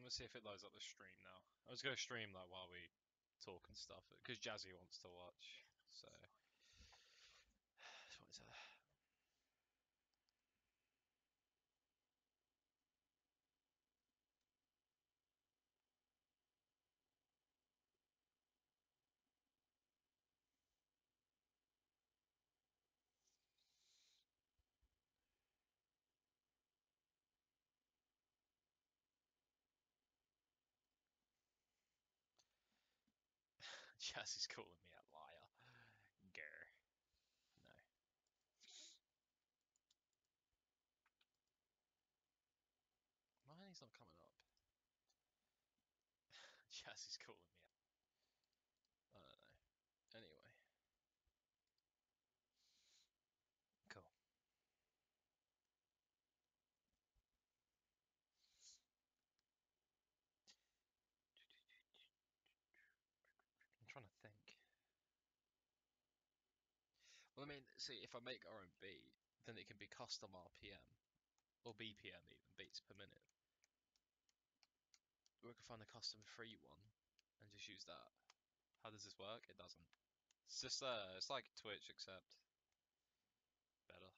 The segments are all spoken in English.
Let's see if it loads up the stream now. I was gonna stream like while we talk and stuff because Jazzy wants to watch. So just wanted to. Jazzy's calling me a liar. Grr. No. Mine's not coming up. Jazzy's calling me. I don't know. Anyway. Cool. I'm trying to think. Well, I mean, see, if I make our own beat, then it can be custom RPM or BPM even, beats per minute. Or we can find a custom free one and just use that. How does this work? It doesn't. It's just it's like Twitch except better.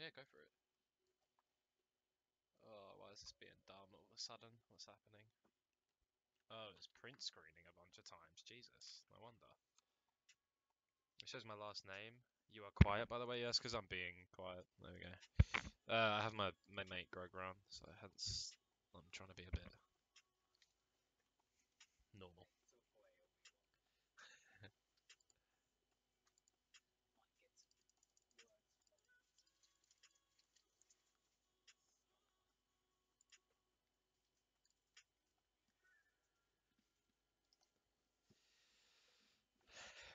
Yeah, go for it. Oh, why is this being done all of a sudden? What's happening? Oh, it's print screening a bunch of times. Jesus, no wonder. It shows my last name. You are quiet, by the way. Yes, because I'm being quiet. There we go. I have my mate Greg around, so hence I'm trying to be a bit normal.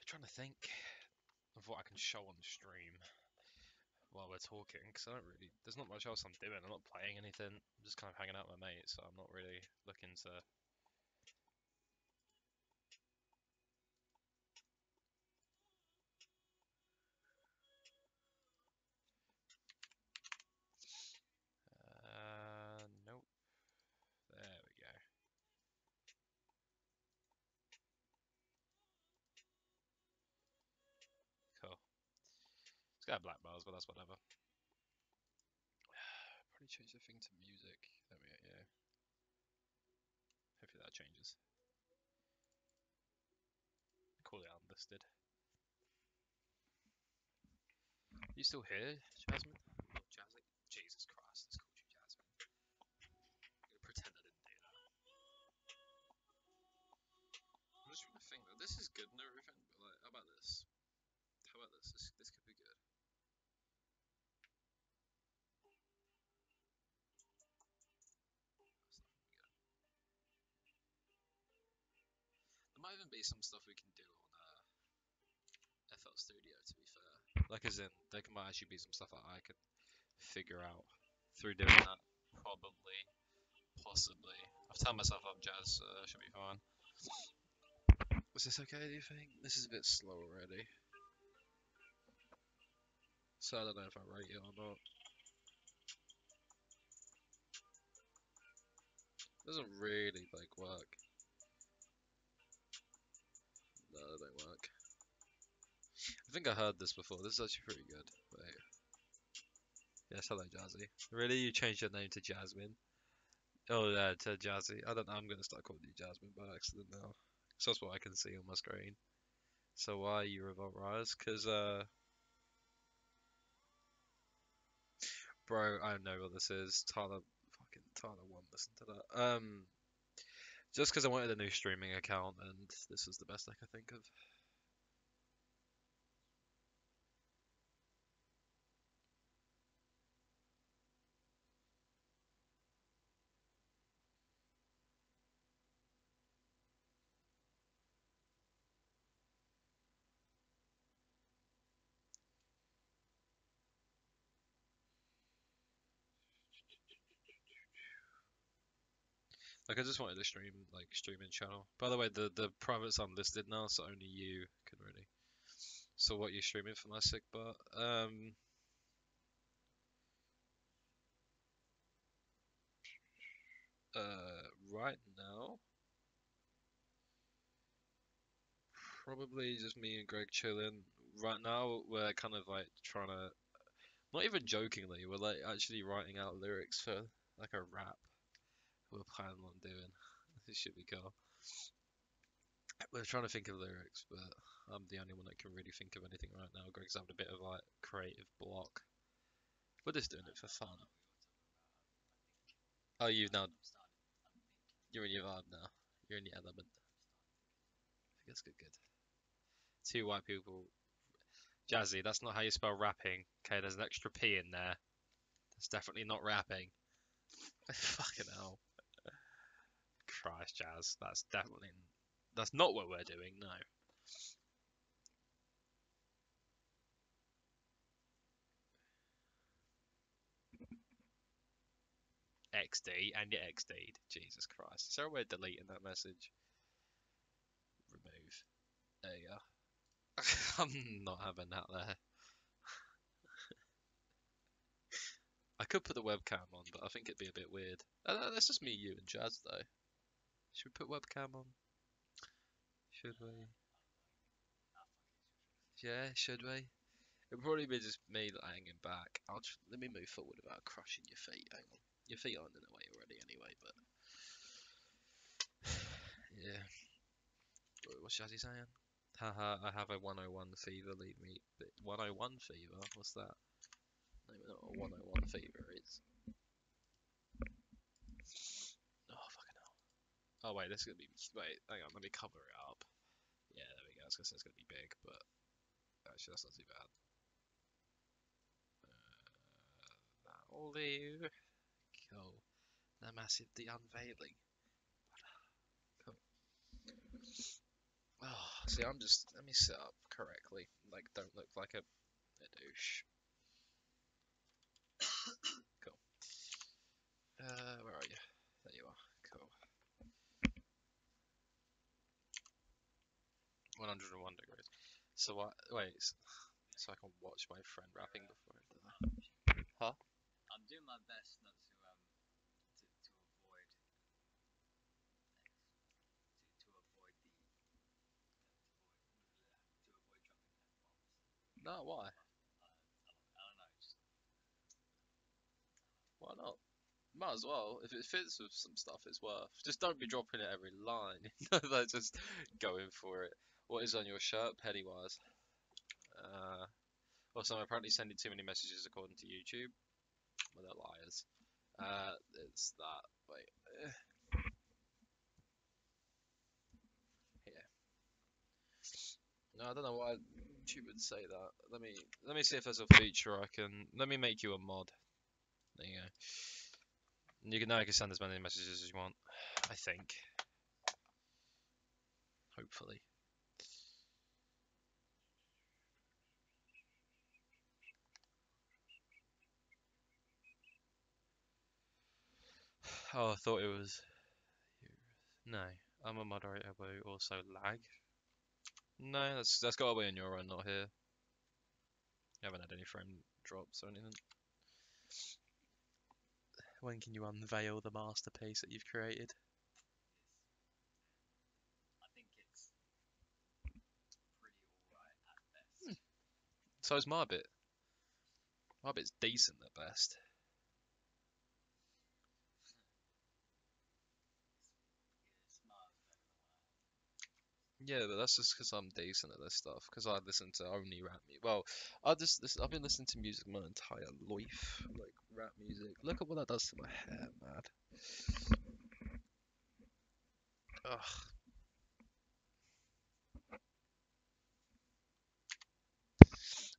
Trying to think of what I can show on the stream while we're talking, because I don't really. There's not much else I'm doing. I'm not playing anything. I'm just kind of hanging out with my mates, so I'm not really looking to. Nope. There we go. Cool. It's got black bars, but that's whatever. Probably change the thing to music. There we go. Yeah. Hopefully that changes. Call it unlisted. You still here, Jasmine? Oh, Jasmine. Jesus Christ, it's called you Jasmine. I'm gonna pretend I didn't do that. I'm just trying to think that this is good and everything, but like, how about this? How about this? This could be good. That's not gonna be good. There might even be some stuff we can do on FL Studio, to be fair. Like, as in, there might actually be some stuff that I could figure out through doing that. Probably, possibly. I've turned myself up, Jazz, so should be fine. Was this okay, do you think? This is a bit slow already. So I don't know if I rate it or not. Doesn't really, like, work. No, it don't work. I think I heard this before. This is actually pretty good. Wait. Yes, hello, Jazzy. Really? You changed your name to Jasmine? Oh, yeah, to Jazzy. I don't know. I'm gonna start calling you Jasmine by accident now. So that's what I can see on my screen. So why you Revolt Rise? Cause bro, I know what this is. Tyler won't listen to that. Just because I wanted a new streaming account, and this was the best I could think of. Like I just wanted a streaming channel. By the way, the private's unlisted now, so only you can really. So what you streaming for my sick butt? Right now, probably just me and Greg chilling. Right now, we're kind of like trying to, not even jokingly, we're like actually writing out lyrics for like a rap we're planning on doing. This should be cool. We're trying to think of lyrics, but I'm the only one that can really think of anything right now. Greg's having a bit of like creative block. We're just doing it for fun. Oh, you're in your vibe now. You're in your element. I guess good. Two white people. Jazzy, that's not how you spell rapping. Okay, there's an extra P in there. That's definitely not rapping. Fucking hell. Christ, Jazz. That's not what we're doing, no. XD and you XD'd. Jesus Christ. Is there a way of deleting that message? Remove. There you go. I'm not having that there. I could put the webcam on, but I think it'd be a bit weird. That's just me, you, and Jazz, though. Should we put webcam on? Should we? Yeah, should we? It'd probably be just me like, hanging back. Let me move forward without crushing your feet. Hang on. Your feet aren't in the way already, anyway. But yeah. What's Jazzy saying? Haha, I have a 101 fever. Leave me. 101 fever? What's that? No, not a 101 fever. It's. Oh fucking hell. Oh wait, this is gonna be. Wait, hang on. Let me cover it up. Yeah, there we go. I was gonna say it's gonna be big, but actually that's not too bad. That'll do. Cool. The massive the unveiling. Cool. Oh, see, I'm just. Let me sit up correctly. Like, don't look like a douche. Cool. Where are you? There you are. Cool. 101 degrees. So what? Wait. So I can watch my friend rapping before I do that. Huh? I'm doing my best not to avoid No, why? I don't know. Why not? Might as well. If it fits with some stuff, it's worth. Just don't be dropping it every line. Like just going for it. What is on your shirt, Pennywise? Also, I'm apparently sending too many messages according to YouTube. Well, they're liars. It's that. Wait. Here. No, I don't know why YouTube would say that. Let me see if there's a feature I can. Let me make you a mod. There you go. You can now you can send as many messages as you want. I think. Hopefully. Oh, I thought it was. No, I'm a moderator, but also lag. No, that's got to be on your end, not here. You haven't had any frame drops or anything. When can you unveil the masterpiece that you've created? I think it's pretty alright at best. So's my bit. My bit's decent at best. Yeah, but that's just because I'm decent at this stuff. Because I listen to only rap music. Well, I've been listening to music my entire life, like rap music. Look at what that does to my hair, man. Ugh.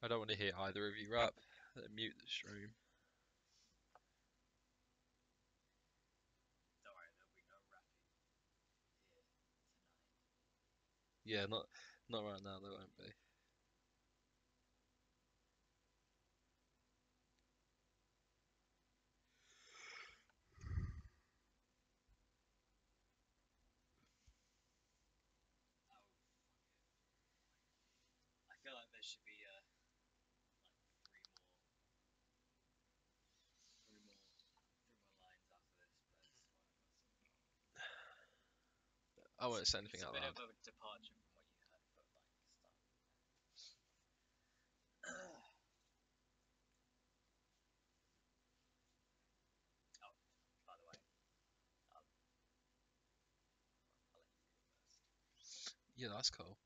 I don't want to hear either of you rap. Mute the stream. Yeah, not right now. There won't be. there should be like three more lines after this, but it's I won't say anything it's a out bit loud. of a departure from what you had, but like stuff. Oh, by the way, I'll let you read it first. Yeah, that's cool.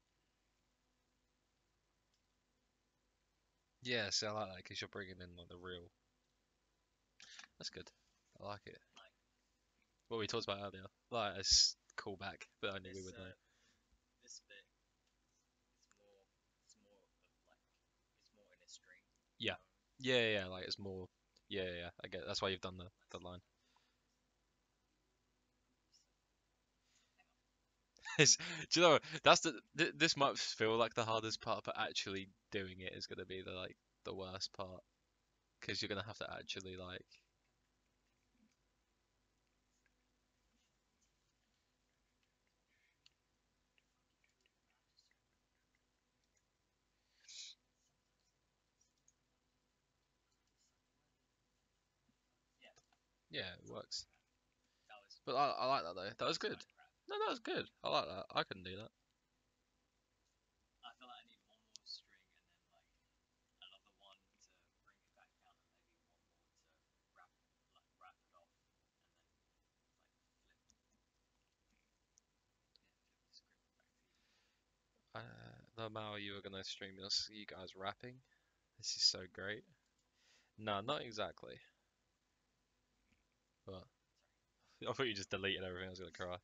Yeah, see, I like that because you're bringing in like the real. That's good. I like it. Like What we talked about earlier, like a callback, but only we this would know. this bit, it's more of like it's more in a string. Yeah, yeah. Like it's more. Yeah. I get. That's why you've done the line. It's, do you know that's this might feel like the hardest part, but actually doing it is gonna be the worst part because you're gonna have to actually like. Yeah, Yeah, it works. that was But I like that though. That was good. fine crap. No, that was good. I like that. I couldn't do that. I feel like I need one more string and then like another one to bring it back down, and maybe one more to wrap it off, and then flip the script back to you. The Mao you were gonna stream you guys rapping. This is so great. No, not exactly. But I thought you just deleted everything. I was gonna cry.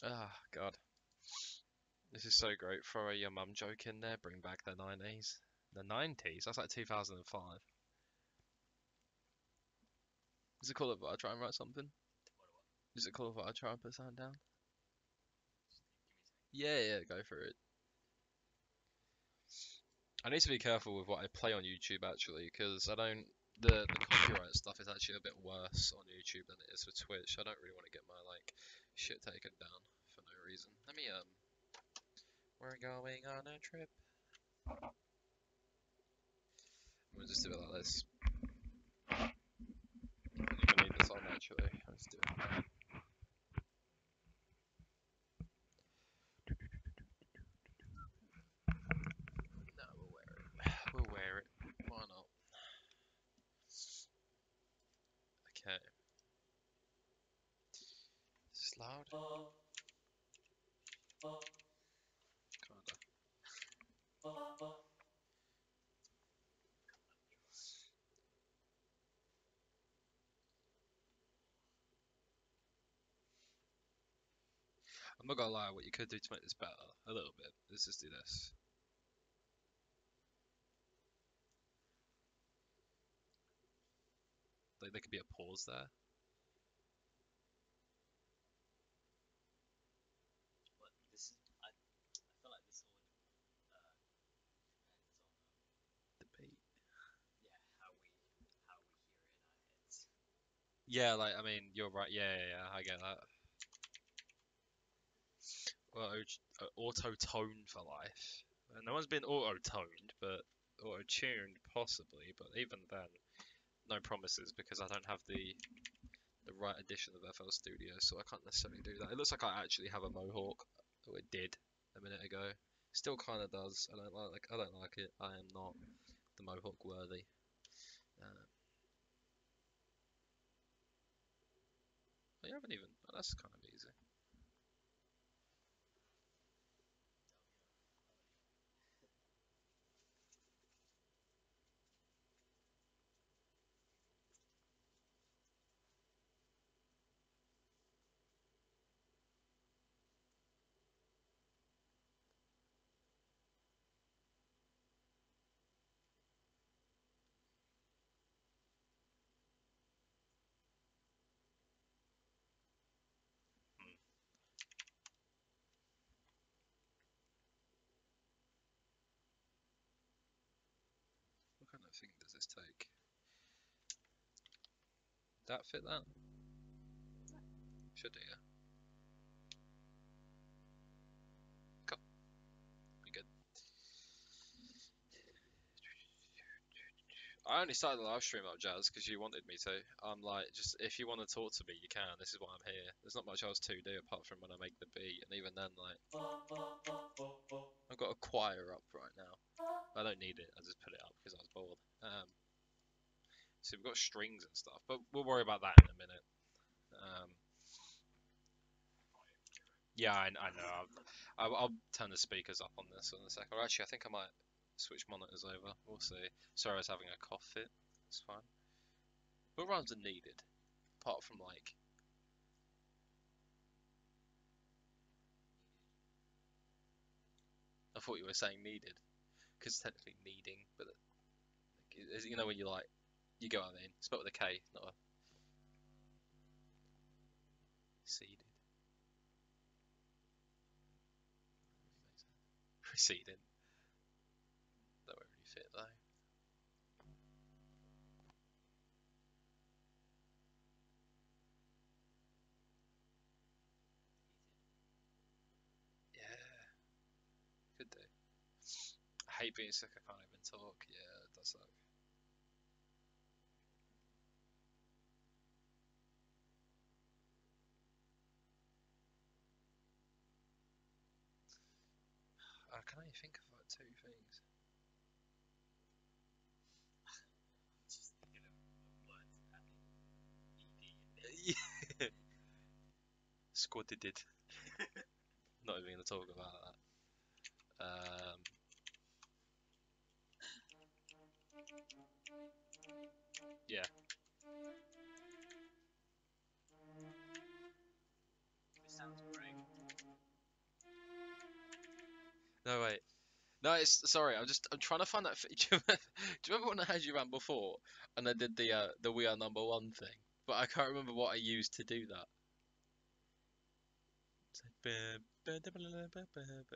Ah, God. This is so great. Throw a your mum joke in there. Bring back the 90s. The 90s? That's like 2005. Is it cool if I try and write something? What? Is it cool if I try and put something down? Just give me a second. Yeah, go for it. I need to be careful with what I play on YouTube actually, because I don't. The copyright stuff is actually a bit worse on YouTube than it is for Twitch. I don't really want to get my like shit taken down for no reason. Let me we're going on a trip. We'll just do it like this. I don't even need this on actually. Let's do it. No, we'll wear it. We'll wear it. Why not? Okay. Is this loud? Kinda. I'm not gonna lie, what you could do to make this better, a little bit, is just do this. Like, there could be a pause there. But this is I feel like this all depends on Debate. yeah how we hear it in our heads. Yeah, like, I mean, you're right. Yeah, I get that. Well, auto-tone for life. And no one's been auto-toned, but auto-tuned possibly. But even then, no promises because I don't have the right edition of FL Studio, so I can't necessarily do that. It looks like I actually have a mohawk. Oh, it did a minute ago. Still kind of does. I don't like it. I am not the mohawk worthy. But you haven't even. Oh, that's kind of easy. thing does this take? That fit that? Should do, yeah. Cool. Be good. I only started the live stream up, Jazz, because you wanted me to. I'm like, just if you want to talk to me, you can. This is why I'm here. There's not much else to do apart from when I make the beat, and even then, like, I've got a choir up right now. I don't need it. I just put it up because I was bored. So we've got strings and stuff, but we'll worry about that in a minute. Um, yeah, I know. I'll turn the speakers up on this in a second. Or actually, I think I might switch monitors over. We'll see. Sorry, I was having a cough fit. It's fine. What rhymes are needed? Apart from like, I thought you were saying needed, because technically needing, but you know when you like, you get what I mean. Spelled with a K, not a seeded. Receding. That won't really fit though. Yeah, could do. I hate being sick. I can't even talk. Yeah, it does suck. I can only think of like two things. I'm just thinking of words having ed in it. Yeah. Squatted it. Not even gonna talk about that. Yeah. This sounds great. No wait. No, it's sorry. I'm trying to find that. Do you remember when I had you around before and I did the We Are Number One thing? But I can't remember what I used to do that. It's like,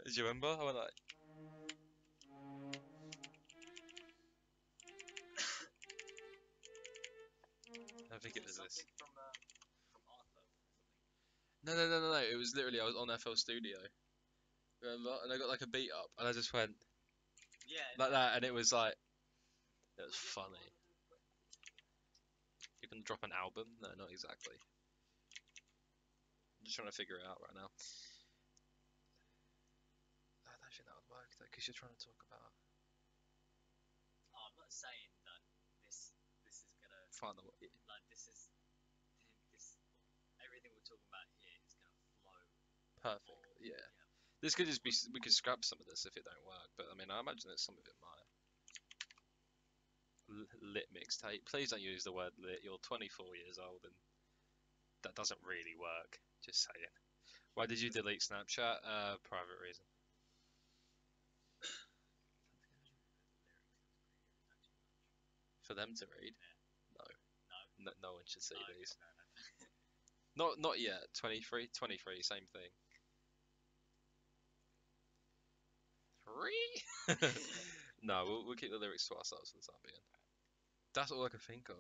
do you remember? I went like, I think it was this. Something from Arthur or something. No. It was literally I was on FL Studio. Remember? And I got like a beat up, and I just went Yeah, like no. that, and it was like it was funny. You can drop an album? No, not exactly. I'm just trying to figure it out right now. I don't think that would work though, because you're trying to talk about Oh, I'm not saying that this is gonna find the like this everything we're talking about here is gonna flow. perfect. Or Yeah. yeah, This could just be we could scrap some of this if it don't work, but I mean I imagine that some of it might. Lit mixtape. Please don't use the word lit. You're 24 years old and that doesn't really work. Just saying. Why did you delete Snapchat? Private reason. For them to read? No. no, No one should see no, these. no. Not yet. 23, 23, same thing. Three? No, we'll keep the lyrics to ourselves for the time being. That's all I can think of.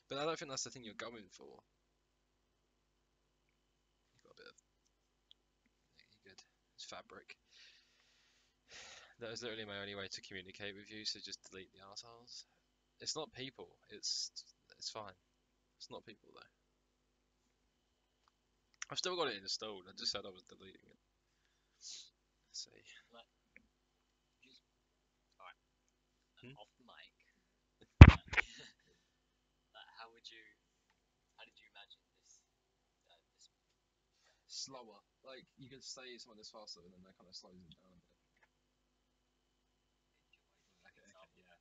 But I don't think that's the thing you're going for. You've got a bit of. Yeah, you good. It's fabric. That was literally my only way to communicate with you, so just delete the arseholes. It's not people. It's fine. It's not people though. I've still got it installed. I just said I was deleting it. Let's see. Like, just alright. Hmm? Off the mic. Like, how did you imagine this Slower. Like you could say something that's faster, and then that kind of slows it down a bit. Okay, example? yeah.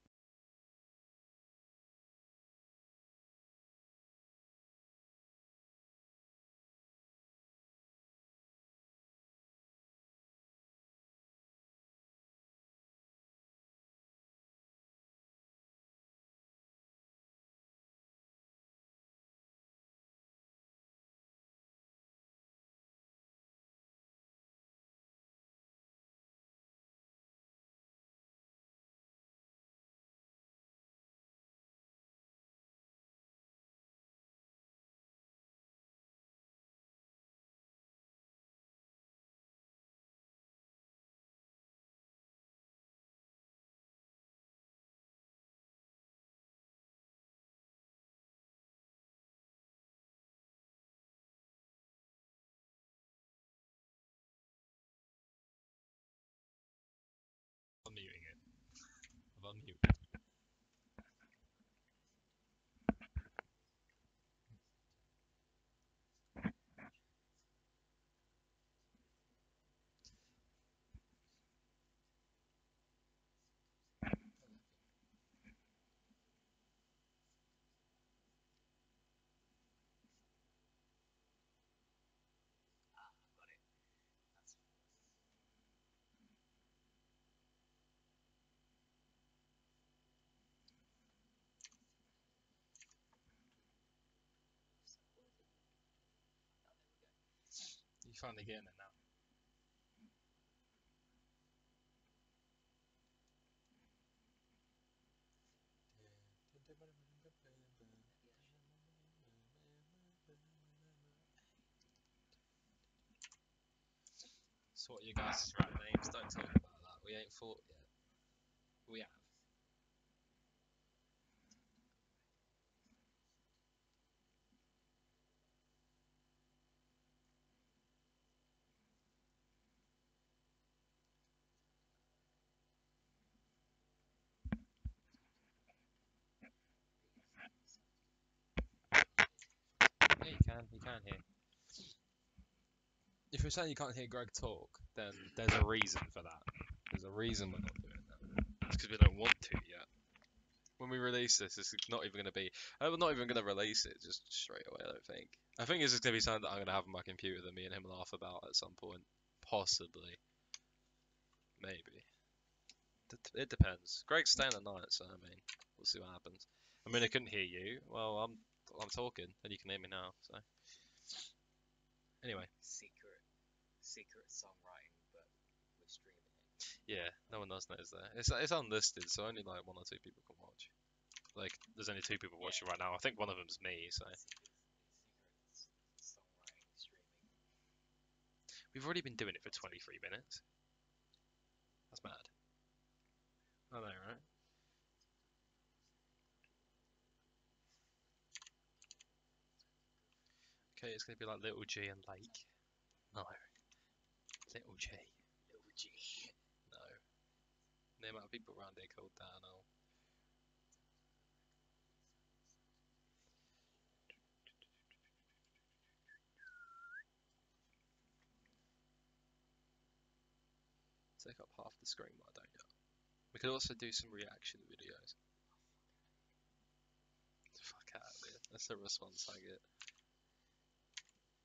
You finally getting it now. So what you guys' rap names? Don't talk about that. We ain't fought yet. We have. Yeah, you can. You can hear. If you're saying you can't hear Greg talk, then there's a reason for that. There's a reason we're not doing that. It's because we don't want to yet. When we release this, it's not even going to be. We're not even going to release it just straight away. I don't think. I think it's just going to be something that I'm going to have on my computer that me and him laugh about at some point. Possibly. Maybe. It depends. Greg's staying at night, so I mean, we'll see what happens. I mean, I couldn't hear you. Well, I'm talking, and you can hear me now. So anyway, Secret songwriting, but we're streaming it. yeah, no one else knows that. It's unlisted, so only like one or two people can watch. Like, there's only two people watching right now. I think one of them's me. So Secret songwriting streaming. we've already been doing it for 23 minutes. That's mad. I know, right? Okay, it's gonna be like Little G and Lake. No, Little G. Little G. No. The amount of people around here called that. No. Take up half the screen, but I don't yet. We could also do some reaction videos. Fuck out of here. That's the response I get.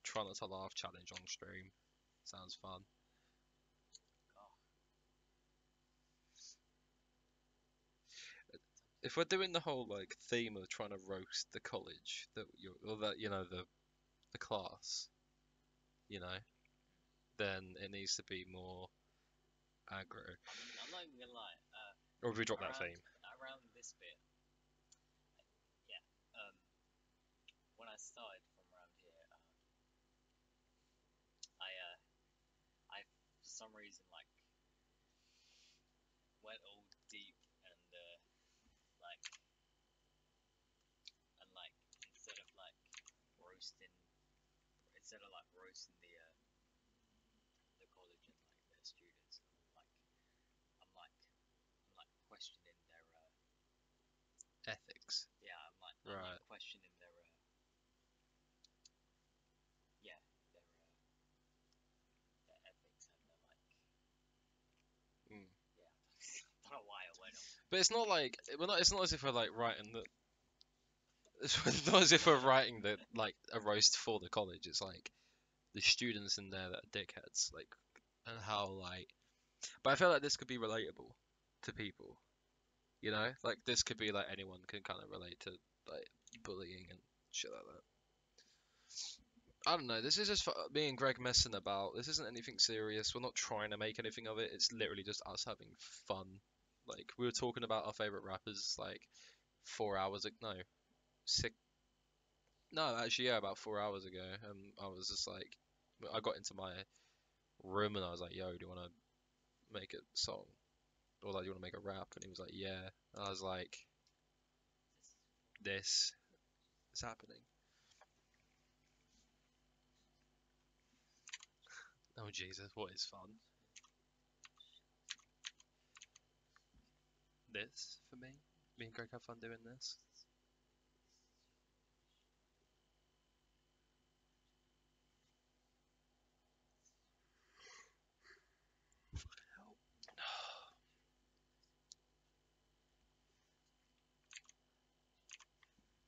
Try not to laugh challenge on stream. Sounds fun. Oh, If we're doing the whole like theme of trying to roast the college that you or that the class, you know, then it needs to be more aggro. I'm not even gonna lie. Or if we drop that Around theme. around this bit, yeah. When I started from around here, I for some reason like went all deep and like like instead of like roasting roasting the college and like their students, I'm like questioning their Ethics. yeah I'm Right. like questioning their yeah their ethics and their like Mm. yeah I don't know why I went on. But it's not like we're not. It's not as if we're like writing the. It's not as if we're writing the like a roast for the college. It's like the students in there that are dickheads, like, and how like. But I feel like this could be relatable to people. You know, like this could be like anyone can kind of relate to like bullying and shit like that. I don't know. This is just me and Greg messing about. This isn't anything serious. We're not trying to make anything of it. It's literally just us having fun. Like we were talking about our favorite rappers like 4 hours ago. No, six. No, actually, yeah, about 4 hours ago. I was just like, I got into my room and I was like, "Yo, do you want to make a song or like, do you want to make a rap?" And he was like, "Yeah." And I was like, "This is happening." Oh Jesus, what is fun? This for me. Me and Greg have fun doing this.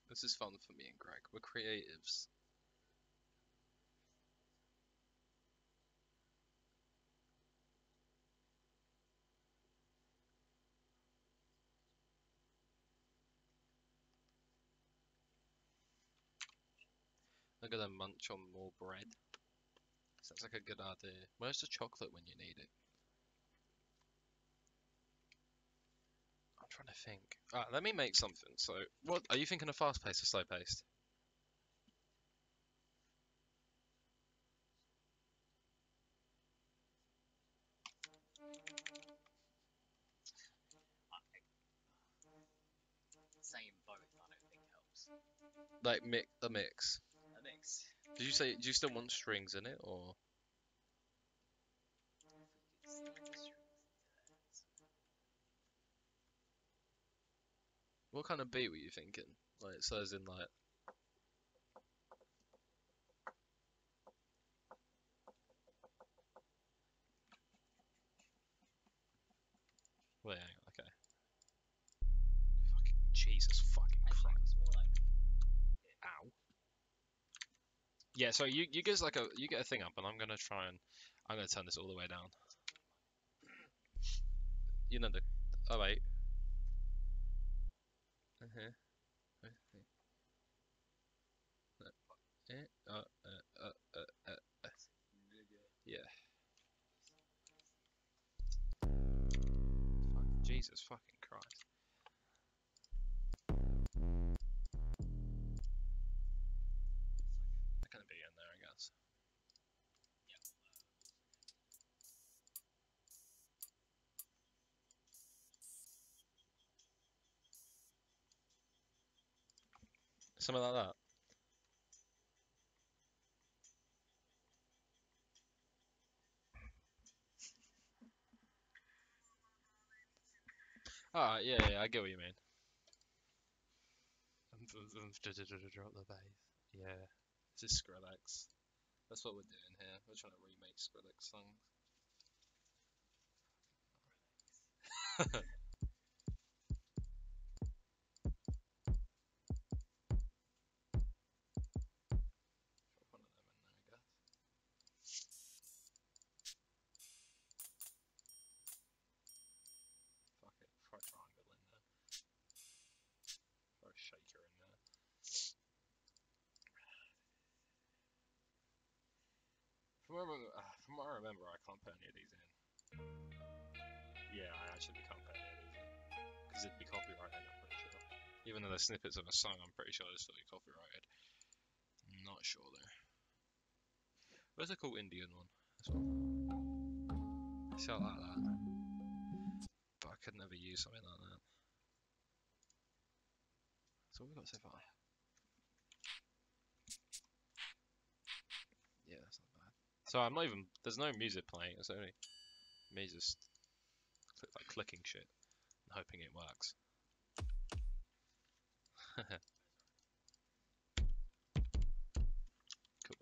This is fun for me and Greg. We're creatives. I'm gonna munch on more bread. Sounds like a good idea. Where's the chocolate when you need it? I'm trying to think. Alright, let me make something. So, what are you thinking of fast paced or slow paced? Saying both, I don't think helps. Like a mix. A mix. Did you say? Do you still want strings in it, or If we could slide the strings into there. what kind of beat were you thinking? Like, so as in like, wait, hang on, okay. Fucking Jesus fucking Actually, it Christ! was more like Ow. Yeah, so you get like you get a thing up, and I'm gonna turn this all the way down. You know the, oh wait. Uh-huh. Yeah. Jesus fucking Christ. That kind of be in there, I guess. Something like that. Alright, yeah, I get what you mean. Drop the bass. Yeah. This is Skrillex. That's what we're doing here. We're trying to remake Skrillex songs. Put one of them in there, I guess. Fuck it. Throw a triangle in there. Throw a shaker in there. From what I remember, I can't put any of these in. Yeah, I actually can't put any of these in. Because it'd be copyrighted, I'm pretty sure. Even though they're snippets of a song, I'm pretty sure it's fully copyrighted. Not sure though. Where's the cool Indian one? This one. See, I like that. But I could never use something like that. That's all we got so far. Yeah, that's not bad. So I'm not even. There's no music playing. It's only me just like clicking shit and hoping it works. Could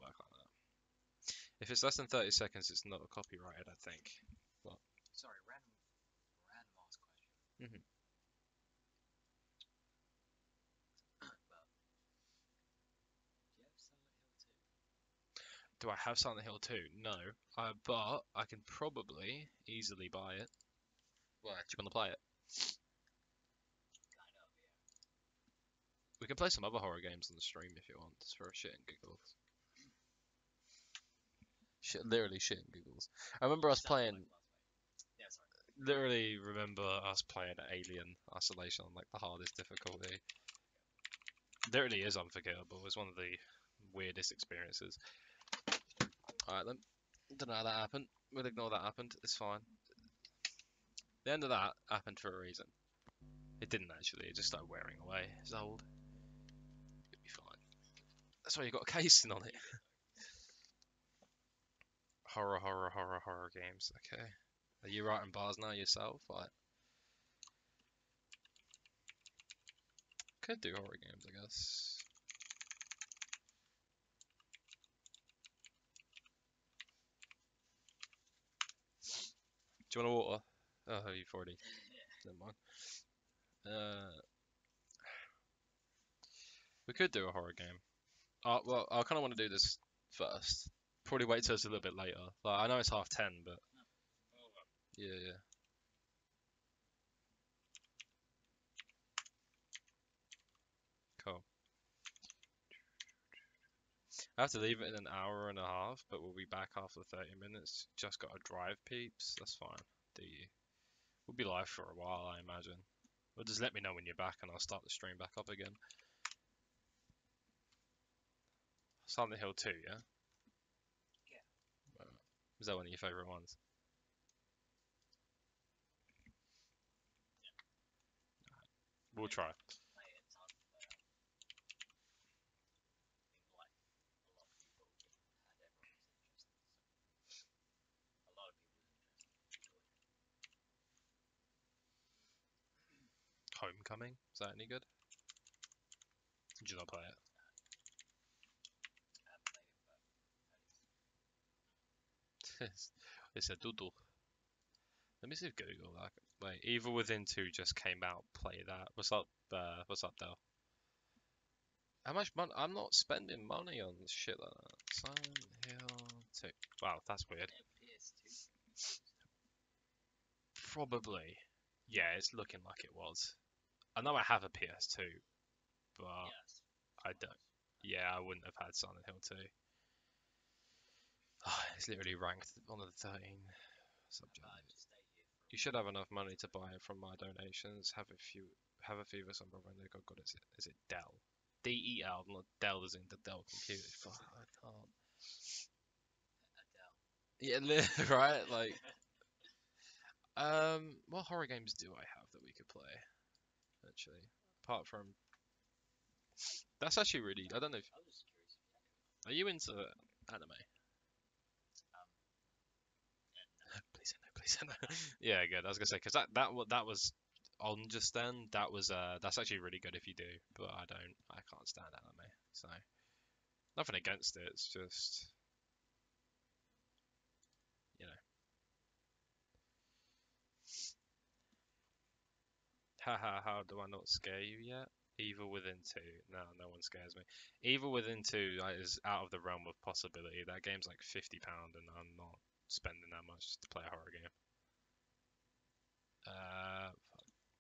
work like that. If it's less than 30 seconds, it's not copyrighted, I think. What? sorry, random ass question. Hmm. But do you have Silent Hill 2? Do I have Silent Hill 2? No. But I can probably easily buy it. Why? Do you want to play it? Kind of, yeah. We can play some other horror games on the stream if you want, just for shit and giggles. Shit, literally shit and giggles. I remember us Sounded playing. like last week. Yeah, sorry. Literally remember us playing Alien Isolation on like the hardest difficulty. Literally is unforgettable. It's one of the weirdest experiences. Alright then. Don't know how that happened. We'll ignore that happened. It's fine. The end of that happened for a reason. It didn't actually. It just started wearing away. It's old. It'll be fine. That's why you got a casing on it. Horror games. Okay. Are you writing bars now yourself? Like, could do horror games, I guess. Do you want a water? Oh, you've already. Never mind. We could do a horror game. Well, I kind of want to do this first. Probably wait till it's a little bit later. Like, I know it's 10:30, but yeah, yeah. Cool. I have to leave it in an hour and a half, but we'll be back after 30 minutes. Just got to drive, peeps. That's fine. We'll be live for a while, I imagine. Well, just let me know when you're back, and I'll start the stream back up again. Silent Hill 2, yeah? Yeah. Is that one of your favourite ones? We'll try. Mate, it's on. Like a lot of people had everyone's interest. A lot of people enjoyed it. Homecoming? Is that any good? Did you not play it? I haven't played it, but It's a doodle. Let me see if Google that. Wait, Evil Within 2 just came out. Play that. What's up? What's up, Dell? How much money? I'm not spending money on shit like that. Silent Hill 2. Wow, that's weird. PS2. Probably. Yeah, it's looking like it was. I know I have a PS2, but Yes. I don't. Yeah, I wouldn't have had Silent Hill 2. It's literally ranked one of the 13 subjects. You should have enough money to buy it from my donations. Have a few of us on brother. No, God, is it Dell? DEL, not Dell as in the Dell computer. Fuck, I can't. Adele. Yeah, right. Like, what horror games do I have that we could play? Actually, apart from that's actually really. I don't know. I was just curious if you had it. Are you into anime? No. Please no. Yeah, good. I was gonna say because that was on just then. That was that's actually really good if you do, but I don't. I can't stand anime, so nothing against it. It's just you know. Haha, how do I not scare you yet? Evil Within 2. No, no one scares me. Evil Within 2 is out of the realm of possibility. That game's like £50 and I'm not spending that much to play a horror game.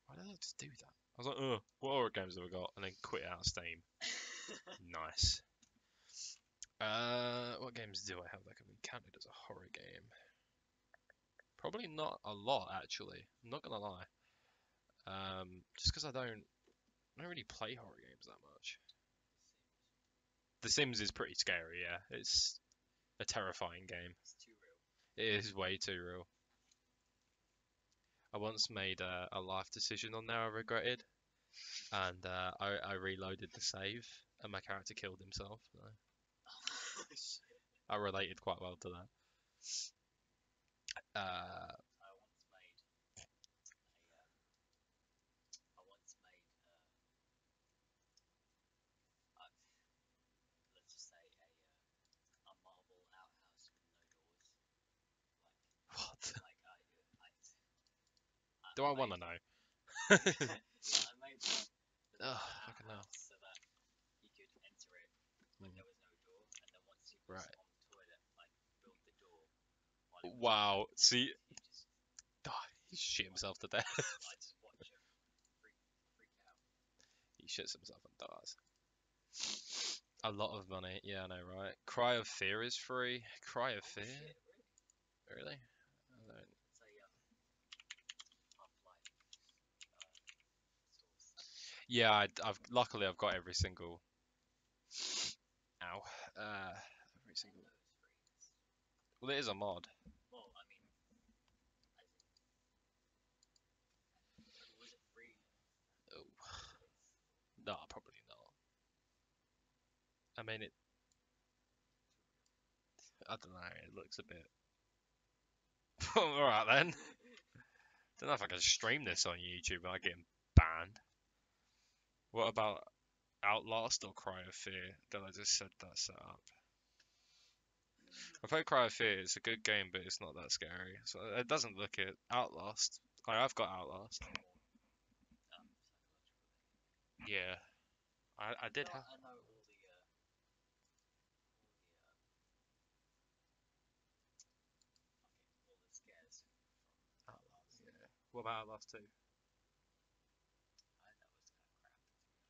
Why did I just do that? I was like, what horror games have we got? And then quit out of Steam. Nice. What games do I have that can be counted as a horror game? Probably not a lot, actually. I'm not gonna lie. Just because I don't really play horror games that much. The Sims is pretty scary, yeah. It's a terrifying game. It's too real. It is way too real. I once made a life decision on there I regretted, and I reloaded the save, and my character killed himself. So Oh, shit. I related quite well to that. I once made a. I once made let's just say a marble outhouse with no doors. What? Like Do I I want made to know? I made the Oh, marble fucking hell. outhouse so that you could enter it when Mm, there was no door, and then once he was right. on the toilet, like build the door while he was Wow. shitting, See, and he just he shit like himself to death. I just watch him freak out. He shits himself and dies. A lot of money. Yeah, I know, right? Cry of Fear is free. Cry of Oh Fear? shit, really? Really? I don't. It's a Half-Life source. Yeah, I've luckily I've got every single. Ow. Every I single. didn't know it was free. Well, it is a mod. Well, I mean, as in, was it free? Oh, It's no, probably not. I mean, I don't know. It looks a bit. All right then. Don't know if I can stream this on YouTube without getting banned. What about Outlast or Cry of Fear? Then I just said that set up. I played Cry of Fear. It's a good game, but it's not that scary. So it doesn't look it. Outlast. I've got Outlast. psychological. Yeah, I did have I know all the scares from Outlast. Outlast. Yeah. What about Outlast 2? I that was kind of crap, to be honest.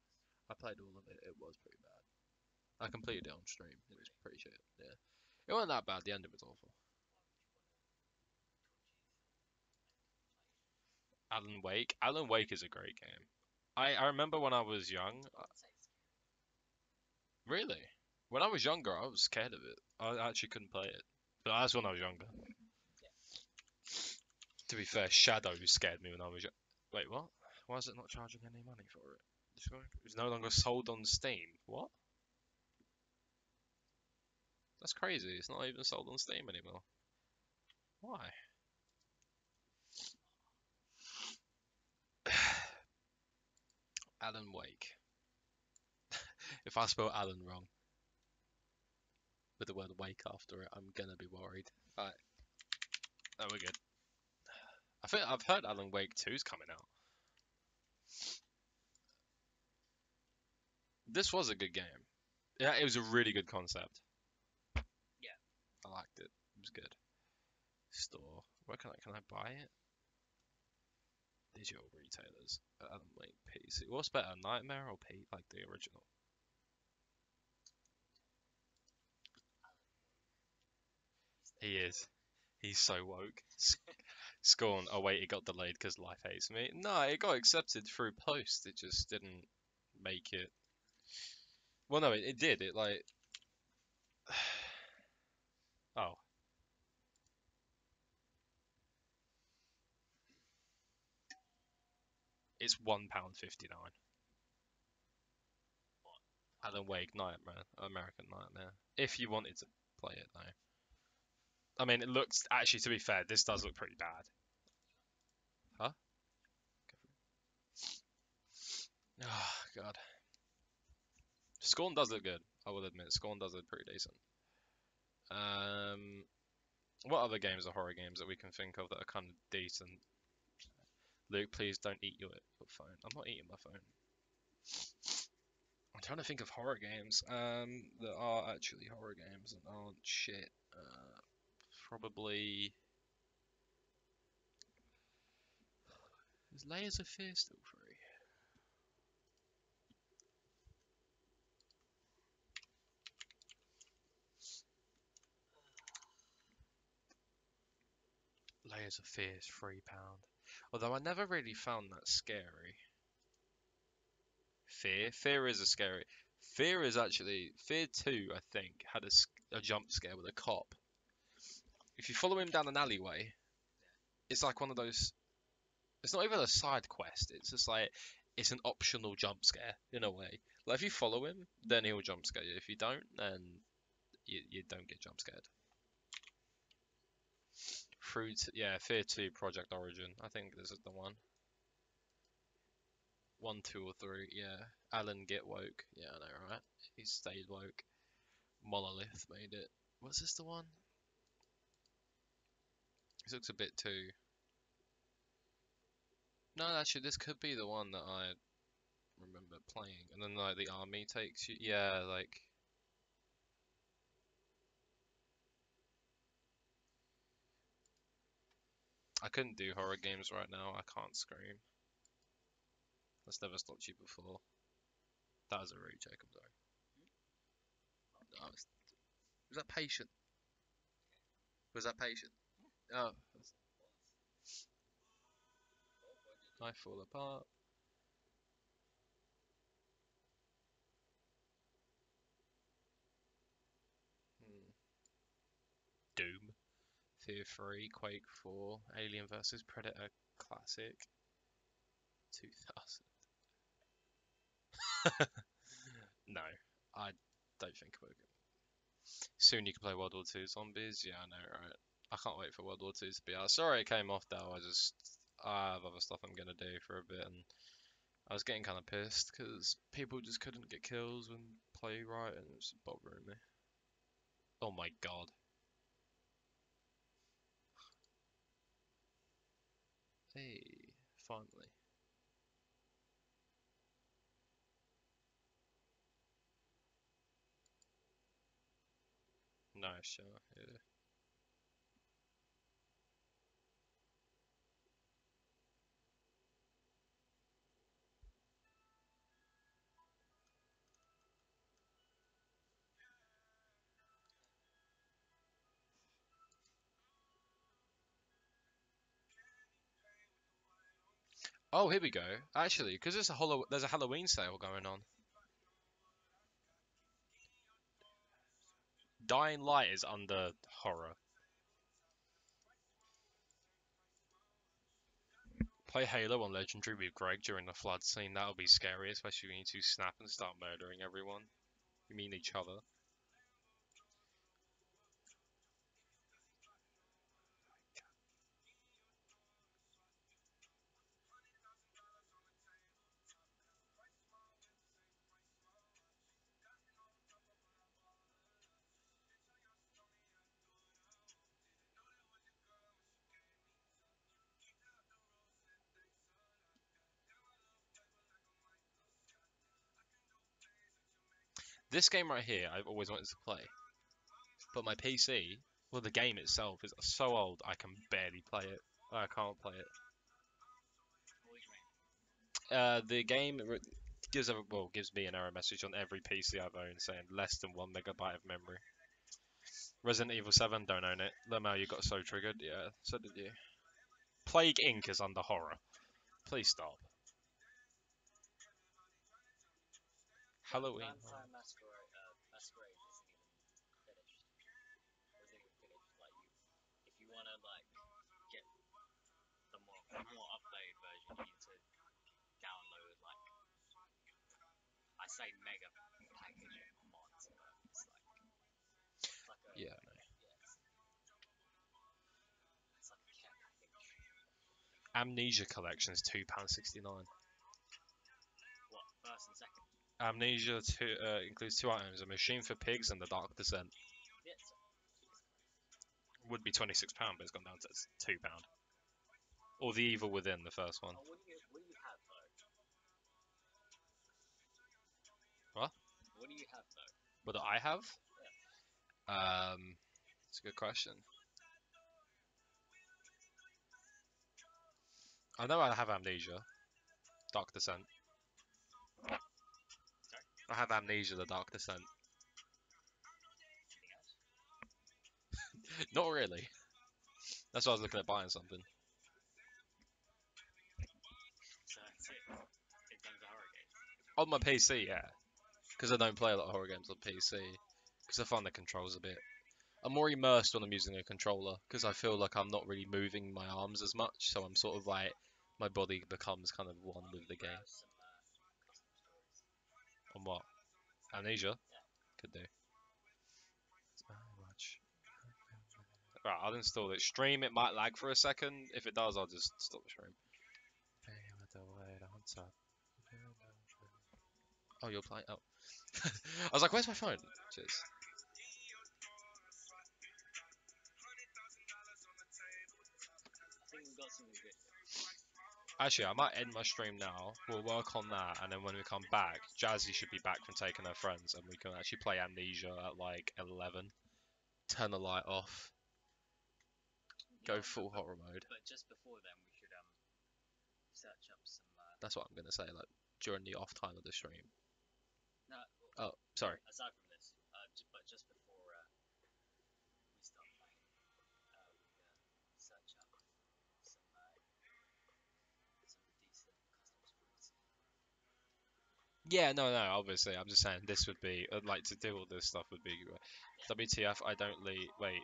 I played all of it. It was pretty bad. I completed it on stream. It was pretty shit. Yeah, it wasn't that bad. The ending was awful. Alan Wake. Alan Wake is a great game. I remember when I was young. Really, when I was younger, I was scared of it. I actually couldn't play it. But that's when I was younger. To be fair, Shadow scared me when I was young. Wait, what? Why is it not charging any money for it? It's no longer sold on Steam. What? That's crazy. It's not even sold on Steam anymore. Why? Alan Wake. If I spell Alan wrong with the word wake after it, I'm gonna be worried. Alright, oh, we're good. I think I've heard Alan Wake 2's coming out. This was a good game. Yeah, it was a really good concept. Yeah. I liked it. It was good. Store. Where can I buy it? Digital retailers. Alan Wake PC. What's better, Nightmare or P like the original? He is. He's so woke. Scorn. Oh wait, it got delayed because life hates me. No, it got accepted through post. It just didn't make it. Well, no, it did. It like. Oh, it's £1.59. What? Alan Wake Nightmare, American Nightmare. If you wanted to play it though. I mean, it looks actually. To be fair, this does look pretty bad. Huh? Oh God. Scorn does look good. I will admit, Scorn does look pretty decent. Um, what other games are horror games that we can think of that are kind of decent? Luke, please don't eat your phone. I'm not eating my phone. I'm trying to think of horror games that are actually horror games and aren't shit. Probably is Layers of Fear still free? Layers of Fear is £3. Although I never really found that scary. Fear is a scary. Fear is actually Fear 2. I think had a jump scare with a cop. If you follow him down an alleyway, it's like one of those. It's not even a side quest. It's just like it's an optional jump scare in a way. Like if you follow him, then he'll jump scare you. If you don't, then you don't get jump scared. Yeah, Fear 2 Project Origin. I think this is the one. 1, 2, or 3. Yeah. Alan get woke. Yeah, I know, right? He stayed woke. Monolith made it. Was this the one? This looks a bit too. No, actually, this could be the one that I remember playing. And then like the army takes you. Yeah, like I couldn't do horror games right now. I can't scream. That's never stopped you before. That was a rude joke. I'm sorry. Oh, was that patient? Was that patient? Oh, I fall apart. Hmm. Doom, Fear 3, Quake 4, Alien vs Predator Classic, 2000. No, I don't think we're good. Soon you can play World War Two Zombies. Yeah, I know, right? I can't wait for World War Two to be out. Sorry it came off though. I have other stuff I'm gonna do for a bit, and I was getting kind of pissed because people just couldn't get kills and play right, and it was bothering me. Oh my god. Hey, finally. Nice shot. Yeah. Oh, here we go. Actually, because there's a Halloween sale going on. Dying Light is under horror. Play Halo on Legendary with Greg during the flood scene. That'll be scary, especially when you two snap and start murdering everyone. You mean each other. This game right here, I've always wanted to play, but my PC, well, the game itself is so old I can barely play it. I can't play it. What do you mean? The game gives me an error message on every PC I've owned saying less than 1 MB of memory. Resident Evil 7, don't own it. Lemel, you got so triggered. Yeah, so did you. Plague Inc. is under horror. Please stop. Halloween. Vampire Masquerade isn't even finished. Wasn't even finished. Like if you wanna like get the more updated version, you need to download like I say mega package of mods, but it's like a Yeah. yeah, it's like a care package. Amnesia Collection is £2.69. What first and second? Amnesia includes two items: a machine for pigs and the Dark Descent. Yeah, Would be £26, but it's gone down to £2. Or the Evil Within, the first one. oh, what do you have though? What? What do you have though? What do I have? Yeah. It's a good question. I know I have Amnesia, Dark Descent. Sorry. I have Amnesia, the Dark Descent. Anything else? Not really. That's why I was looking at buying something. So that's it. In terms of horror games. On my PC, yeah. Because I don't play a lot of horror games on PC. Because I find the controls a bit. I'm more immersed when I'm using a controller. Because I feel like I'm not really moving my arms as much. So I'm sort of like. My body becomes kind of one with the game. Some custom stories. On what? Amnesia? Yeah. Could do. Much. Right, I'll install it. Stream, it might lag for a second. If it does, I'll just stop the stream. Oh, you're playing. Oh. I was like, where's my phone? Cheers. I think we've got something good. Actually, I might end my stream now. We'll work on that, and then when we come back, Jazzy should be back from taking her friends, and we can actually play Amnesia at like 11. Turn the light off. Go Yeah, full horror mode. but just before then, we should search up some. That's what I'm gonna say. Like during the off time of the stream. No, Oh, sorry. aside from this, but just before we start playing, we search up some decent custom stories. Yeah, no, no. Obviously, I'm just saying this would be like to do all this stuff would be. WTF? I don't leave. Wait.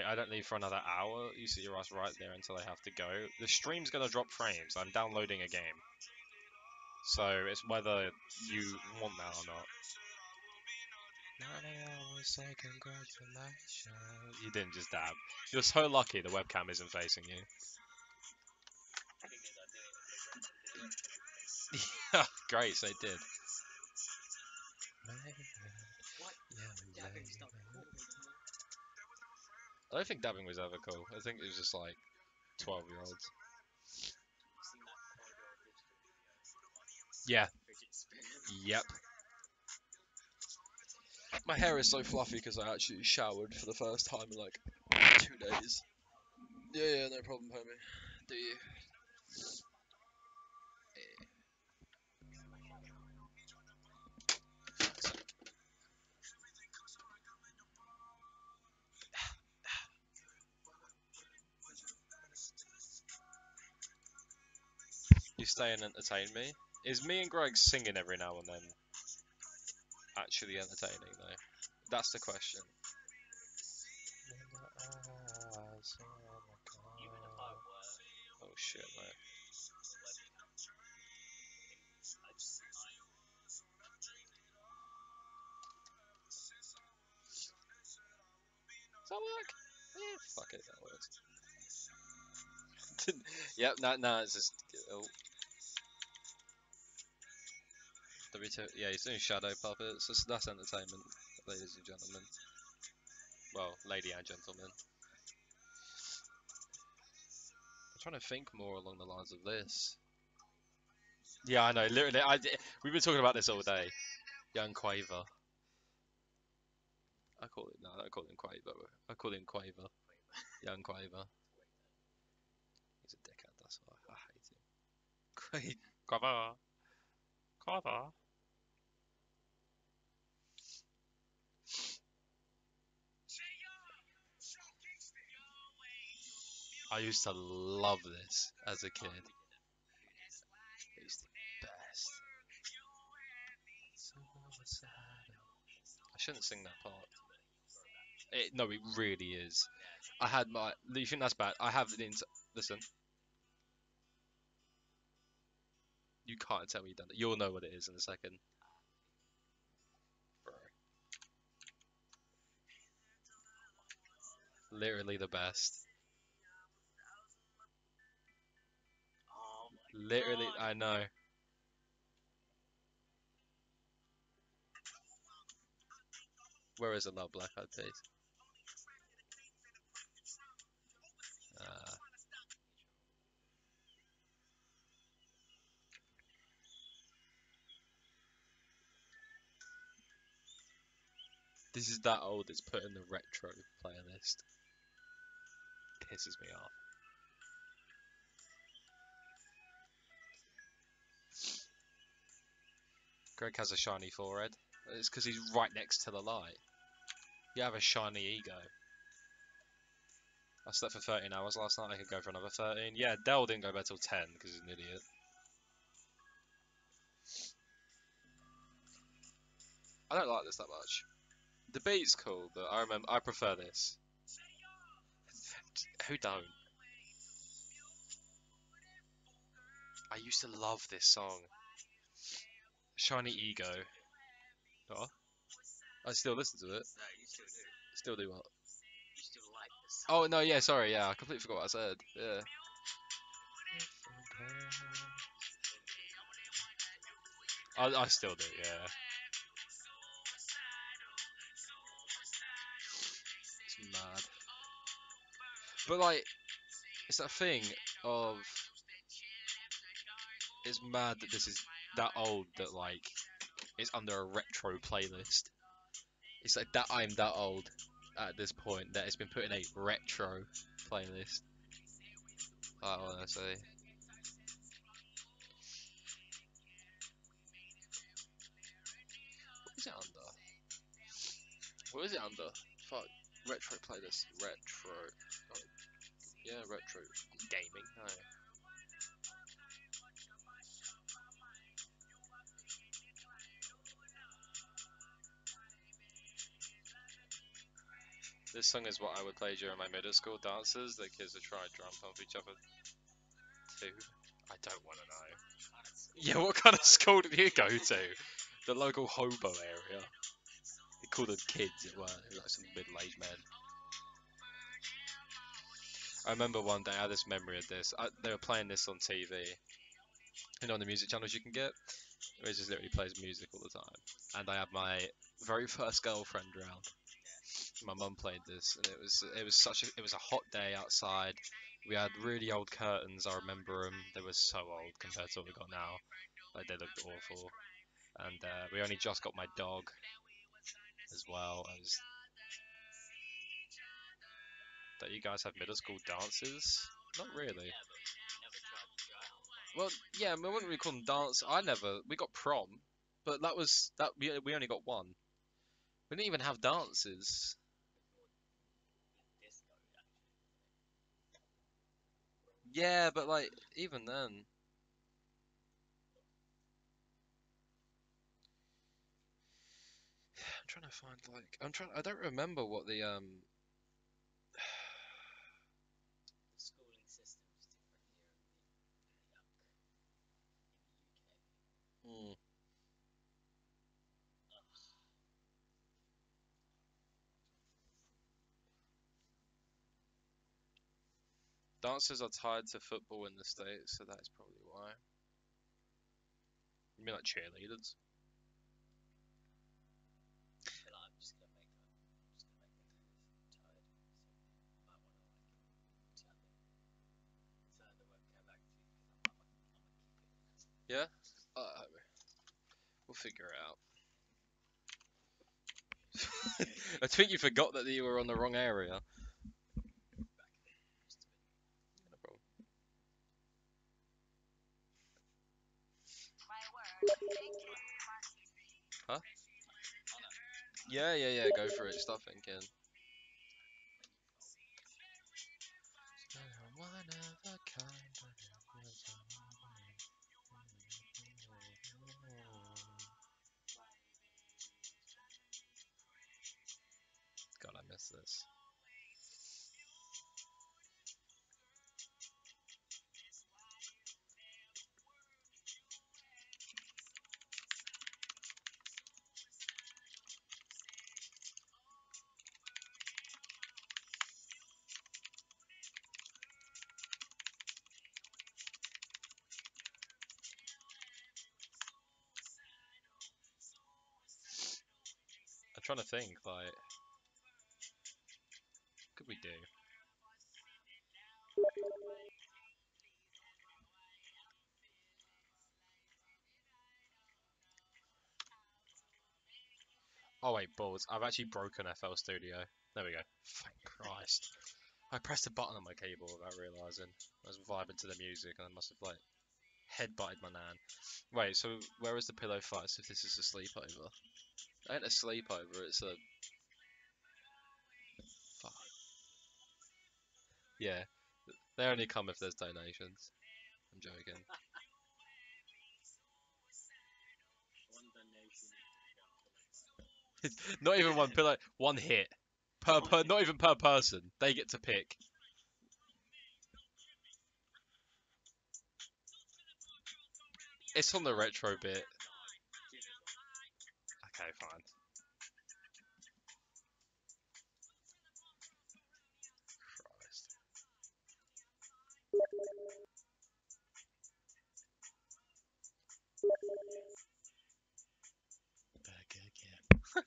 I don't leave for another hour. You see your ass right there until I have to go. The stream's gonna drop frames. I'm downloading a game, so it's whether you want that or not. Say congratulations. You didn't just dab. You're so lucky the webcam isn't facing you. Thing is, I did it in the webcam. Yeah, great. So it did. What? Dabbing's not cool. I don't think dabbing was ever cool. I think it was just like 12-year-olds. You seen that Corridor Digital video? Yeah. Fidget spinner. Yep. My hair is so fluffy because I actually showered for the first time in like 2 days. Yeah, no problem, homie. Do you? You stay and entertain me. Is me and Greg singing every now and then actually entertaining though? That's the question. Even if I were, Oh shit, mate. I just like Does that work? Yeah, fuck it, that works. Yep, no, it's just. Oh, W2. Yeah, he's doing shadow puppets. That's entertainment, ladies and gentlemen. Well, lady and gentlemen. I'm trying to think more along the lines of this. Yeah, I know. Literally, we've been talking about this all day. Young Quaver. I call it no, I don't call him Quaver. I call him Quaver. Young Quaver. He's a dickhead. That's why I hate him. Quaver. Quaver. I used to love this as a kid. It's the best. I shouldn't sing that part. No, it really is. I had my. You think that's bad? I have the. Listen, you can't tell me you done it. You'll know what it is in a second, bro. Literally the best. oh my Literally, god. I know. Where is the love Black Eyed Peas? Uh, this is that old. It's put in the retro playlist. Pisses me off. Greg has a shiny forehead. It's because he's right next to the light. You have a shiny ego. I slept for 13 hours last night. I could go for another 13. Yeah, Dell didn't go bed till 10 because he's an idiot. I don't like this that much. The beat's cool, but I prefer this. Who don't? I used to love this song. Shiny Ego. What? I still listen to it. No, you still do. Still do what? You still like this Oh song. no, yeah, sorry, yeah, I completely forgot what I said. Yeah. I still do, yeah. It's mad. But like, it's that thing of it's mad that this is that old that like it's under a retro playlist. It's like that I'm that old at this point that it's been put in a retro playlist. I wanna say. What is it under? What is it under? Fuck. Retro playlist. Retro. Oh, yeah, retro. Gaming. No. This song is what I would play during my middle school dances. The kids would try and drum pump each other too. I don't want to know. Yeah, what kind of school did you go to? The local hobo area. They call them kids, it weren't. They were like some middle-aged men. I remember one day I had this memory of this. They were playing this on TV. You know, on the music channels you can get. It just literally plays music all the time. And I had my very first girlfriend round. My mum played this, and it was a hot day outside. We had really old curtains. I remember them. They were so old compared to what we got now. Like they looked awful. And we only just got my dog as well. That you guys have middle school dances? Not really. Yeah, but we never tried to try on. Well, yeah, I mean, we wouldn't really call them dance. I never. We got prom, but that was that. We only got one. We didn't even have dances. Disco, actually. Yeah, but like even then. trying to find like I don't remember what the The schooling system is different here in the UK. hmm, dances are tied to football in the States, so that's probably why. You mean like cheerleaders? I feel like I'm just gonna make them. I'm just gonna make them tired. So I might wanna tell them so they won't go back to you because I'm gonna keep it. Yeah? We'll figure it out. I think you forgot that you were on the wrong area. Back a bit, just a bit. No problem. Huh? Oh no. Yeah, go for it. Start thinking. One of a kind. God, I miss this. I'm trying to think, like, what could we do? Oh wait, balls. I've actually broken FL Studio. There we go. Thank Christ. I pressed a button on my keyboard without realising. I was vibing to the music and I must have, like, headbutted my nan. Wait, so where is the pillow fight if this is a sleepover? It ain't a sleepover, it's a... Fuck. Yeah, they only come if there's donations. I'm joking. One donation equals one pillow. Not even one pillow, one hit. Not even per person. They get to pick. It's on the retro bit. No, do this one. Okay, fine. Christ. Back again.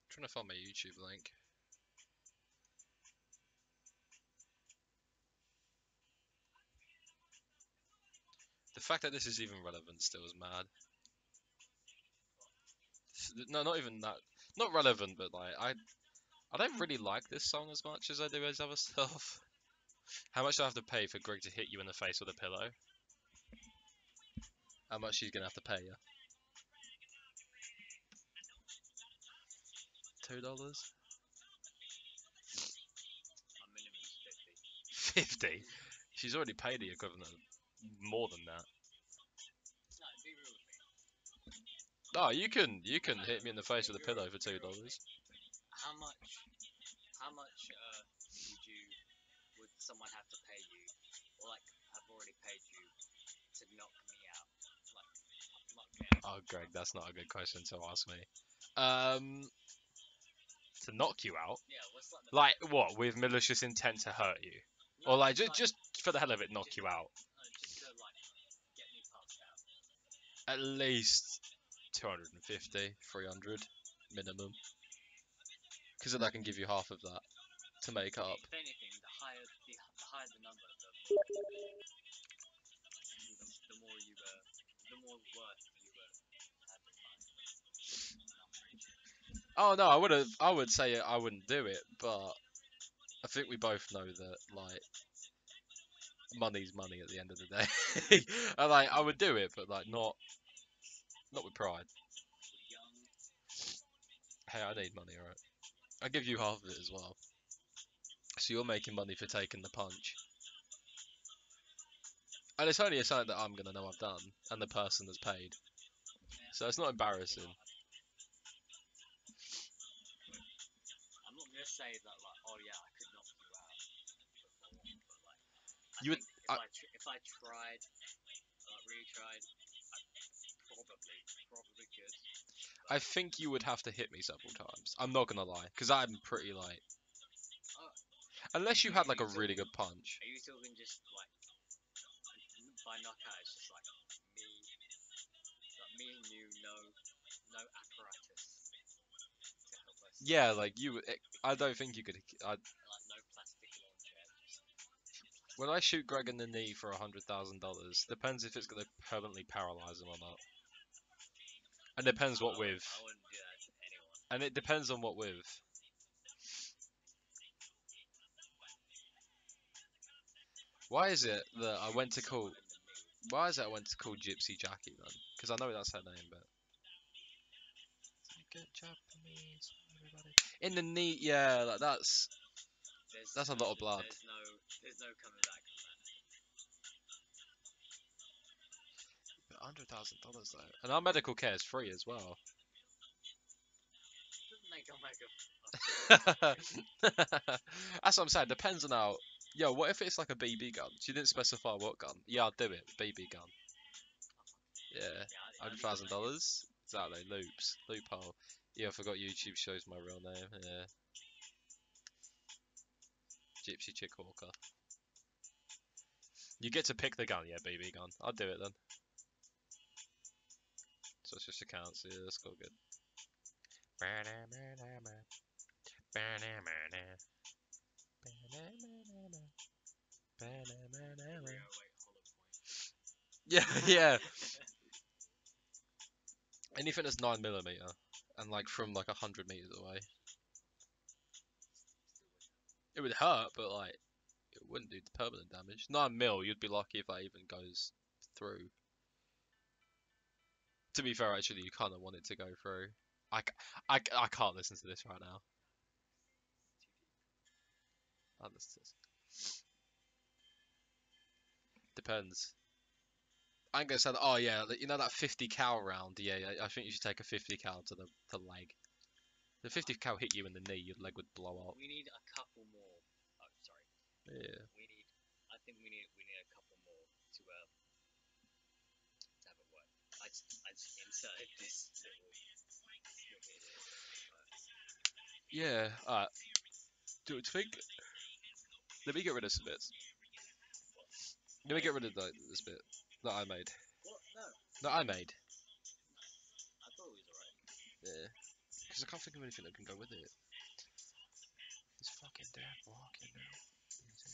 Trying to find my YouTube link. The fact that this is even relevant still is mad. No, not even that. Not relevant, but like I don't really like this song as much as I do his other stuff. How much do I have to pay for Greg to hit you in the face with a pillow? How much he's gonna have to pay you? $2? My minimum's 50. 50? She's already paid the equivalent of more than that. No, be real with me. Oh, you can No, hit me in the face with a be real, pillow for be real with $2. me. How much? How much would you? Would someone have to pay you, or like have already paid you to knock me out? Like knock me out. Oh, Greg, that's not a good question to ask me. Um, to knock you out, Yeah, what's like the like what, with malicious intent to hurt you, no, or like just just for the hell of it, knock just you out? just to like get me passed out. At least 250, 300 minimum, because then I can give you half of that to make up. If anything, the higher the number, the more you the more worth you have in mind. And I'm pretty sure. Oh no, I would say I wouldn't do it, but I think we both know that like money's money at the end of the day. I would do it, but like not with pride. We're young. Hey, I need money, alright? I'll give you half of it as well. So you're making money for taking the punch. And it's only a something that I'm gonna know I've done, and the person that's paid. So it's not embarrassing. I'm not gonna say that like, oh yeah, I could knock you out if I want, but like, I You would. think I, if I tried, like really tried, I probably could. I But think you would have to hit me several times. I'm not gonna lie, because I'm pretty like. uh, Unless you had like are a you really talking? good punch. Are you talking just like by knockout? It's just like me and you, no apparatus to help us. Yeah, like you. I don't think you could. Like no plastic launcher. Just When I shoot Greg in the knee for $100,000, depends if it's gonna permanently paralyze him or not, and depends what with, I wouldn't do that to anyone. and it depends on what with. Why is it that I went to call? Someone in the knee. Why is it I went to call Gypsy Jackie then? Because I know that's her name, but. Good Japanese, everybody. In the knee, yeah, like that's a lot of blood. There's no coming back from that. $100,000 though, and our medical care is free as well. Doesn't make come back That's what I'm saying. Depends on how. Yo, what if it's like a BB gun? She didn't specify what gun. Yeah, I'll do it. BB gun. Yeah, Yeah, hundred I'd even thousand like it. dollars. Exactly. Loophole. Yeah, I forgot YouTube shows my real name. Yeah, Gypsy Chick Hawker. You get to pick the gun. Yeah, BB gun. I'll do it then. So it's just accounts. Yeah, that's all good. Yeah, yeah. Anything that's 9mm and like from like 100 meters away, it would hurt, but like it wouldn't do permanent damage. 9mm, you'd be lucky if that even goes through. To be fair, actually, you kind of want it to go through. I can't listen to this right now. Depends. I'm gonna say, oh yeah, you know that 50 cal round. Yeah, yeah, I think you should take a 50 cal to the leg. The 50 cal hit you in the knee, your leg would blow up. We need a couple more. Oh, sorry. Yeah. We need. I think we need a couple more to have it work. I just inserted this little snippet here. Yeah. Do you think? Let me get rid of some bits. Let me get rid of this bit that I made. What? No. That I made. I thought it was alright. Yeah. Because I can't think of anything that can go with it. This fucking dad walking now.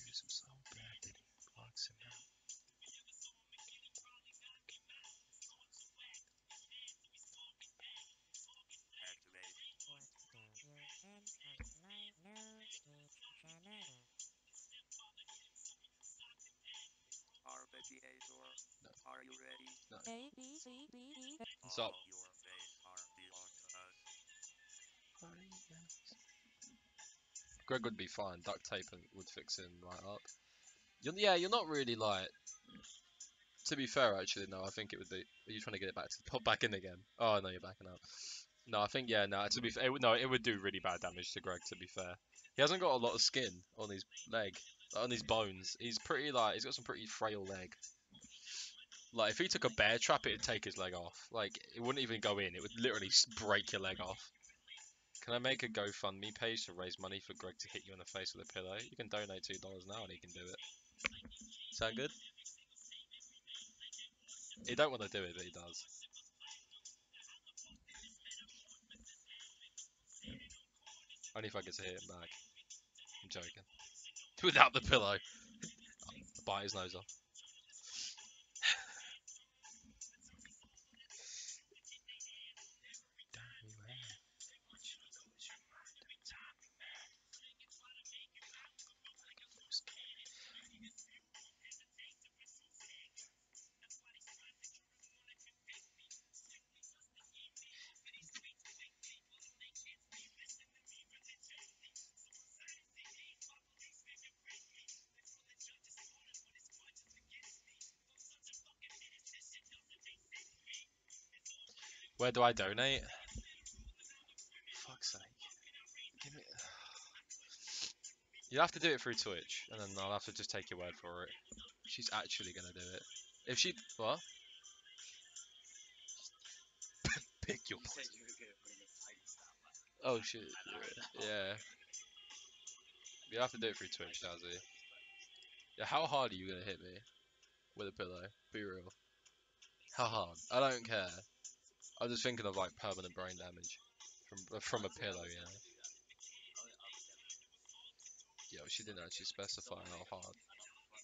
He's some so bad that he blocks him out. No. Are you ready? No. A B C D E. Stop. All your base are belong to us. Greg would be fine. Duct tape would fix him right up. You're not really like. To be fair, actually, no. I think it would be. Are you trying to get it back to pop back in again? Oh no, you're backing out. No, I think yeah. No, to be fair, no, it would do really bad damage to Greg. To be fair, he hasn't got a lot of skin on his leg, on his bones. He's pretty like he's got some pretty frail leg. Like if he took a bear trap, it'd take his leg off. Like it wouldn't even go in. It would literally break your leg off. Can I make a GoFundMe page to raise money for Greg to hit you in the face with a pillow? You can donate $2 now and he can do it. Sound good? He don't want to do it, but he does. Only if I get to hit him back. I'm joking. Without the pillow. Bite his nose off. Where do I donate? Fuck's sake. Give me. You have to do it through Twitch, and then I'll have to just take your word for it. She's actually gonna do it. If she what? Pick your You said poison. you were gonna bring a timestamp back. Oh shit. And I was Yeah. You have to do it through Twitch, Dazzy. Yeah. How hard are you gonna hit me with a pillow? Be real. How hard? I don't care. I'm just thinking of like permanent brain damage from a Honestly, I pillow, was you know. gonna do that. I was gonna. Yeah, but she didn't actually specify how hard. And I'll put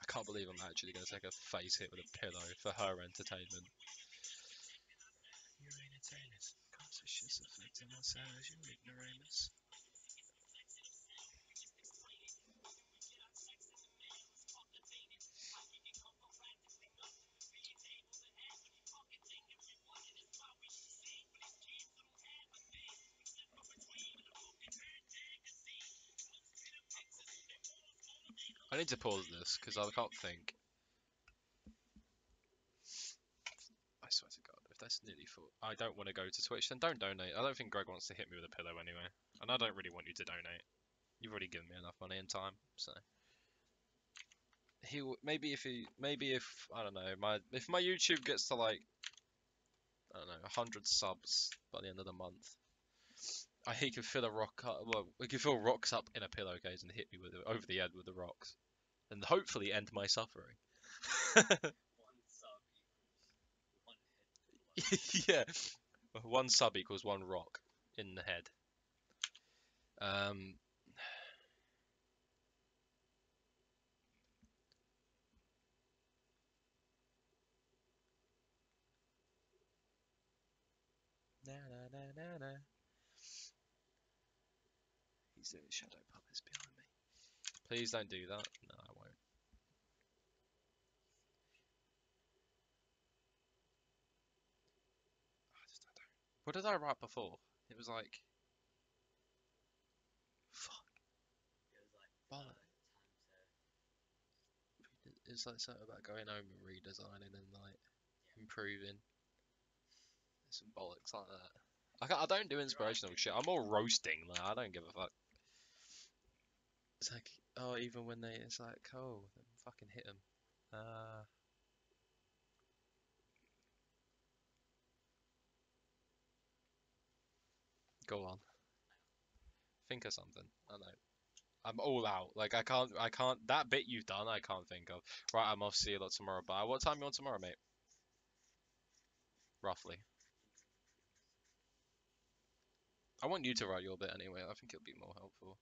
I can't believe I'm actually gonna take a face hit with a pillow for her entertainment. Your entertainment conscious affecting us as you ignoramus. I need to pause this because I can't think. I swear to God, if that's nearly full, I don't want to go to Twitch. Then don't donate. I don't think Greg wants to hit me with a pillow anyway, and I don't really want you to donate. You've already given me enough money and time, so maybe if I don't know if my YouTube gets to like I don't know 100 subs by the end of the month, he could fill a rock up. Well, he could fill rocks up in a pillowcase and hit me with it over the head with the rocks, and hopefully end my suffering. one sub equals one hit. Yeah, one sub equals one rock in the head. Um, na na na na na. He's doing shadow puppets behind me. Please don't do that. No, I won't. I don't. What did I write before? It was like, fuck, It was like bollock. time to. It's like something about going home and redesigning and like Yeah. improving. Some bollocks like that. I don't do inspirational shit. I'm all roasting. Like I don't give a fuck. It's like, oh, even when it's like, oh, then fucking hit them. Go on. Think of something. I know. I'm all out. Like I can't. That bit you've done, I can't think of. Right, I'm off. See you lot tomorrow. Bye. What time you on tomorrow, mate? Roughly. I want you to write your bit anyway. I think it'll be more helpful.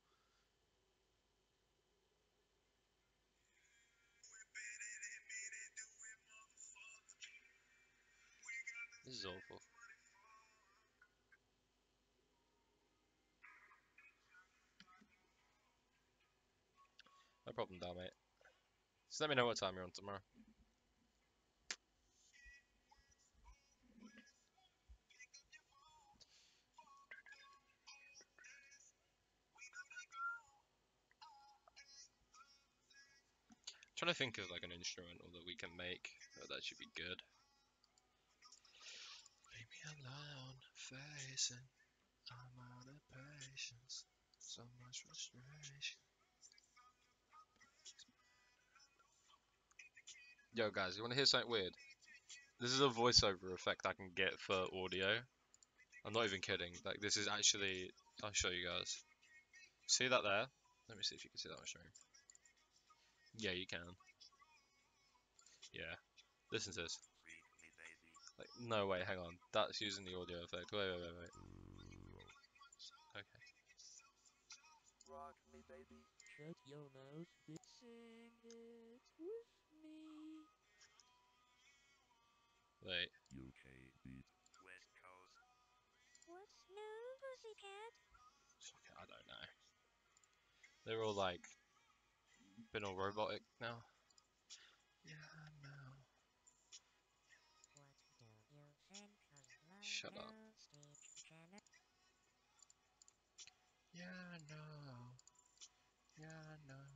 This is awful. No problem, down, mate. Just let me know what time you're on tomorrow. Trying to think of like an instrumental that we can make. That should be good. Leave me alone, facing. I'm out of patience. So much frustration. Yo, guys, you want to hear something weird? This is a voiceover effect I can get for audio. I'm not even kidding. Like, this is actually. I'll show you guys. See that there? Let me see if you can see that on stream. Yeah, you can. Yeah. Listen to this. Read me, baby. Like, no, wait, hang on. That's using the audio effect. Wait. Okay. Rock me, baby. Shut your mouth, bitch. Sing it with me. Wait. UK beat. West Coast. What's new, pussycat? Fuck it, I don't know. They're all like. Been all robotic now. Yeah, I know. What do you think of my Shut up. new speech channel? Yeah, I know. Yeah, I know.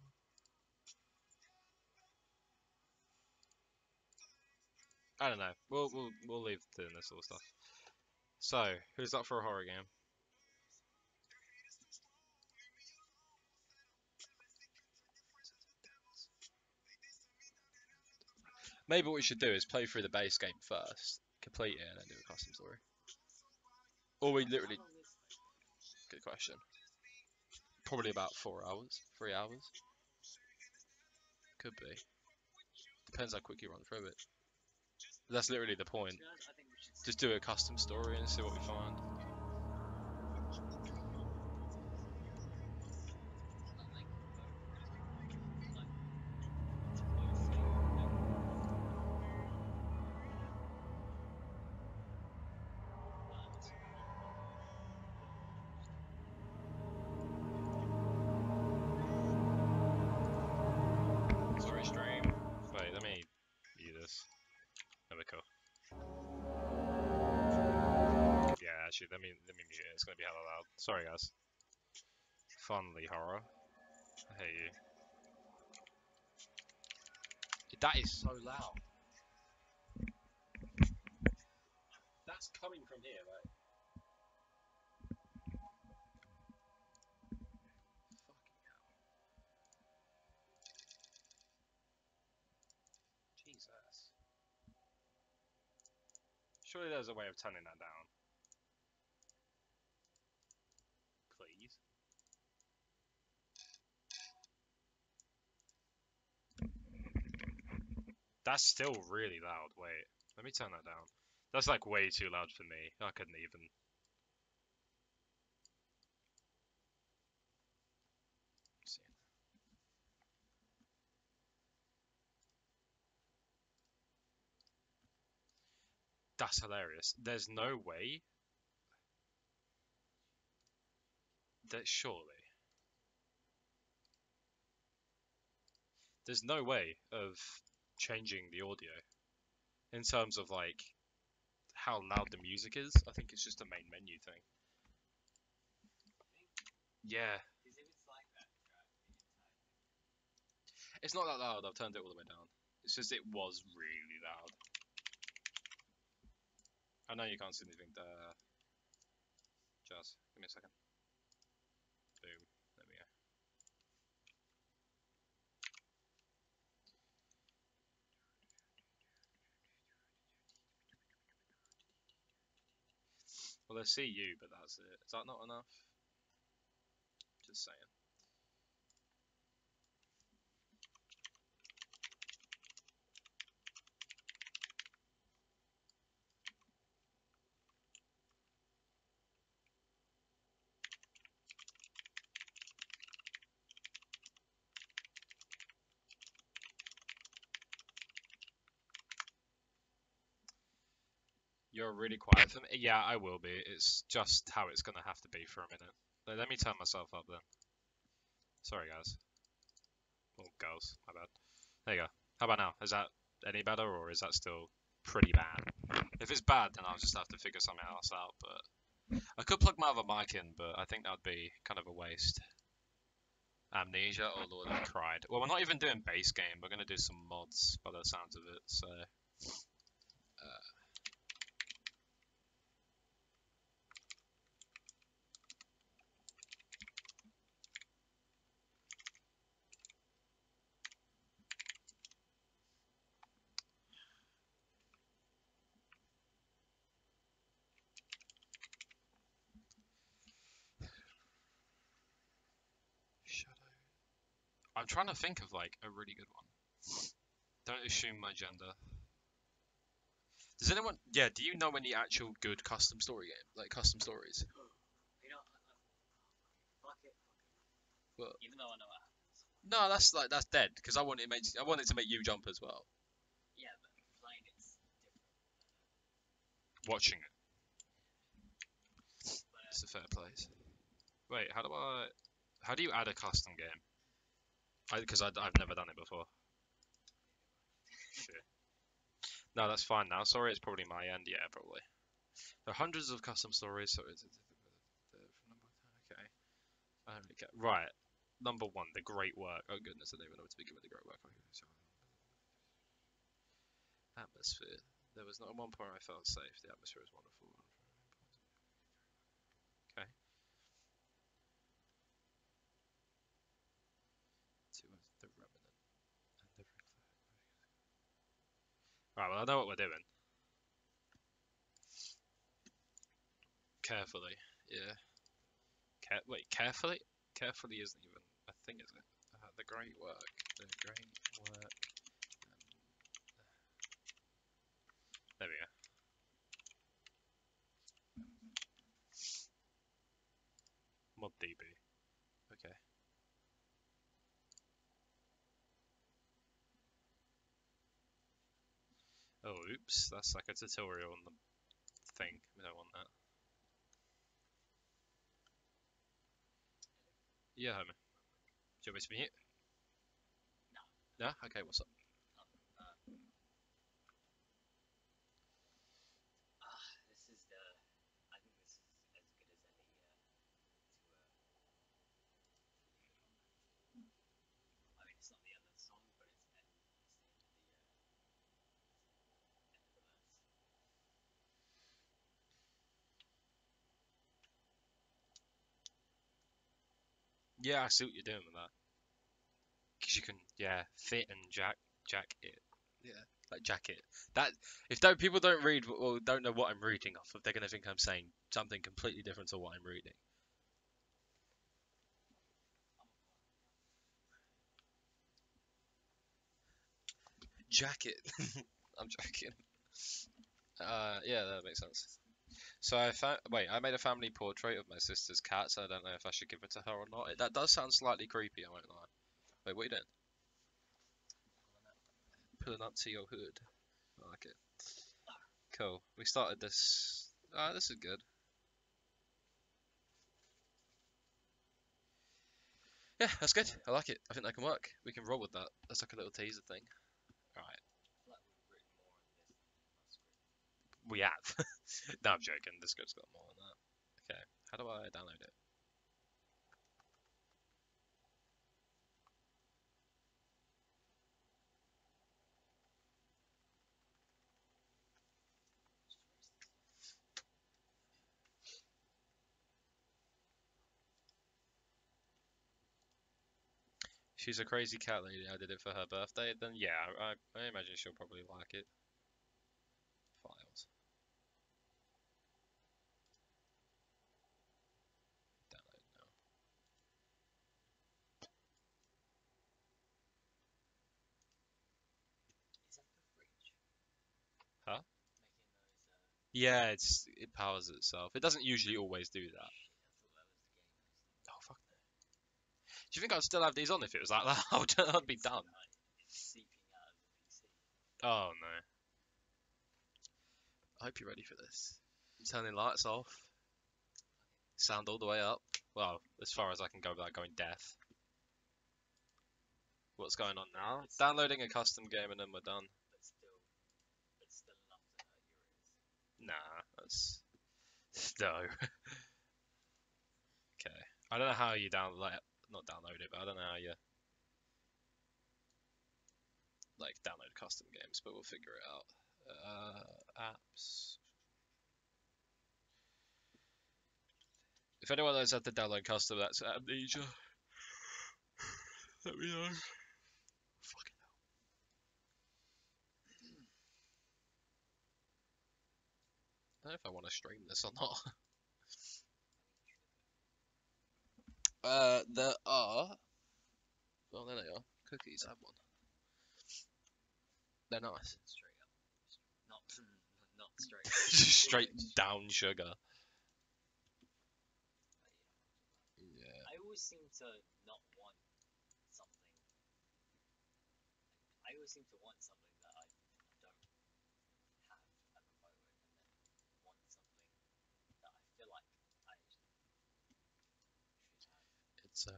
I don't know. We'll leave doing this sort of stuff. So, who's up for a horror game? Maybe what we should do is play through the base game first, complete it, and then do a custom story. Or we literally. Good question. Probably about 4 hours, 3 hours. Could be. Depends how quick you run through it. That's literally the point. I think we should Just do a custom story and see what we find. like Sorry, stream. Wait, let me view this. There we go. Yeah, actually, let me mute it. It's gonna be hella loud. Sorry, guys. Funly horror. I hate you. That is so loud. That's coming from here, right? Fucking hell. Jesus. Surely there's a way of turning that down. Please. That's still really loud. Wait, let me turn that down. That's like way too loud for me. I couldn't even. See. That's hilarious. There's no way that surely. There's no way of changing the audio in terms of like how loud the music is. I think it's just a main menu thing. Yeah, because if it's like that throughout the entire it's not that loud. I've turned it all the way down. It's just it was really loud. I know you can't see anything there. Just give me a second. Boom. There we go. Well, I see you, but that's it. Is that not enough? Just saying. You're really quiet for me. Yeah, I will be. It's just how it's gonna have to be for a minute. Let me turn myself up then. Sorry, guys. Or girls. My bad. There you go. How about now? Is that any better, or is that still pretty bad? If it's bad, then I'll just have to figure something else out. But I could plug my other mic in, but I think that'd be kind of a waste. Amnesia. Oh lord, I cried. Well, we're not even doing base game. We're gonna do some mods by the sounds of it. So. Shadow. I'm trying to think of like a really good one. Don't assume my gender. Does anyone? Yeah. Do you know any actual good custom story game, like custom stories? You know, fuck it. But Even though I know it happens. no, that's dead because I want it to make you jump as well. Yeah, but playing it's different. Watching it, But it's a fair place. Wait, how do you add a custom game? Because I've never done it before. Shit. No, that's fine now. Sorry, it's probably my end. Yeah, probably. There are hundreds of custom stories, so it's okay. I don't really care. Right. Number one, the great work. Oh goodness, I don't even know what to begin with the great work. Atmosphere. There was not one point I felt safe. The atmosphere is wonderful. Okay. To the remnant and the Right, well I know what we're doing. Carefully. Yeah. Wait, carefully? Carefully isn't even a thing, is it? The great work. The great work. There we go. Mod DB. Okay. Oh, oops. That's like a tutorial on the thing. We don't want that. Yeah, homie. Do you want me to mute? No. No? Okay, what's up? This is the. I think this is as good as any I mean, it's not the end of the song, but it's the end of the end of the verse. Yeah, I see what you're doing with that. Because you can, yeah, fit and jack it. Yeah, like jacket. That if don't people don't read or don't know what I'm reading off of, they're gonna think I'm saying something completely different to what I'm reading. Jacket. I'm joking. Yeah, that makes sense. So I made a family portrait of my sister's cat, so I don't know if I should give it to her or not. That does sound slightly creepy, I won't lie. Wait, what are you doing? Pulling up to your hood. I like it. Cool. We started this. This is good. Yeah, that's good. I like it. I think that can work. We can roll with that. That's like a little teaser thing. Alright. I feel like we've written more on this than our script. We have. No, I'm joking. The script's got more than that. Okay. How do I download it? She's a crazy cat lady. I did it for her birthday. Then yeah, I imagine she'll probably like it. Files. Download now. Is that the fridge? Huh? Making those. Yeah, it powers itself. It doesn't usually always do that. Shit, I thought that was the game. Oh fuck no. Do you think I'd still have these on if it was like that? I'd be done. It's seeping out of the PC. Oh no. I hope you're ready for this. I'm turning lights off. Sound all the way up. Well, as far as I can go without going deaf. What's going on now? Downloading a custom game and then we're done. But still enough to hurt your ears. Nah, that's no. Okay. I don't know how you not download it, but I don't know how you like download custom games, but we'll figure it out. Apps. If anyone knows how to download custom, that's Amnesia. Let me know. Fucking hell. I don't know if I want to stream this or not. There are. Well, there they are. Cookies. I have one. They're nice. Straight up. Not not straight. Straight down sugar. Yeah. I always seem to not want something. I always seem to want something that I don't have at the moment, and then want something that I feel like I should have. It's a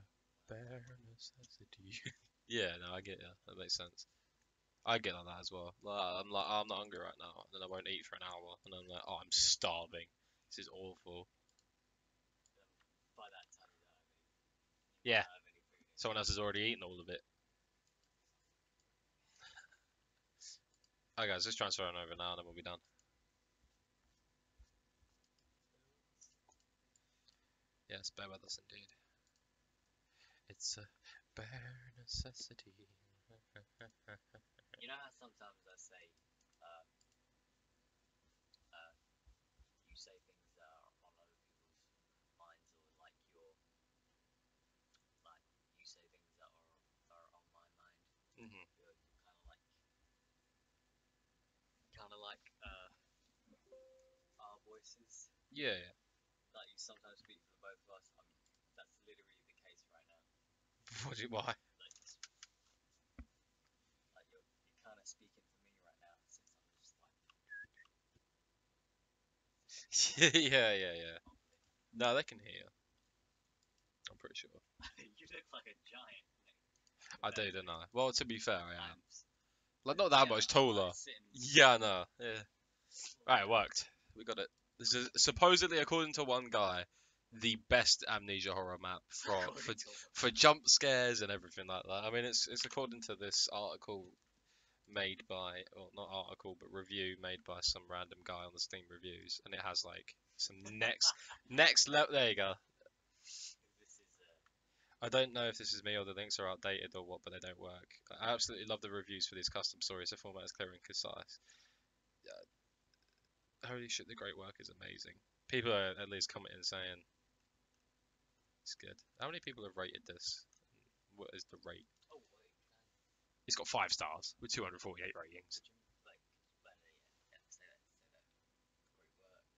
bare necessity. Yeah, no, I get you. That makes sense. I get like that as well. Like, I'm not hungry right now, and then I won't eat for an hour, and I'm like, oh, I'm starving. This is awful. By that time, you don't have any. You Yeah, might not have any food in someone else has already eaten all of it. Alright guys, let's transfer on over now and then we'll be done. Yes, bear with us indeed. It's a bare necessity. You know how sometimes I say, uh, you say things that are on other people's minds, or like you say things that are on my mind. Mhm. You're kind of like our voices. Yeah, yeah. Like you sometimes speak for the both of us. That's literally the case right now. Why? Like you're kind of speaking for me right now, since I'm just like Yeah. No, they can hear. I'm pretty sure. you look like a giant. I do, don't I? Well, to be fair, I am. I'm Like, not that yeah, much I'm taller. like sitting. Yeah, no. Yeah. Right, it worked. We got it. This is supposedly, according to one guy, the best amnesia horror map for jump scares and everything like that. I mean, it's according to this article made by, well, not article, but review made by some random guy on the Steam reviews, and it has like some next level. There you go. This is I don't know if this is me or the links are outdated or what, but they don't work. I absolutely love the reviews for these custom stories. The format is clear and concise. Holy shit, the great work is amazing. People are at least commenting saying it's good. How many people have rated this? What is the rate? oh wait, It's got 5 stars with 248 ratings. would you like yeah, say that great work.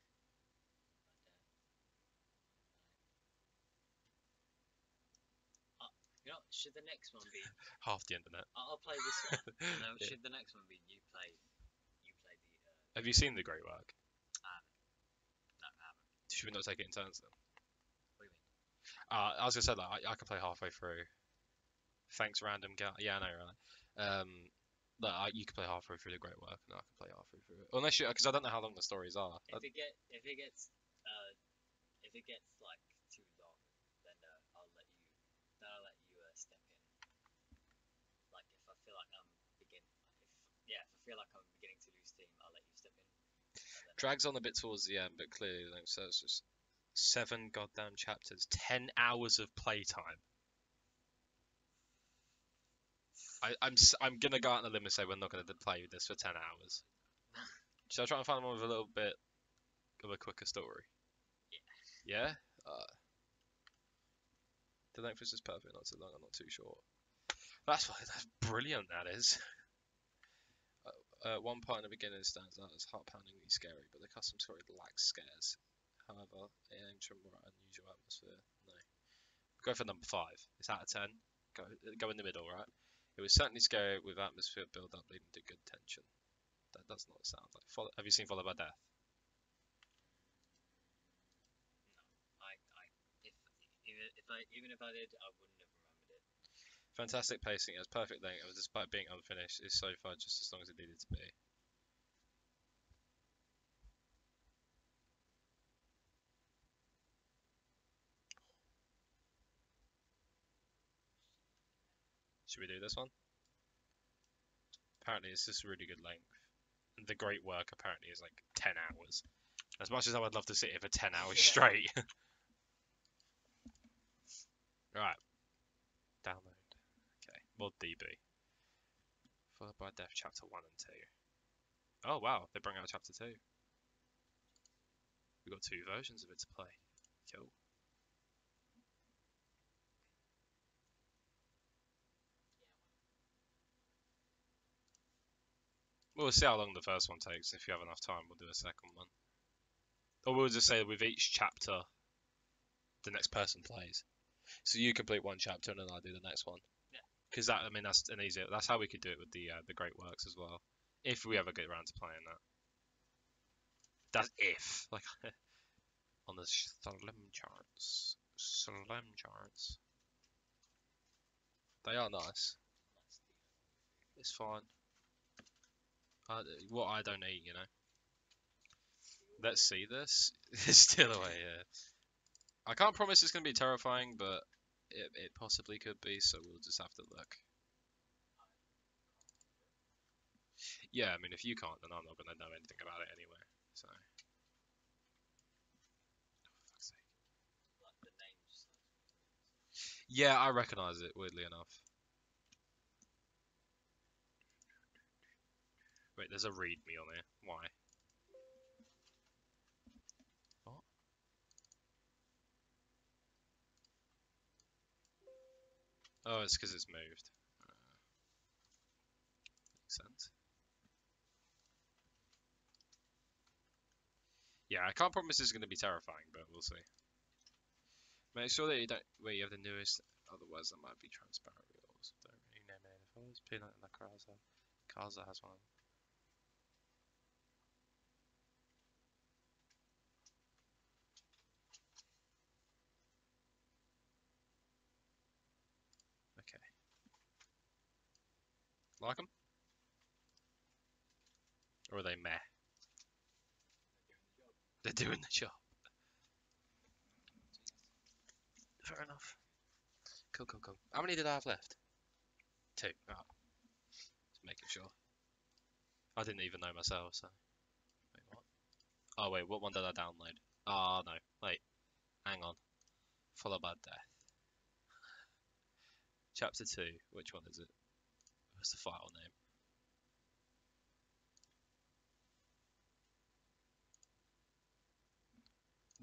You know, should the next one be? Half the internet. I'll play this one. And then Yeah. should the next one be you play the Have you seen the great work? I haven't. Should we not take it in turns then? What do you mean? I was gonna say that I can play halfway through. Thanks, random guy. Yeah, I know, right? You can play halfway through the great work, and I can play halfway through it. Unless you, because I don't know how long the stories are. If it gets like too long, then I'll let you step in. Like if I feel like if I feel like I'm beginning to lose steam, I'll let you step in. Drags on a bit towards the end, but clearly, like, so it's just 7 goddamn chapters, 10 hours of playtime. I'm gonna go out on a limb and say we're not gonna play this for 10 hours. Should I try and find one with a little bit of a quicker story? Yeah. The length is just perfect, not too long, and not too short. That's brilliant. That is. One part in the beginning stands out as heart-poundingly scary, but the custom story lacks scares. However, it aims for a more unusual atmosphere. No. Go for number 5. It's out of 10. Go in the middle, right? It was certainly scary with atmosphere build up leading to good tension. That does not sound like. Have you seen Followed by Death? Even if I did, I wouldn't have remembered it. Fantastic pacing, it has perfect length, and despite being unfinished, is so far just as long as it needed to be. Should we do this one? Apparently, it's just really good length. And the great work apparently is like 10 hours. As much as I would love to sit here for 10 hours straight. Right. Download. Okay. Mod DB. Followed by Death Chapter 1 and 2. Oh wow, they bring out Chapter 2. We've got 2 versions of it to play. Cool. We'll see how long the first one takes. If you have enough time, we'll do a second one. Or we'll just say with each chapter, the next person plays. So you complete one chapter and then I do the next one. Yeah. Because that's an easier. That's how we could do it with the Great Works as well. If we ever get around to playing that. That's if. Like on the slim charts. Slim charts. They are nice. It's fine. What I don't eat, you know. Let's see this. It's still away, yeah. I can't promise it's going to be terrifying, but it possibly could be, so we'll just have to look. Yeah, I mean, if you can't, then I'm not gonna know anything about it anyway. So. Fuck's sake. Like the name just sounds Yeah, I recognise it. Weirdly enough. Wait, there's a readme on here. Why? What? Oh, it's because it's moved. Makes sense. Yeah, I can't promise it's going to be terrifying, but we'll see. Make sure that you don't. Wait, you have the newest. Otherwise, that might be transparent rules. Don't really name any photos. Peanut and the Kaza. Kaza has one. Okay. Like them? Or are they meh? They're doing the job. Fair enough. Cool, cool, cool. How many did I have left? 2. Oh, just making sure. I didn't even know myself, so. Wait, what? Oh, wait, what one did I download? Oh, no. Wait. Hang on. Followed by death. Chapter 2. Which one is it? What's the file name?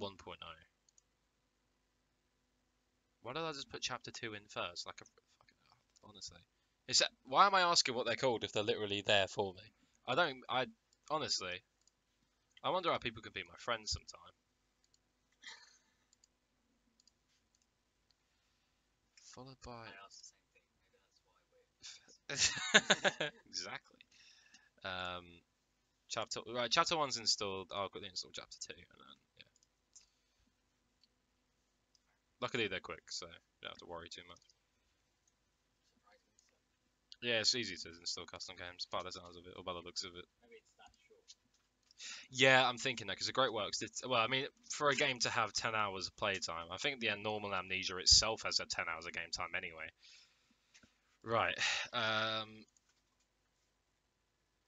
1.0. Why did I just put chapter 2 in first? Like a fucking honestly. Is that, why am I asking what they're called if they're literally there for me? I honestly, I wonder how people can be my friends sometime. Followed by I asked the same thing. Maybe that's why we're exactly. Um, chapter 1's installed. Oh, I've got to install chapter 2, and then yeah. Luckily they're quick, so you don't have to worry too much. surprisingly so. Yeah, it's easy to install custom games by the sounds of it, or by the looks of it. Maybe it's that short. Yeah, I'm thinking that because the Great Works did well. I mean, for a game to have 10 hours of playtime, I think the normal Amnesia itself has had 10 hours of game time anyway. Right.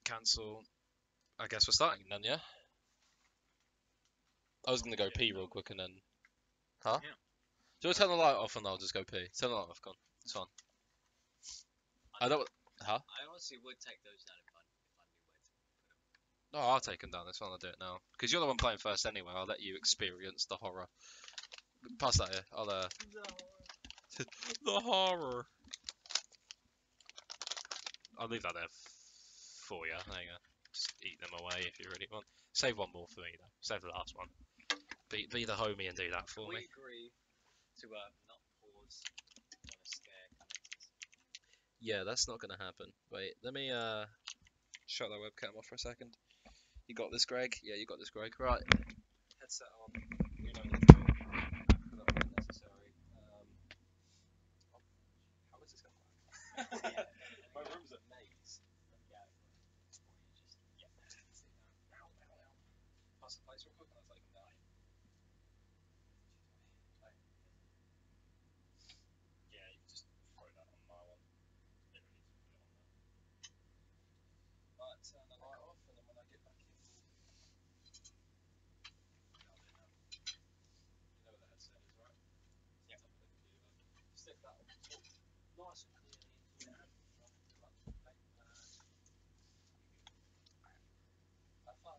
Cancel. I guess we're starting then, yeah. I was gonna go pee real quick and then. Huh? Yeah. Do you want to turn the light off and I'll just go pee? Turn the light off, gone. It's fine. I don't. Huh? I honestly would take those down if I knew where to. No, I'll take them down. It's fine. I'll do it now. Because you're the one playing first anyway. I'll let you experience the horror. Pass that here. I'll the horror. I'll leave that there for you. There you go. Just eat them away if you really want. Save one more for me though. Save the last one. Be the homie and do that for We me. agree to not pause on a scare kind of. Yeah, that's not gonna happen. Wait, let me shut that webcam off for a second. You got this, Greg? Yeah, you got this, Greg. Right. Headset on. You know the drill. Not really necessary. How is this gonna work? My room's a maze. Yeah. Or you just Ow, ow, ow. Pass the plates real quick and I'll take them down. Yeah, you can just throw that on my one. Literally just put it on there. Right, turn the light off and then when I get back in, I'll do now. You know where the headset is, right? Yeah. Top of the computer. Stick that on. Nice and clearly into your hand. Nothing too much. Okay. Have fun.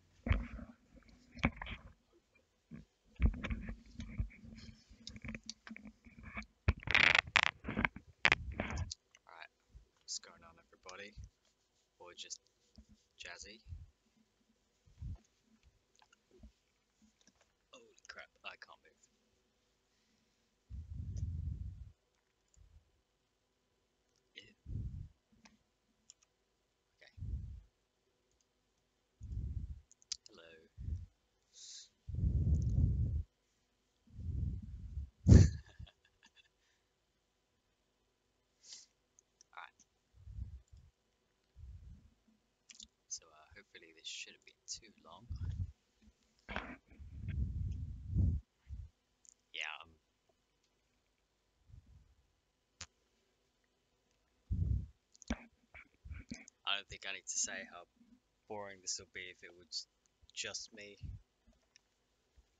Alright, what's going on, everybody? Or just Jazzy? Holy crap, I can't move. Ew. Okay. Hello. Alright, so hopefully this shouldn't be too long. Yeah, I don't think I need to say how boring this will be if it was just me.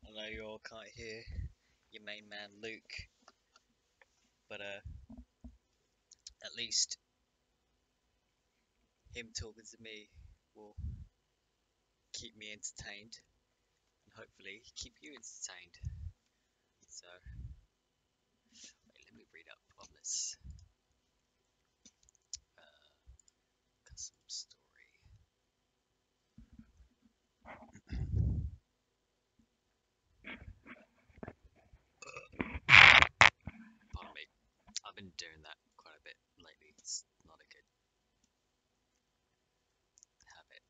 I know you all can't hear your main man Luke, but at least him talking to me will keep me entertained and hopefully keep you entertained. So, wait, let me read up on this custom story. Pardon me. I've been doing that quite a bit lately. It's not a good habit.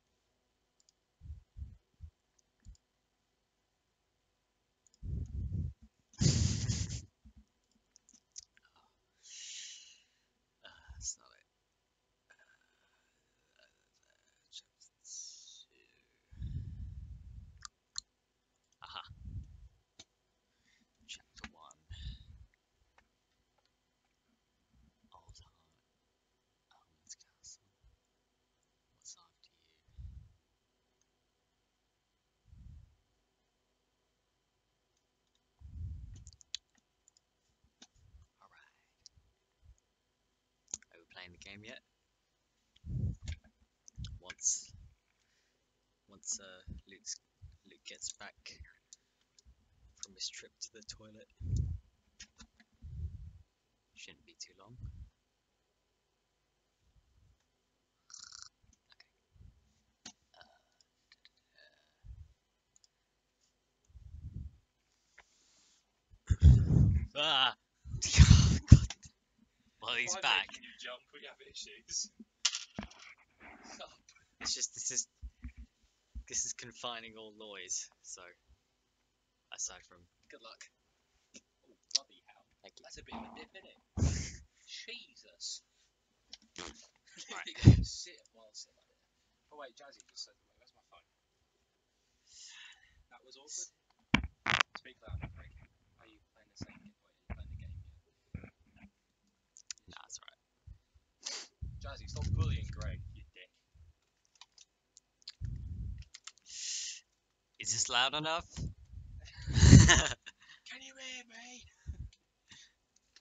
That's not it. Aha. Chapter 1. Old Harlan's Castle. What's after you? Alright. Are we playing the game yet? Once Luke gets back from his trip to the toilet. Shouldn't be too long. Ah! God. Well, he's Why back. making you jump? We have issues. It's just this is confining all noise. So aside from Good luck. Oh, bloody hell. thank you. That's a bit of a dip, isn't it? Jesus. Right. Sit like that. Oh wait, Jazzy just said, wait, where's my phone? That was awkward. Speak louder, Greg. Are you playing the same game? Wait, are you playing the game yet? Nah, that's alright. Jazzy, stop bullying Greg, you dick. Is this loud enough? Can you hear me?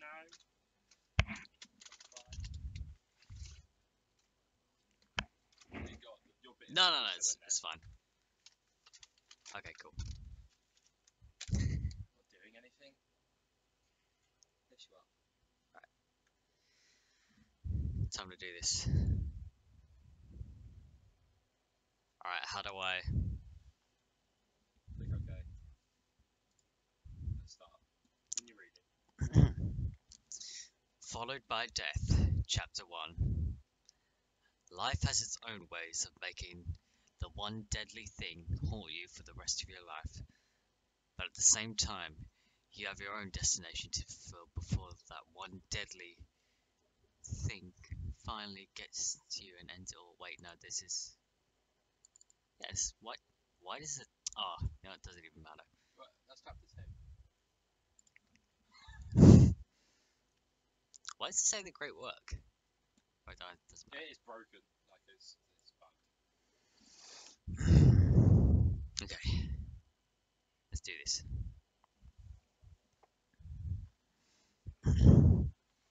No. You got your bit. No, it's fine. Okay, cool. Not doing anything. Yes, you are. Time to do this. Alright, how do I... Click OK. Let's start. When you read it. Followed by Death, Chapter 1. Life has its own ways of making the one deadly thing haunt you for the rest of your life. But at the same time, you have your own destination to fulfill before that one deadly thing finally gets to you and ends it all. Wait, no, this is... Yes, what? Why does it... Oh, no, it doesn't even matter. Well, that's chapter 2. Why does it say the great work? Wait, no, it doesn't matter. It is broken. Like it's bugged. Okay, let's do this.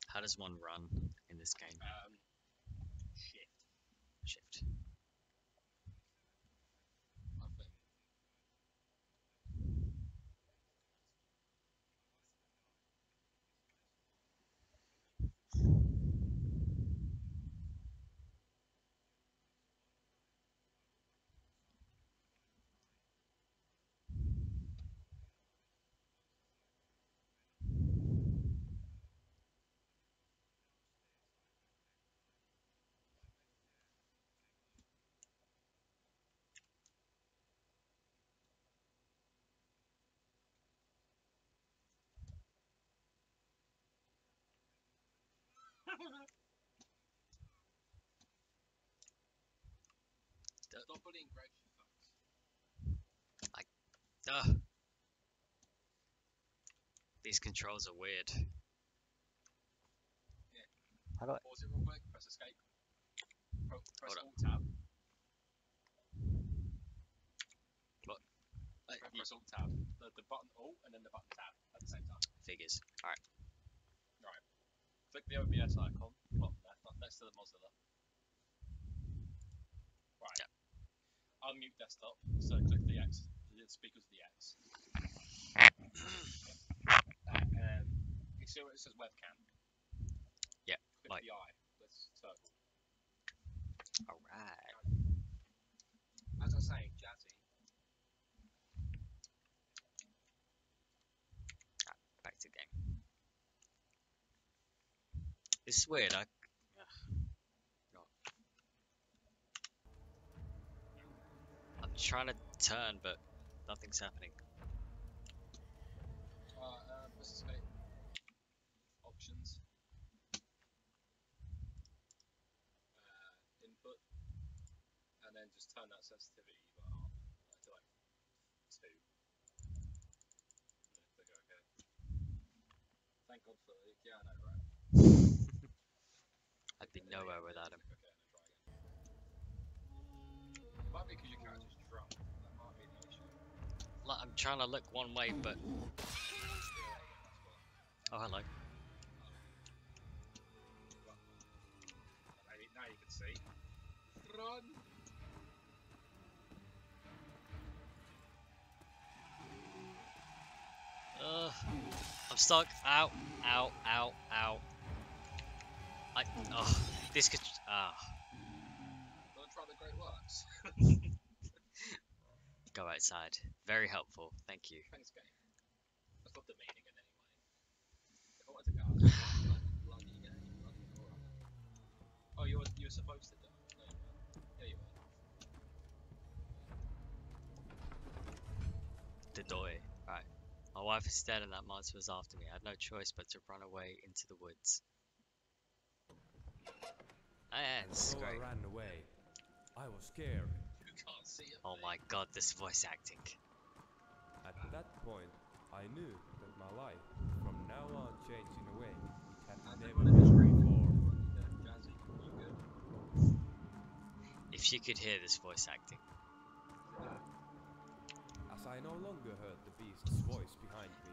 How does one run in this game? Shit. Shift. I think. Stop bullying Greg. Ugh. These controls are weird. How do I... Pause it real quick. Press escape. Press Hold alt tab. press Alt Tab. The button Alt and then the button Tab at the same time. Figures. Alright. Click the OBS icon, bottom left, next to the Mozilla. Right. Yep. Unmute desktop, so click the X, the speakers of the X. You see where it says webcam? Yep, Click like. the eye, this circle. Alright. As I say, Jazzy. Back to the game. This is weird. I'm trying to turn, but nothing's happening. Press escape. Options. Input. And then just turn that sensitivity to like 2. Click OK. Thank God for the yeah, I know, right? I'd be nowhere without him. Okay, and then try again. It might be because your character's drunk. That might be the issue. Like, I'm trying to look one way, but. Oh, hello. Now you can see. Run! I'm stuck. Ow, ow, ow, ow. This could. Wanna try the great works? Go outside. Very helpful. Thank you. Thanks, game. That's not demeaning in any way. If I wanted to go outside, bloody game, bloody horror. Oh, you were supposed to do it. No, you weren't. Yeah, you were. The doy. Right. My wife is dead and that monster was after me. I had no choice but to run away into the woods. This is So great. I ran away. I was scared. You can't see it. Oh my god, this voice acting. At that point, I knew that my life from now on changed in a way it had never Everyone in this been room. before. Jazzy, you good? If she could hear this voice acting. As I no longer heard the beast's voice behind me,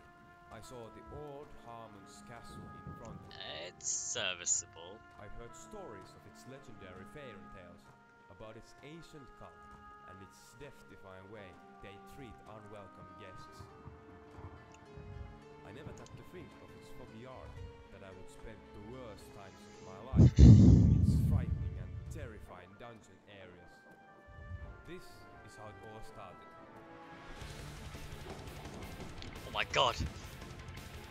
I saw the old Harmon's castle in front of me. It's serviceable. I heard stories of its legendary fairy tales, about its ancient cult, and its death-defying way they treat unwelcome guests. I never thought to think of its foggy yard, that I would spend the worst times of my life in its frightening and terrifying dungeon areas. This is how it all started. Oh my god.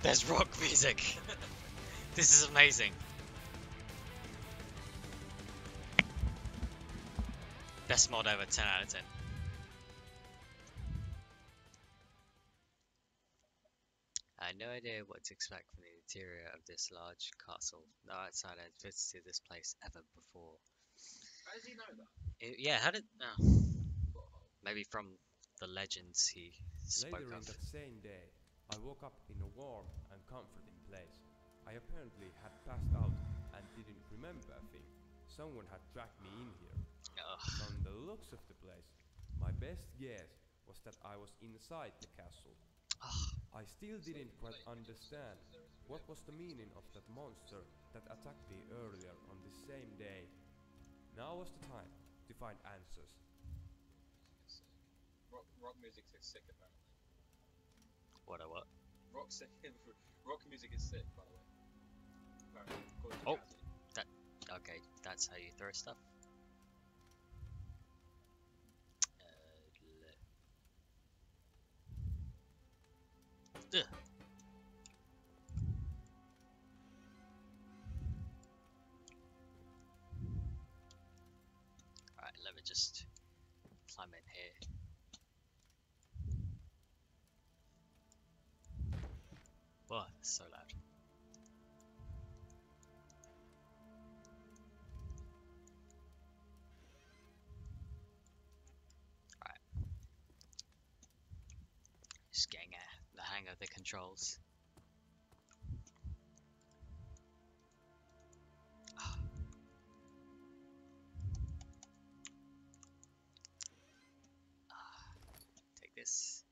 There's rock music. This is amazing. Best mod ever, 10 out of 10. I had no idea what to expect from the interior of this large castle. No outsider had visited this place ever before. How does he know that? Yeah, how did... maybe from the legends he spoke Later of. in that same day, I woke up in a warm and comforting place. I apparently had passed out and didn't remember a thing. Someone had dragged me in here. From the looks of the place, my best guess was that I was inside the castle. I still didn't quite understand what was the meaning of that monster that attacked me earlier on this same day. Now was the time to find answers. Rock music is sick, apparently. What? Rock music is sick, by the way. Apparently, according to Oh. Jazzy. Okay, that's how you throw stuff. Ugh. Alright, let me just climb in here. Whoa, it's so loud. Just getting the hang of the controls. Take this.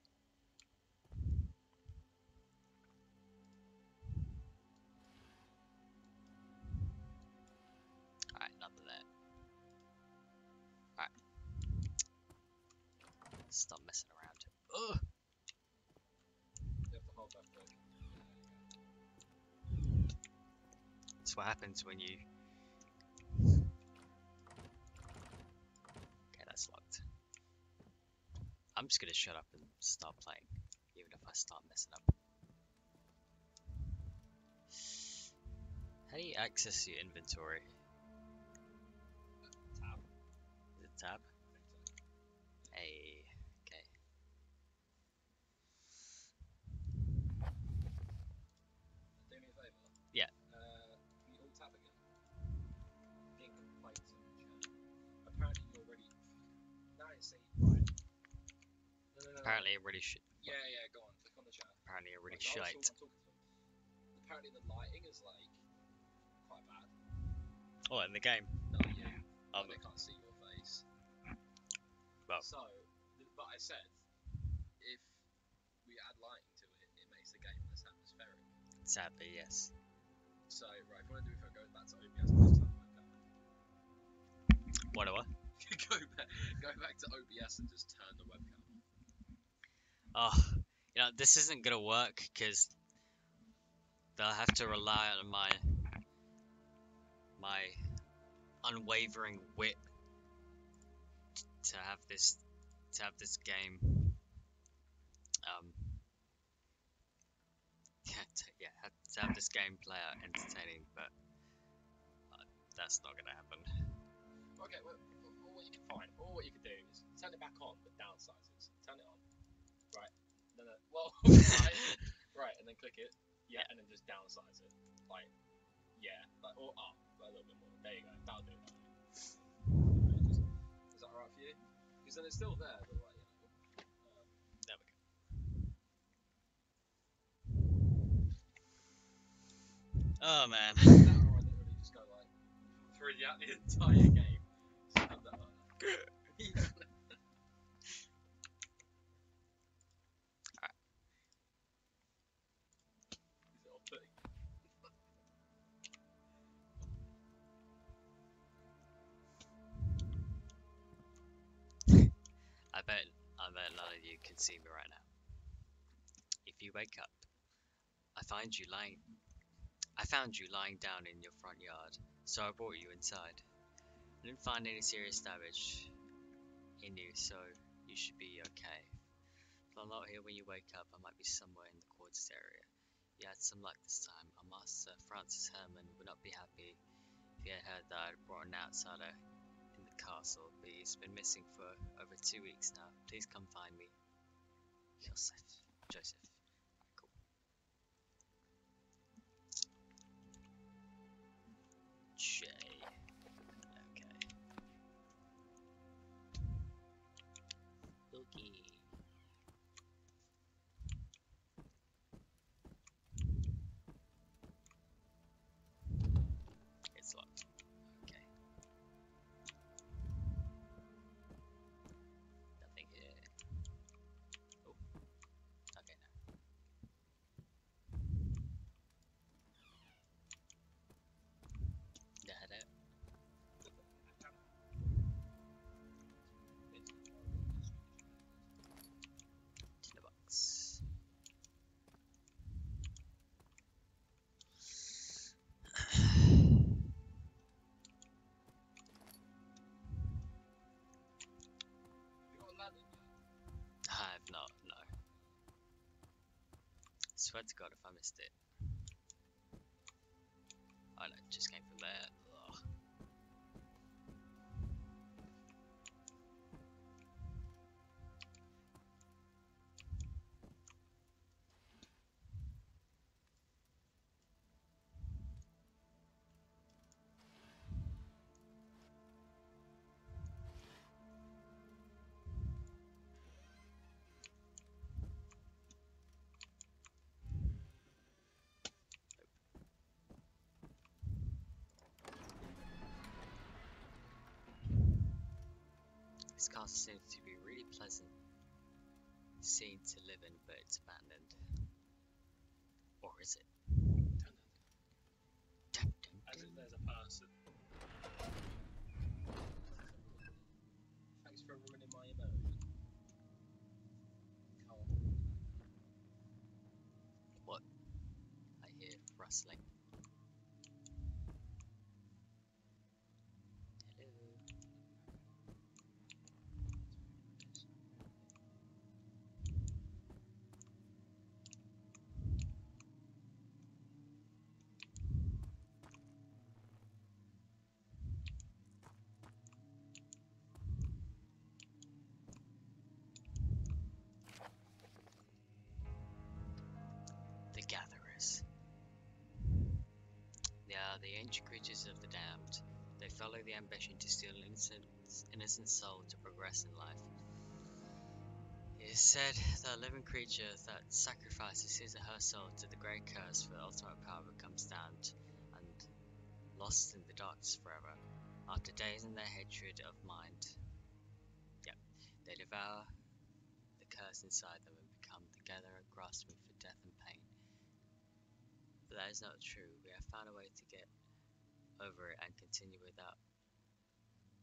stop messing around. Ugh. You have to hold that click. That's what happens when you. Okay, that's locked. I'm just gonna shut up and start playing, even if I start messing up. How do you access your inventory? Tab. Is it tab? I think so. Hey, okay. Do me a favour. Yeah. Can you all tab again? Think like some chat. Apparently you're already. Now it's saying right. No. Apparently it really should. Yeah, go on. Click on the chat. Apparently it really Right, shite. I'm talking to him. Apparently the lighting is like quite bad. Oh, in the game. No, you. Um, Like, they can't see your face. Well. So, but I said, if we add lighting to it, it makes the game less atmospheric. Sadly, yes. So, right, if you want to do it, go back to OBS and just turn the webcam on. What do I? go back to OBS and just turn the webcam on. Oh, you know, this isn't gonna work because they'll have to rely on my unwavering wit to have this game to have this gameplay entertaining, but that's not gonna happen. Okay, well, what you can find, or what you can do is turn it back on, but downsize it. So turn it on, right? No, well, right, and then click it, yeah, and then just downsize it, like, yeah, like, or up a little bit more. There you go, that'll do. Is that alright for you? Because then it's still there, but like, There we go. Oh man. that, or I literally just go like through the entire game. Just have that like that. Yeah. Alright. Is it off-putting? I bet none of you can see me right now. If you wake up, I found you lying down in your front yard, so I brought you inside. I didn't find any serious damage in you, so you should be okay. If I'm not here when you wake up, I might be somewhere in the quarters area. You had some luck this time. Our master, Francis Herman, would not be happy if he had heard that I'd brought an outsider in the castle, but he's been missing for over 2 weeks now. Please come find me. Joseph. Alright, cool. J. Okay. Okay. It's locked. Okay. Nothing here. Oh. Okay, no. Head out. Tinderbox. You got a ladder? I have not, no. Swear to God if I missed it. Oh no, it just came from there. Ugh. This castle seems to be really pleasant scene to live in, but it's abandoned. Or is it? Dun, dun, As dun. if there's a person. Thanks for ruining my immersion. rustling. Hello. The Gatherers. They are the ancient creatures of the damned. They follow the ambition to steal an innocent soul to progress in life. It is said that a living creature that sacrifices his or her soul to the great curse for ultimate power becomes damned and lost in the darkness forever. After days in their hatred of mind, they devour the curse inside them and become the gatherer grasping for death and pain. But that is not true. We have found a way to get over it and continue without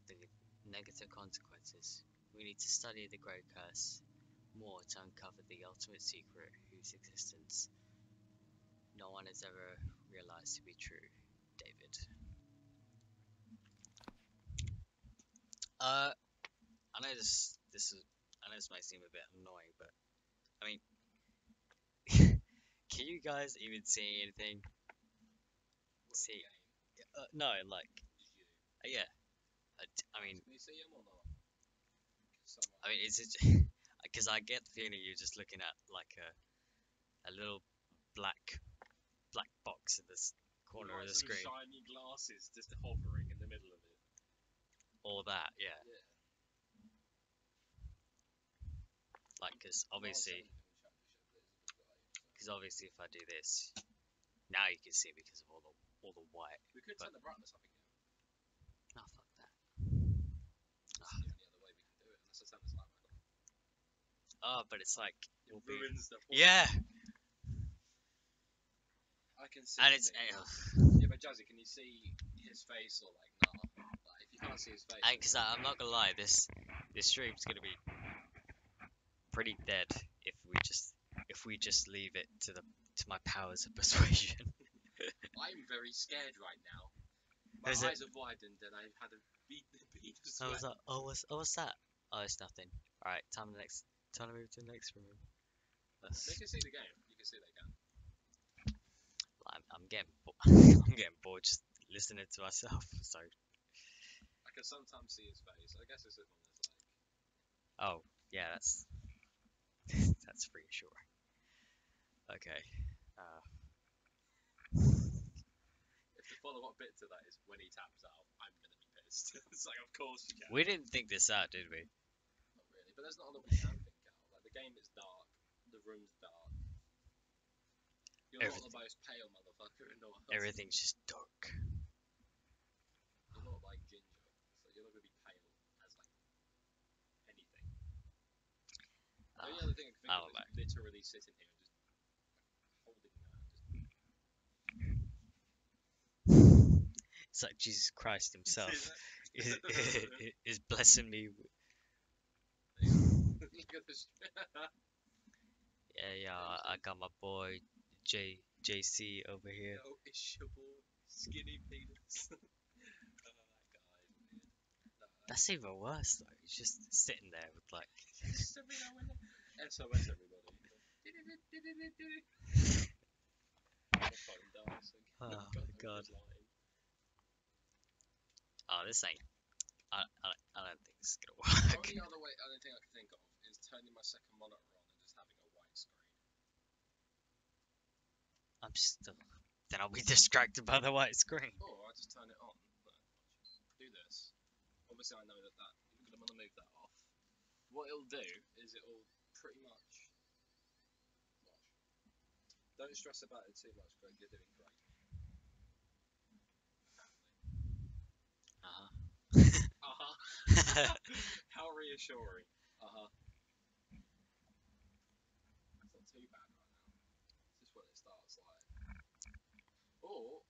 the negative consequences. We need to study the great curse more to uncover the ultimate secret whose existence no one has ever realized to be true. David. I know this might seem a bit annoying, but I mean, can you guys even see anything? See, no, like, yeah. I mean, Can you see him or not? is it? Because I get the feeling you're just looking at like a little black box in this corner of the screen. Shiny glasses just hovering in the middle of it. Or that, yeah. Yeah. Like, because obviously, if I do this, now you can see because of all the white. We could turn the brightness up again. No, fuck that. That's the only other way we can do it, unless I turn this light back on. Oh, but it's like It ruins the point. yeah, I can see. and it's Yeah, but Jazzy, can you see his face or like nah? Like, if you can't see his face. because I'm not gonna lie, this stream's gonna be pretty dead if we just leave it to my powers of persuasion. I'm very scared right now. My Is eyes it? have widened and I've had a beat of I was sweat. like, what's that? Oh, it's nothing. All right, time to move to the next room. They can see the game. You can see they can. I'm getting I'm getting bored just listening to myself. So I can sometimes see his face. I guess it's one that's like. oh yeah, that's that's reassuring. Okay. If the follow-up bit to that is when he taps out, I'm gonna be pissed. It's like, of course you can. We didn't think this out, did we? Not really, but there's not a lot we can think out. Like the game is dark, the room's dark. You're not the most pale motherfucker in the world. Everything's just dark. You're not like Ginger, so you're not gonna be pale as like anything. The only other thing I can think I of don't is literally sitting here and just holding that. It's like Jesus Christ himself Just is blessing me. look at this. Yeah, I got my boy JC over here. Yo, it's your boy, skinny penis. That guy is weird. That's even worse though. He's just sitting there with like. SOS everybody. My phone dies. Oh my god. Oh, this ain't. I don't think this is gonna The work. only other thing I can think of is turning my second monitor on and just having a white screen. I'm still. Then I'll be distracted by the white screen. Or I just turn it on. No, do this. Obviously, I know that you're gonna want to move that off. What it'll do is it'll pretty much. Don't stress about it too much, Greg. You're doing great. How reassuring. It's not too bad right now. It's just when it starts like. Or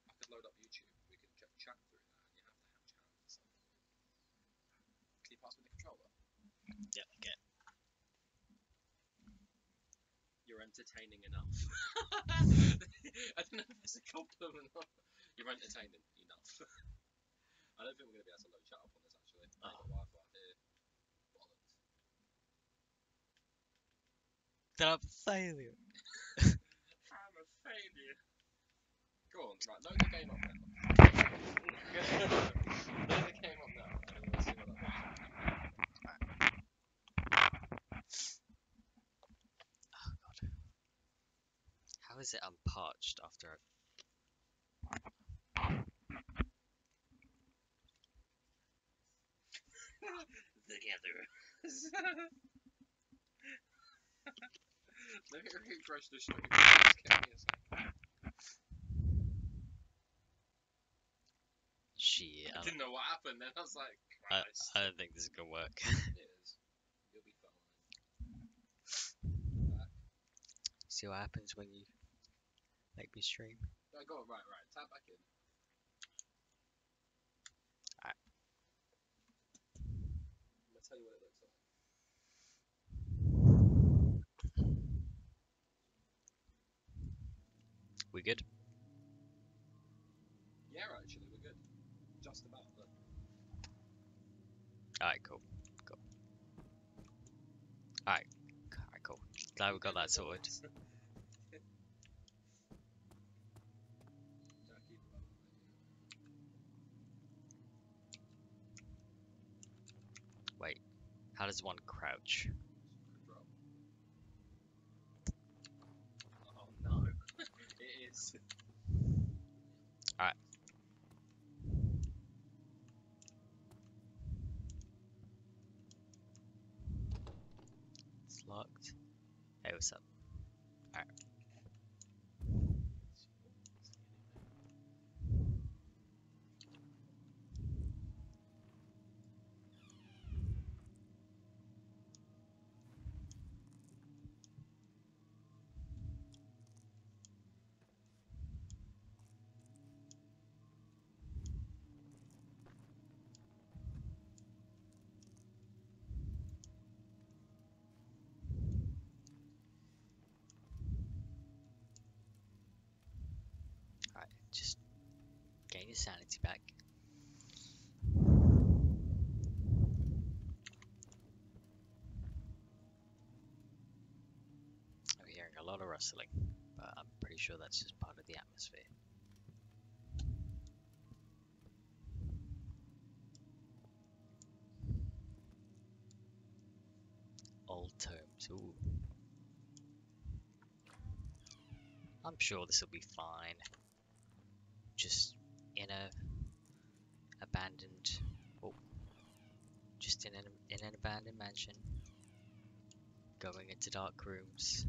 I could load up YouTube. We could chat through that, and you have to have chat at some point. Can you pass me the controller? Yeah, okay. You're you're entertaining enough. I don't know if it's a compliment or not. You're entertaining enough. I don't think we're going to be able to load chat up on this actually. I ain't got Wi-Fi here. Bollocks. Then I'm a failure. I'm a failure. Go on, right, load the game up now. Load the game up now, and we'll see what that looks like. Oh god. How is it unparched after I've... Together. Let me refresh the stream. Just give me a second. Shit. I didn't know what happened then. I was like, I Christ. don't think this is gonna work. It is. You'll be fine. See what happens when you make me stream. No, go on, right. Tap back in. Alright. I'm gonna tell you what it looks like. We good? Yeah, actually, we're good. Just about. Look. Alright, cool. Alright, cool. Glad we got that sorted. Jack, keep it up. Wait, how does one crouch? Control. Oh no. It is. Alright. It's locked. Hey, what's up? Alright. Alright, just gain your sanity back. I'm hearing a lot of rustling, but I'm pretty sure that's just part of the atmosphere. Old tomes, ooh. I'm sure this will be fine. Just in a abandoned, just in an abandoned mansion, going into dark rooms.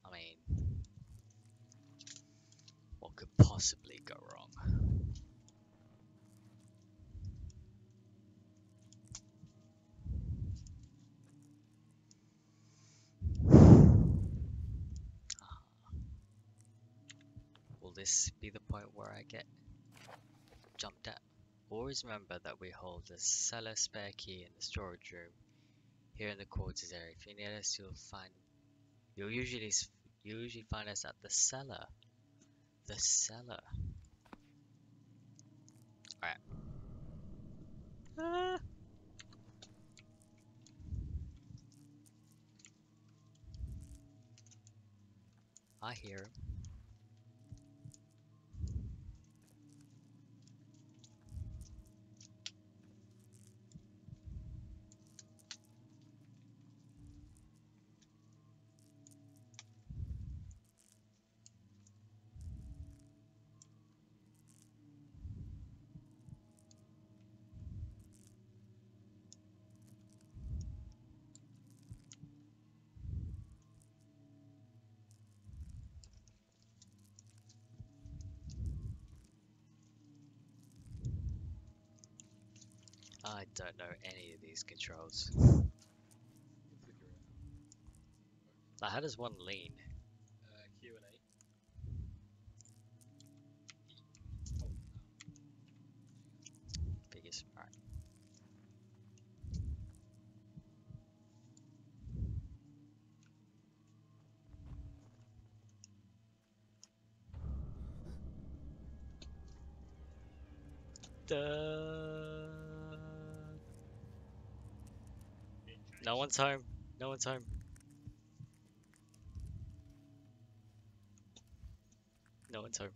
I mean, what could possibly go wrong? Will this be the point where I get jumped at? Always remember that we hold a cellar spare key in the storage room here in the quarters area. If you need us, you'll usually find us at the cellar. The cellar. Alright. Ah. I hear him. I don't know any of these controls. We'll figure it out. Like, how does one lean? Q&A. Hold it down. Biggest. Alright. No one's home. No one's home. No one's home.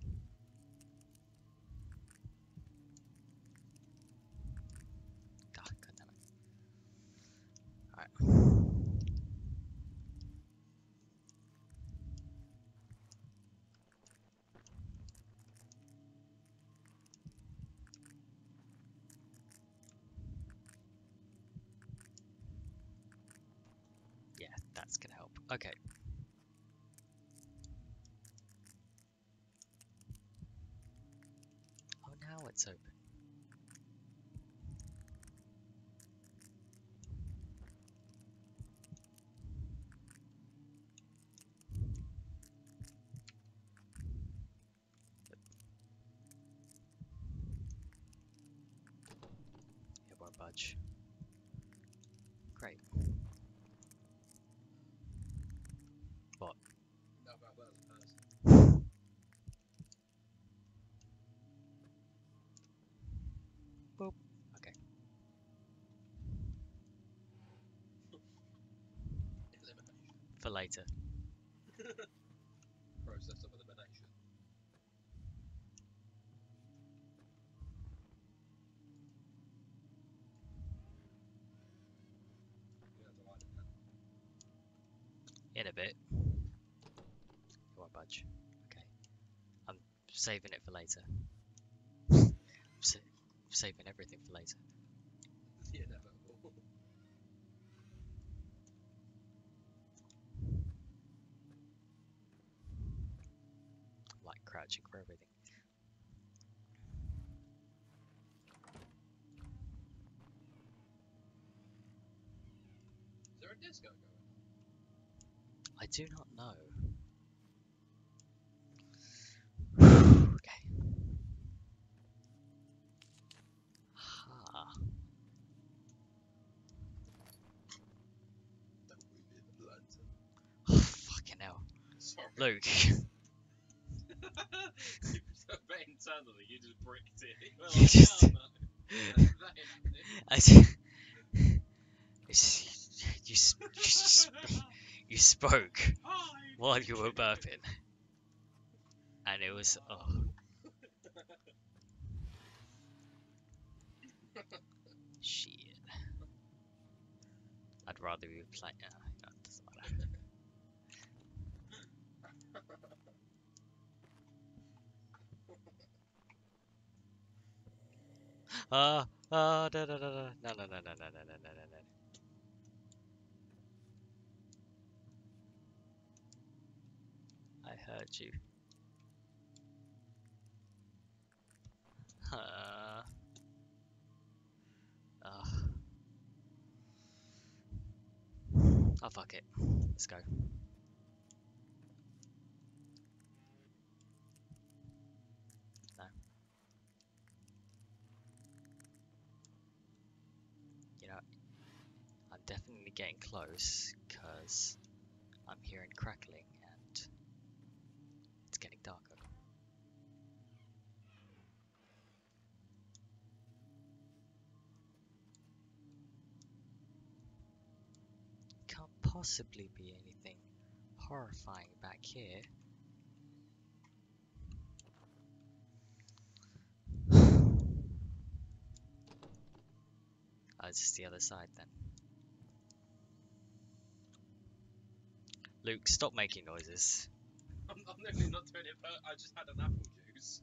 God damn it. Alright. Yeah, that's gonna help. Okay. Oh, now it's open. It won't budge. Great. What? No, about that as a person. Boop. Okay. Elimination. For later. Process of elimination. You have to hide it now. In a bit. It won't budge. Okay. I'm saving it for later. Saving everything for later. The inevitable. I'm like crouching for everything. Is there a disco going on? I do not know. Okay. Ha. That wounded lantern. Oh, fucking hell. Sorry. Luke. But internally, you just bricked it. You were You like, just- "Hell no." That ain't happening. You spoke Hi. while you were burping. And it was, oh. Shit. I'd rather be playing. No, it doesn't matter. Da da da da. No, no, no, no, no, no, no, no, no, no. I heard you. Oh, fuck it. Let's go. No. You know, I'm definitely getting close because I'm hearing crackling and it's getting darker. Can't possibly be anything horrifying back here. Oh, it's just the other side then. Luke, stop making noises. I'm literally not doing it, but I just had an apple juice.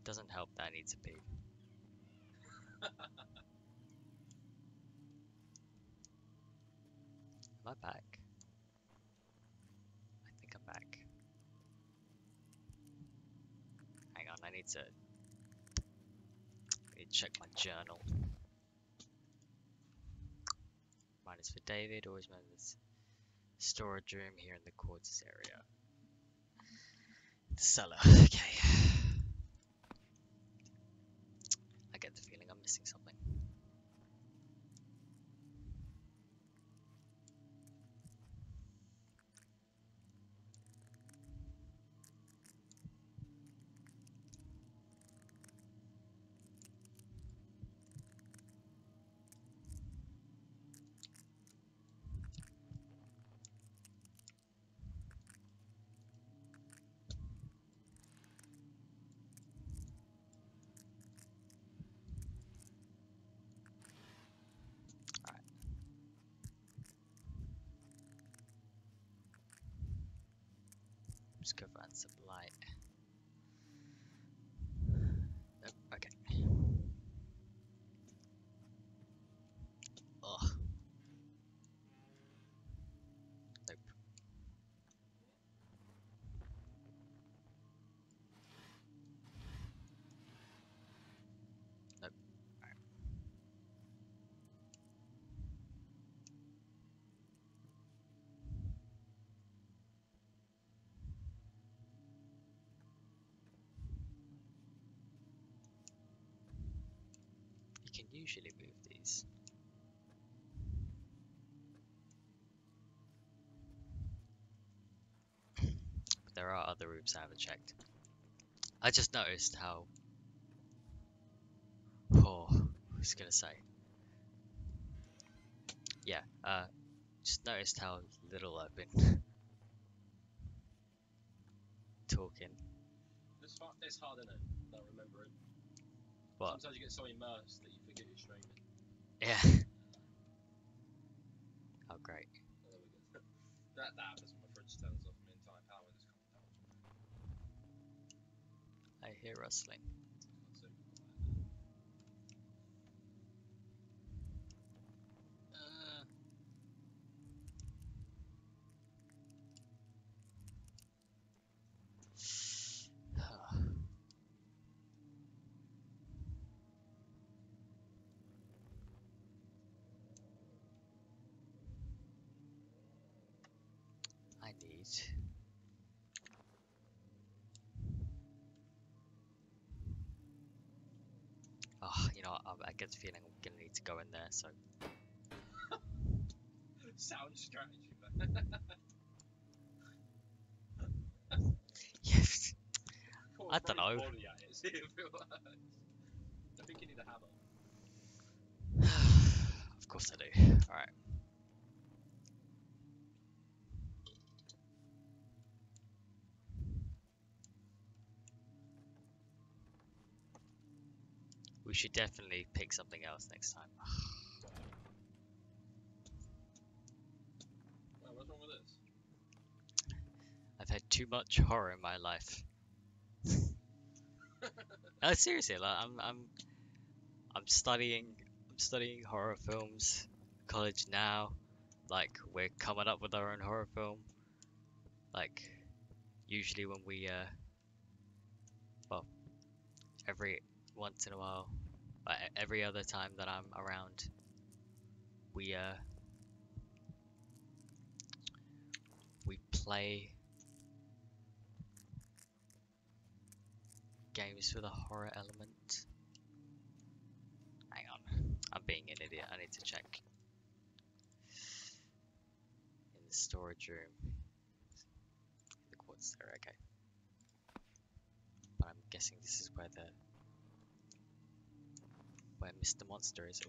Doesn't help that I need to pee. Am I back? I think I'm back. Hang on, I need to check my journal. Mine is for David, always remember this storage room here in the quarters area. The cellar, okay. I get the feeling I'm missing something. Just cover and some light. Nope, okay. Ugh. Nope. Nope. Alright. You can usually move these. But there are other rooms I haven't checked. I just noticed how... Oh, I was gonna say. Yeah, just noticed how little I've been talking. It's hard, isn't it? Not remembering. What? Sometimes you get so immersed that you forget you're streaming. Yeah. Oh, great. Oh, there we go. that happens when my fridge turns off and my entire power just comes down. I hear rustling. I need... Oh, you know what, I get the feeling I'm gonna need to go in there, so... Sound strategy, man. Yes. Cool, I don't know. body at it, see if it works. I think you need a hammer. Of course I do. Alright. We should definitely pick something else next time. Well, what's wrong with this? I've had too much horror in my life. No, seriously, like I'm studying horror films college now. Like we're coming up with our own horror film. Like usually when we well, every once in a while, every other time that I'm around, we play games with a horror element. Hang on, I'm being an idiot. I need to check in the storage room. The quartz there, okay. But I'm guessing this is where Mr. Monster is.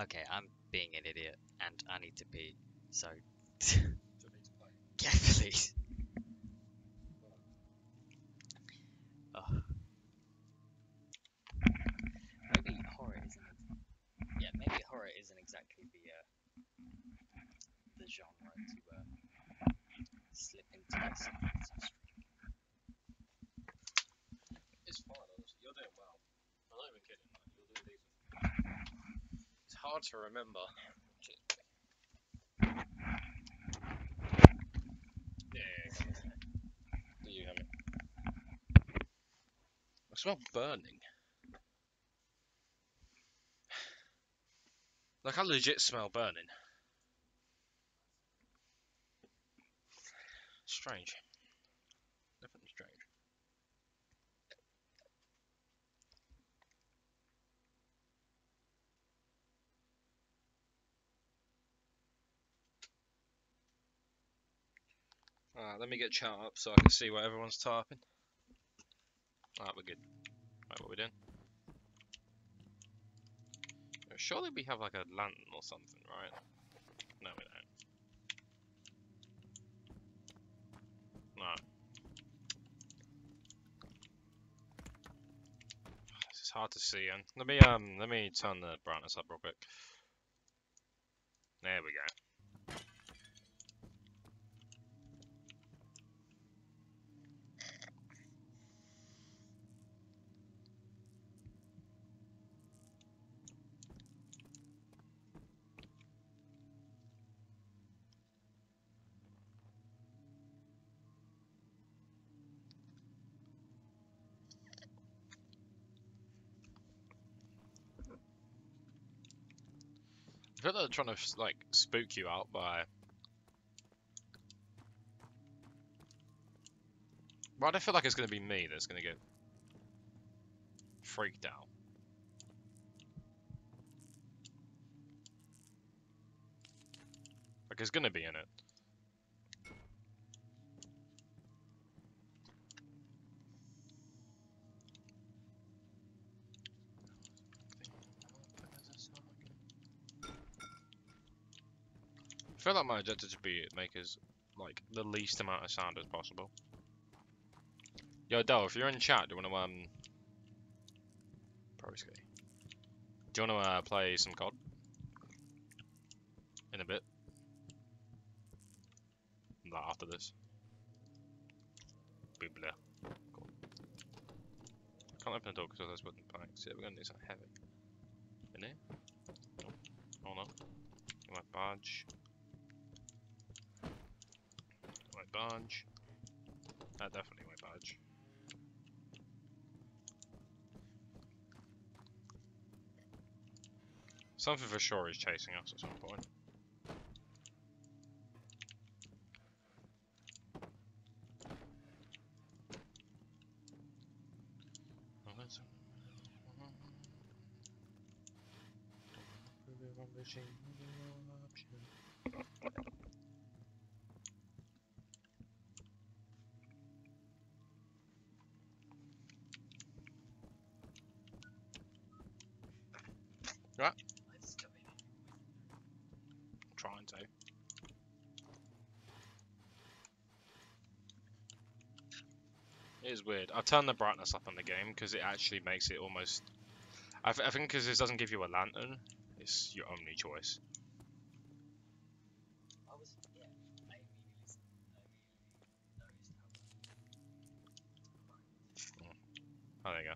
Okay, I'm being an idiot and I need to pee. So, Do you want me to play? yeah, please. Oh. Maybe horror isn't. Yeah, maybe horror isn't exactly the genre to slip into this. It's fine, honestly. You're doing well. I'm not even kidding. Like, you're doing decent. It's hard to remember. Yeah. Do you have it? I smell burning. Like, I legit smell burning. Strange. Definitely strange. Alright, let me get chat up so I can see what everyone's typing. Alright, we're good. Right, what are we doing? Surely we have like a lantern or something, right? No, we don't. No. This hard to see. And let me turn the brightness up real quick. There we go. I feel like they're trying to like spook you out by. Why do I feel like it's gonna be me that's gonna get freaked out? Like it's gonna be in it. I feel like my objective should be make as like the least amount of sound as possible. Yo, Del, if you're in chat, do you wanna Broski. Do you wanna play some COD? In a bit? Like after this. Be blah. Cool. Can't open the door because those wooden planks. Yeah, we're gonna need something heavy. In here? Nope. Oh no. My badge. My badge. Definitely my badge. Something for sure is chasing us at some point. Right. Let's go in. Trying to. It is weird. I turned the brightness up on the game because it actually makes it almost. I think because this doesn't give you a lantern, it's your only choice. I was, yeah, I immediately noticed how. Oh, there you go.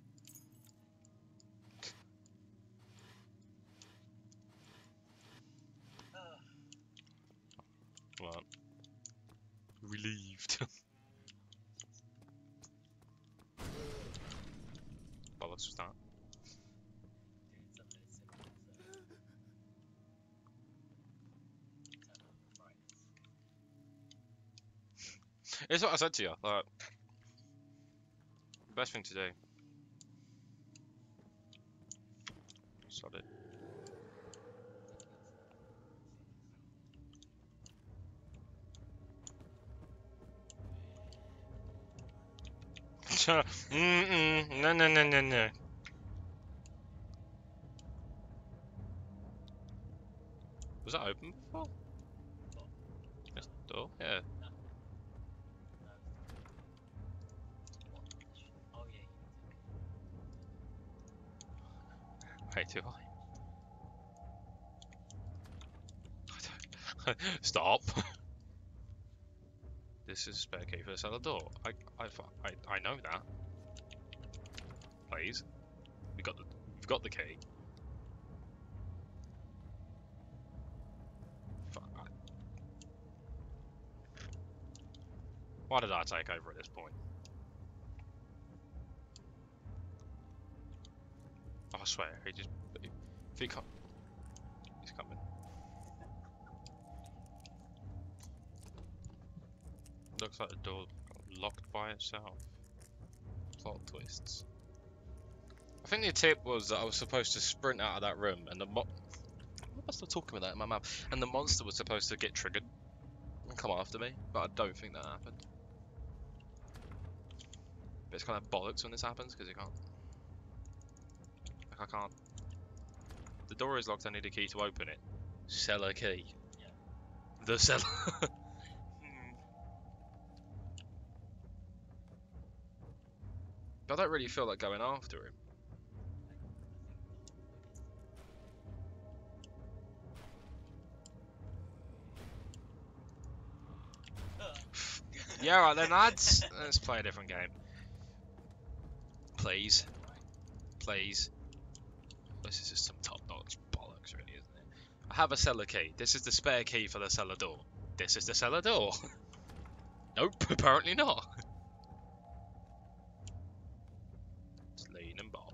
Well, relieved. Bollocks was that. Doing something as simple as turn on the brightness. It's what I said to you. Like, best thing to do. Solid. No, no, no, no, no. Was that open before? Yes, the door? Yeah. No. What? Oh yeah, Wait, do I? Stop. This is a spare key for the cellar door. I know that. Please. You've got the key. Fuck. Why did I take over at this point? I swear, he just. If he can't. He's coming. Looks like the door got locked by itself. Plot twists. I think the tip was that I was supposed to sprint out of that room and the what am I still talking about that in my mouth? And the monster was supposed to get triggered and come after me, but I don't think that happened. But it's kind of bollocks when this happens because you can't. Like I can't. The door is locked. I need a key to open it. Cellar key. Yeah. The cellar. But I don't really feel like going after him. I Yeah, right then, lads. Let's play a different game. Please. Please. This is just some top-notch bollocks, really, isn't it? I have a cellar key. This is the spare key for the cellar door. This is the cellar door. Nope, apparently not. It's Lean and Bob.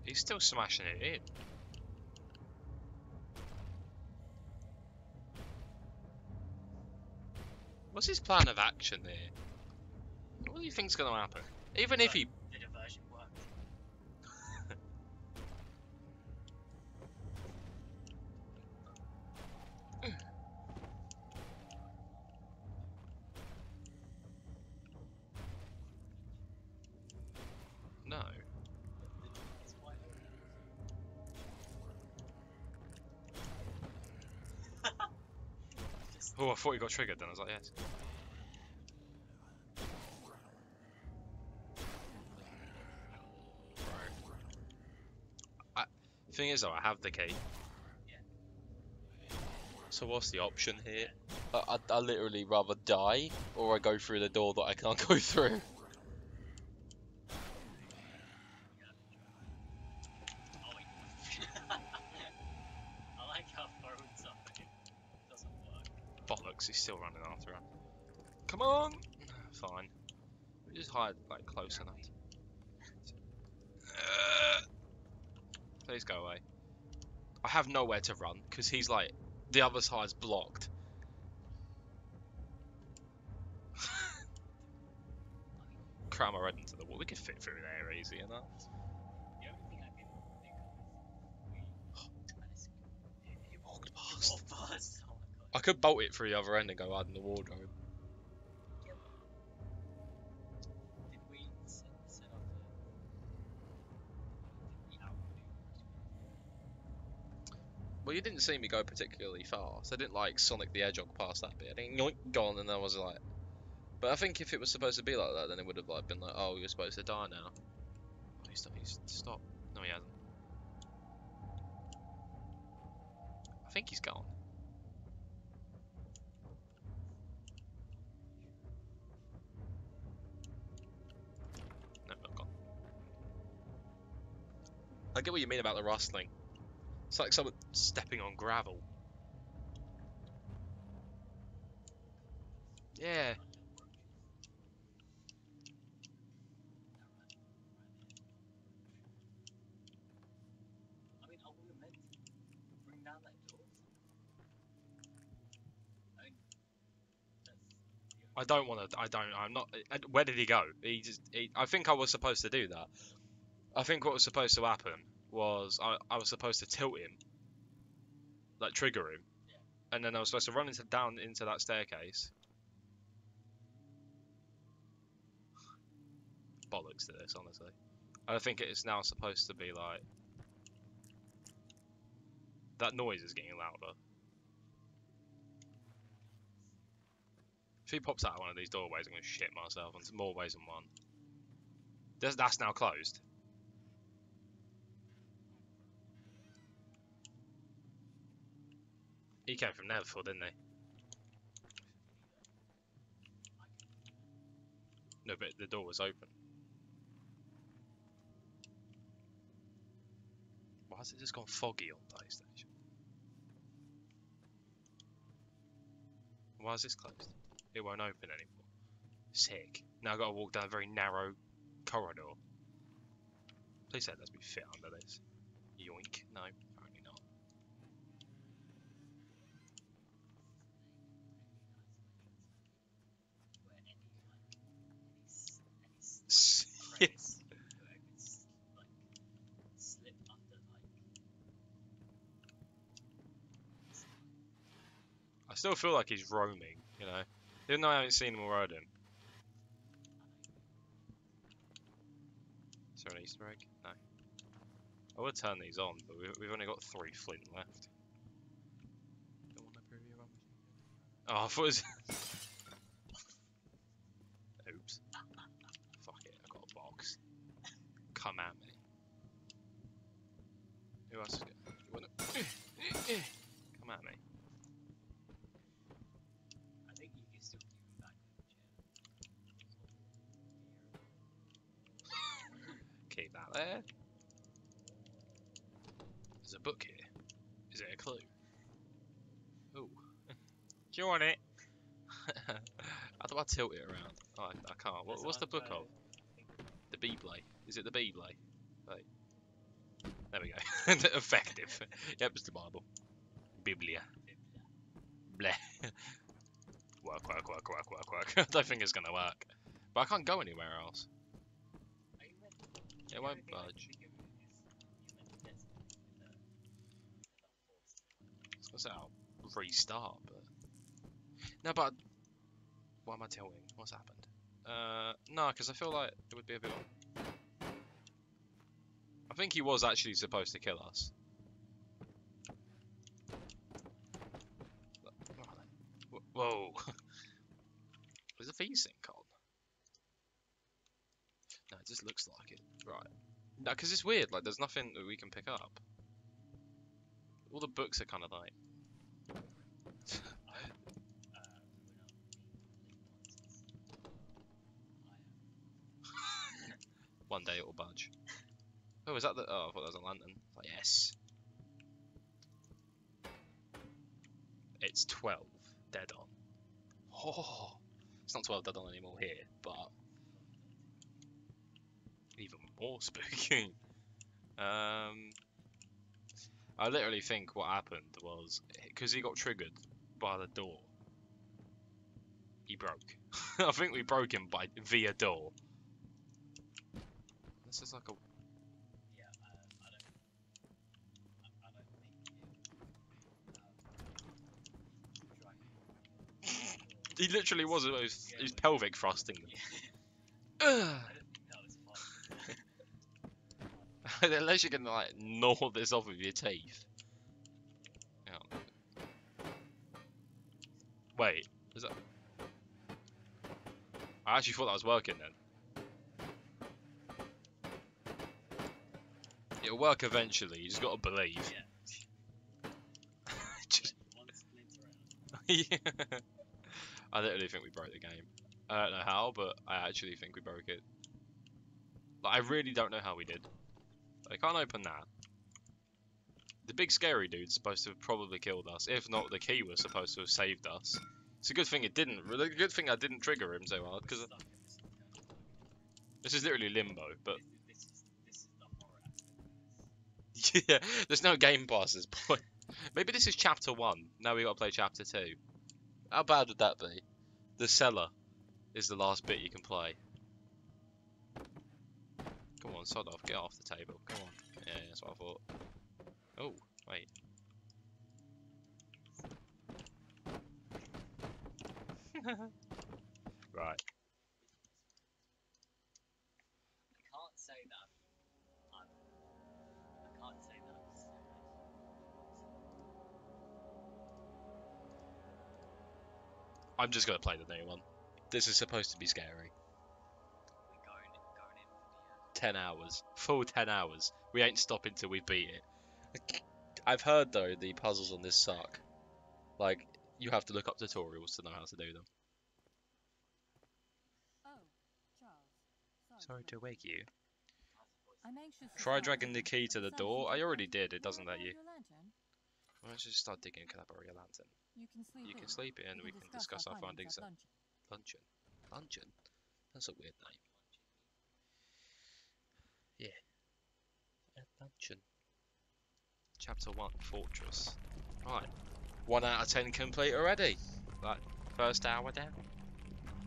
He's still smashing it in. What's his plan of action there? What do you think's going to happen? Even if he... The diversion worked. No. It's quite Just Oh, I thought he got triggered then. I was like, yes. Thing is though, I have the key. So what's the option here? I literally rather die, or I go through the door that I can't go through. oh wait. I like how throwing something doesn't work. Bollocks, he's still running after her. Come on! Fine. We just hide, like, close enough. Please go away. I have nowhere to run, because he's like, the other side's blocked. Cram our head into the wall. We could fit through there easy enough. The only thing I can think of is He walked past. oh, buzz. Oh my god. I could bolt it through the other end and go hide in the wardrobe. Yeah, but did we set up the... Did we outdo Well, you didn't see me go particularly fast. I didn't like Sonic the Hedgehog past that bit. I didn't yoink, gone, and I was like. But I think if it was supposed to be like that, then it would have like been like, oh, you're supposed to die now. Oh, he's stopped. No, he hasn't. I think he's gone. No, not gone. I get what you mean about the rustling. It's like someone stepping on gravel. Yeah. I mean, are we meant to bring down that door? I mean, that's... I don't want to. I'm not. Where did he go? I think I was supposed to do that. I think what was supposed to happen was I was supposed to tilt him, like trigger him, and then I was supposed to run down into that staircase. Bollocks to this, honestly. I think it is now supposed to be like that noise is getting louder. If he pops out of one of these doorways, I'm gonna shit myself. And more ways than one. That's now closed. He came from there before, didn't he? No, but the door was open. Why has it just gone foggy on PlayStation? Why is this closed? It won't open anymore. Sick. Now I've got to walk down a very narrow corridor. Please say it lets me fit under this. Yoink. No, apparently not. Where any Yeah. crevice where it could like slip under like. I still feel like he's roaming, you know? Even though I haven't seen him or heard him. Is there an Easter egg? No. I would turn these on, but we've only got 3 flint left. Don't want to prove you wrong. Oh, I thought it was... Oops. Fuck it, I've got a box. Come at me. Who else is good? Come at me. I think you can still keep him back in the chair. Keep that there. There's a book here. Is it a clue? Ooh. Do you want it? How do I tilt it around? Oh, I can't. What's the book of? The Bible. Is it the Bible? Wait. There we go. Effective. Yep, it's the Bible. Biblia. Bleh. Work. I don't think it's gonna work. But I can't go anywhere else. It won't budge. I was gonna say I'll restart, but no. But why am I tilting? What's happened? No, because I feel like it would be a bit. I think he was actually supposed to kill us. Whoa! There's a V-sync on. No, it just looks like it. Right. No, because it's weird. Like, there's nothing that we can pick up. All the books are kind of like. One day it'll budge. Oh, is that the? Oh, I thought that was a lantern. Like, yes. It's 12. Dead on. Oh, it's not 12 dead on anymore here, but even more spooky. I literally think what happened was because he got triggered by the door. He broke. I think we broke him via door. This is like a. Yeah, I don't think He literally was his pelvic thrusting them. I don't think that was fun. Unless you can like gnaw this off with your teeth. Hang on. Wait, is that? I actually thought that was working then. It'll work eventually. You just gotta believe. Yeah. Just, One splinter out. yeah. I literally think we broke the game. I don't know how, but I actually think we broke it. Like, I really don't know how we did. I can't open that. The big scary dude's supposed to have probably killed us. If not, the key was supposed to have saved us. It's a good thing it didn't. Really good thing I didn't trigger him so hard, because this is literally limbo. But This is the horror aspect. yeah, there's no game passes. Maybe this is chapter 1. Now we gotta play chapter 2. How bad would that be? The cellar is the last bit you can play. Come on, sod off. Get off the table. Come on. Yeah, that's what I thought. Oh, wait. Right. I can't say that I can't say that I'm serious. I'm just gonna play the new one. This is supposed to be scary. We're going in for the 10 hours. Full 10 hours. We ain't stopping till we beat it. I've heard, though, the puzzles on this suck. Like, you have to look up tutorials to know how to do them. Oh, Charles. Sorry to wake you. I'm anxious to Try start dragging the digging, key but to the some door. people I already don't. did. It You doesn't wanna let you. borrow your lantern? Why don't you just start digging? Can I borrow your lantern? You can sleep You in. can sleep in and we can discuss our findings at at luncheon. luncheon. Luncheon? That's a weird name. Yeah. At luncheon. Chapter 1, Fortress. Right. 1 out of 10 complete already. Like, first hour down.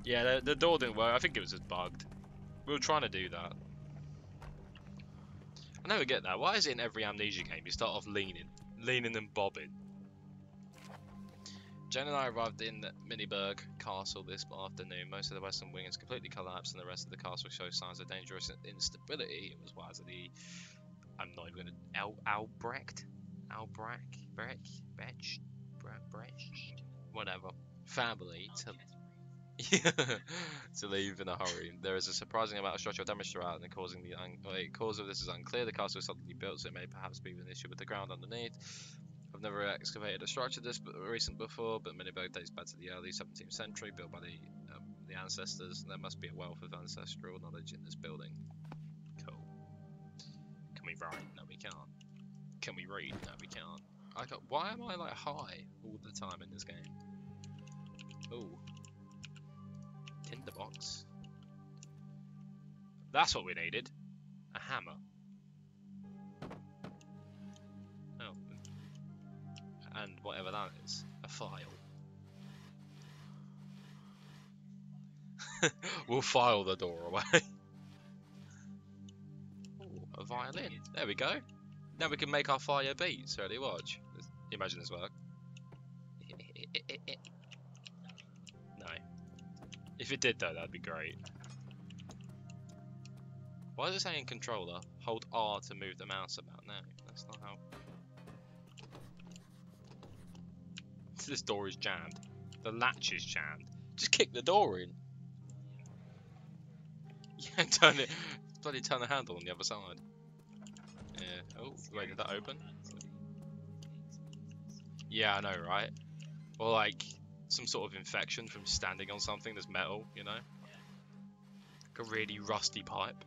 Yeah, the door didn't work. I think it was just bugged. We were trying to do that. I never get that. Why is it in every Amnesia game you start off leaning and bobbing? Jen and I arrived in Miniburg Castle this afternoon. Most of the western wing is completely collapsed and the rest of the castle shows signs of dangerous instability. It was wise of the... I'm not even going to... Albrecht? Whatever. Family to leave in a hurry. There is a surprising amount of structural damage throughout, and causing the cause of this is unclear. The castle is suddenly built, so it may perhaps be an issue with the ground underneath. I've never excavated a structure this recent before, but many dates back to the early 17th century, built by the ancestors. There must be a wealth of ancestral knowledge in this building. Cool. Can we write? No, we can't. Can we read? No, we can't. Why am I like high all the time in this game? Ooh. Tinderbox. That's what we needed. A hammer. Oh. And whatever that is. A file. We'll file the door away. Ooh, a violin. There we go. Now we can make our fire beats. Ready? Watch. Imagine this work. No. If it did though, that'd be great. Why is it saying controller? Hold R to move the mouse about. No, that's not how. This door is jammed. The latch is jammed. Just kick the door in. Yeah, turn it. Bloody turn the handle on the other side. Yeah. Oh, wait, did that open? Yeah, I know, right? Or like some sort of infection from standing on something that's metal, you know? Like a really rusty pipe.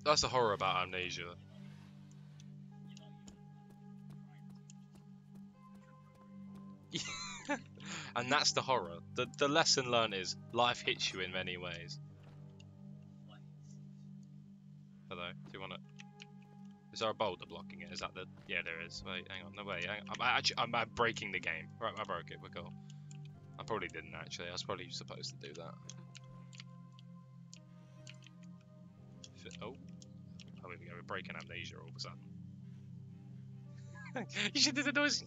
That's the horror about amnesia. And that's the horror. The lesson learned is life hits you in many ways. Hello, do you want to? Is there a boulder blocking it? Is that the? Yeah, there is. Wait, hang on. No, wait. I'm breaking the game. Right, I broke it. We're cool. I probably didn't actually. I was probably supposed to do that. Oh, here we go. We're breaking amnesia all of a sudden. You should do the noise.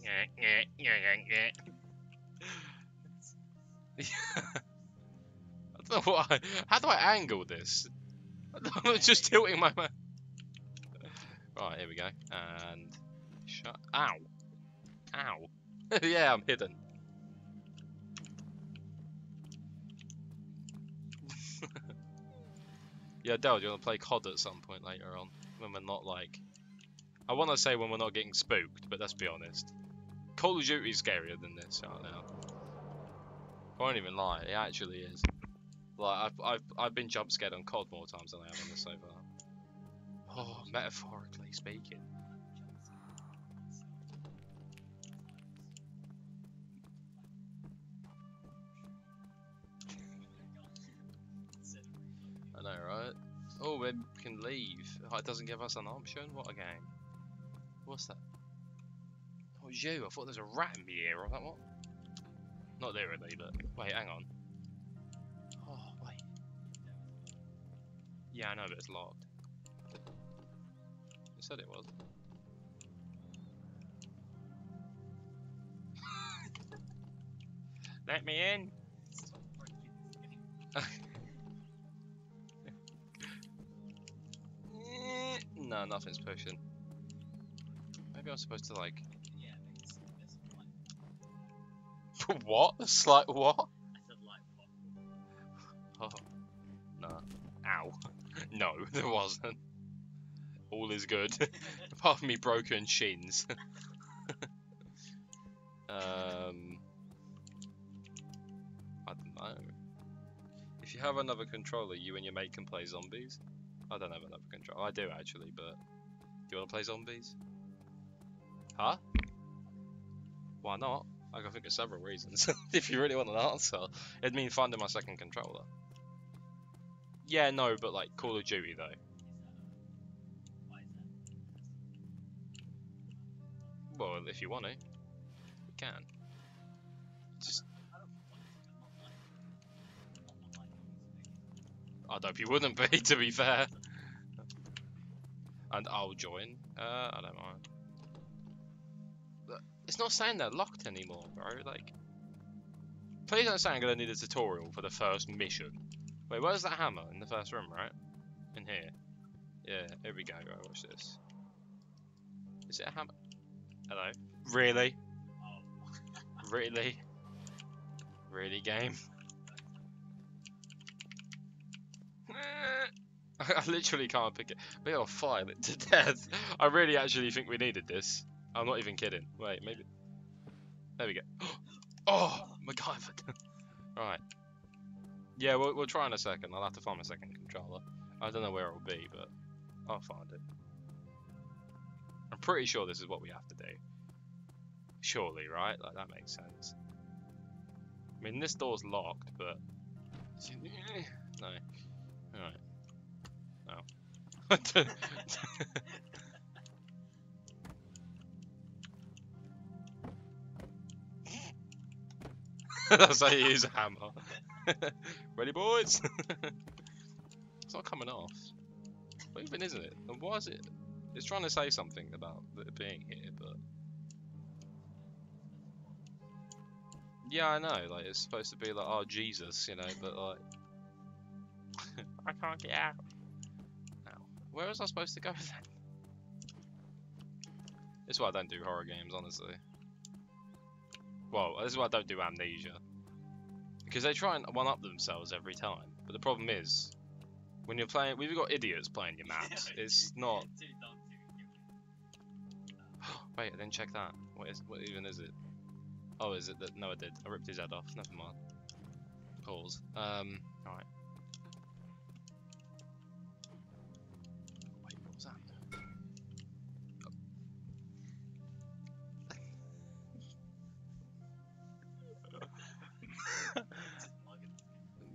I don't know what. How do I angle this? I'm just tilting my. Right, here we go. And shut. Ow. Ow. Yeah, I'm hidden. Yeah, Del, do you want to play COD at some point later on? When we're not like... I want to say when we're not getting spooked, but let's be honest. Call of Duty is scarier than this right now. I won't even lie, it actually is. Like, I've been jump scared on COD more times than I have on this so far. Oh, metaphorically speaking. I know, right? Oh, we can leave. Oh, it doesn't give us an option? What a game. What's that? Oh, you. I thought there was a rat in the ear or that one. Not literally, but... Wait, hang on. Oh, wait. Yeah, I know, but it's locked. It said it was. Let me in! No, nothing's pushing. Maybe I'm supposed to like... What? It's like what? I said like what? Oh. No. Ow. No, there wasn't. All is good. Apart from me broken shins. I don't know. If you have another controller, you and your mate can play zombies. I don't have another controller. I do actually, but... Do you want to play zombies? Huh? Why not? I can think of several reasons. If you really want an answer, it'd mean finding my second controller. Yeah, no, but like Call of Duty though. Why is that? Well, if you want to, we can. Just, I don't want to. I'm not like I'd hope you wouldn't be, to be fair. And I'll join. I don't mind. But it's not saying they're locked anymore, bro. Like, please don't say I'm gonna need a tutorial for the first mission. Wait, where's that hammer? In the first room, right? In here. Yeah, here we go. Right, watch this. Is it a hammer? Hello? Really? Really? Really, game? I literally can't pick it. We gotta fire it to death. I really actually think we needed this. I'm not even kidding. Wait, maybe. There we go. Oh, MacGyver. Right. Yeah, we'll try in a second. I'll have to find my second controller. I don't know where it'll be, but I'll find it. I'm pretty sure this is what we have to do. Surely, right? Like, that makes sense. I mean, this door's locked, but... No. Alright. No. That's how you use a hammer. Ready, boys? It's not coming off. What even is it? And why is it? It's trying to say something about it being here, but yeah, I know. Like it's supposed to be like, oh Jesus, you know, but like I can't get out. Now, where was I supposed to go then? This is why I don't do horror games, honestly. Well, this is why I don't do Amnesia. Because they try and one-up themselves every time. But the problem is, when you're playing, we've got idiots playing your maps. It's not. Wait, I didn't check that. What even is it? Oh, is it that? No, I did. I ripped his head off. Never mind. Pause. Alright. Wait, what was that?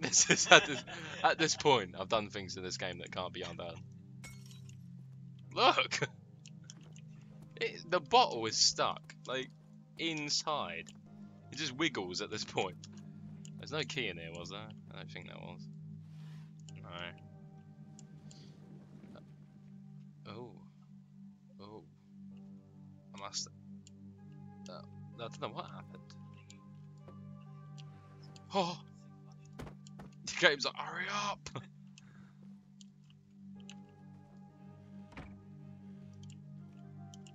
This is at this point, I've done things in this game that can't be undone. Look! The bottle is stuck, like, inside. It just wiggles at this point. There's no key in here, was there? I don't think there was. No. Oh. Oh. I must... I don't know what happened. Oh! The game's like, hurry up!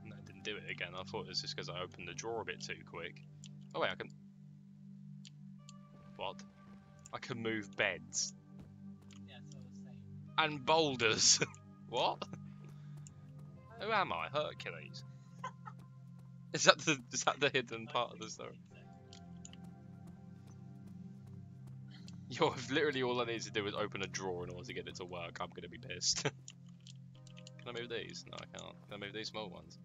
No, it didn't do it again. I thought it was just because I opened the drawer a bit too quick. Oh wait, I can... What? I can move beds. Yeah, that's what I was saying. And boulders. What? Who am I? Hercules? Is that the hidden part of the story? Yo, if literally all I need to do is open a drawer in order to get it to work, I'm gonna be pissed. Can I move these? No, I can't. Can I move these small ones?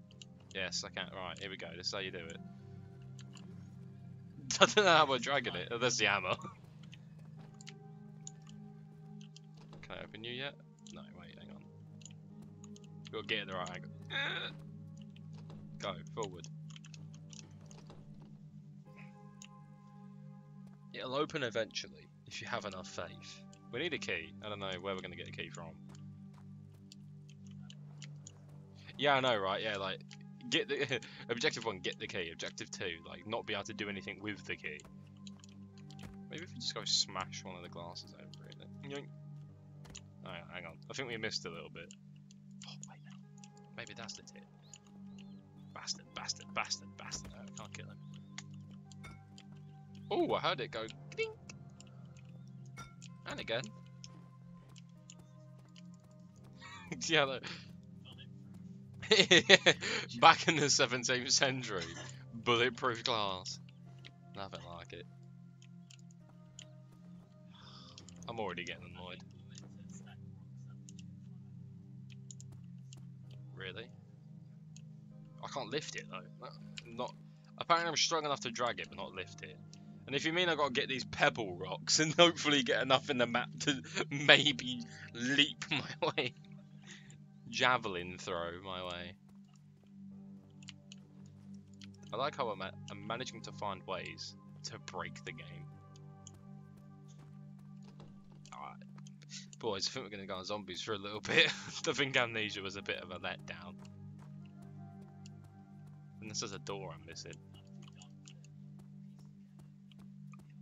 Yes, I can. Right, here we go. This is how you do it. I don't know how we're dragging it. Oh, there's the hammer. Can I open you yet? No, wait, hang on. Gotta get it the right angle. Go, forward. It'll open eventually, if you have enough faith. We need a key. I don't know where we're gonna get a key from. Yeah, I know, right? Yeah, like, get the... Objective 1, get the key. Objective 2, like, not be able to do anything with the key. Maybe if we just go smash one of the glasses over it. Then... Oh, hang on. I think we missed a little bit. Oh, wait. Maybe that's the tip. Bastard, bastard, bastard, bastard. No, I can't kill him. Oh, I heard it go ding. And again. Yeah, look. Back in the 17th century, bulletproof glass. Nothing like it. I'm already getting annoyed. Really? I can't lift it though. Not. Apparently, I'm strong enough to drag it, but not lift it. And if you mean I gotta get these pebble rocks and hopefully get enough in the map to maybe leap my way, javelin throw my way. I like how I'm managing to find ways to break the game. Alright. Boys, I think we're gonna go on zombies for a little bit. I think Amnesia was a bit of a letdown. And this is a door I'm missing.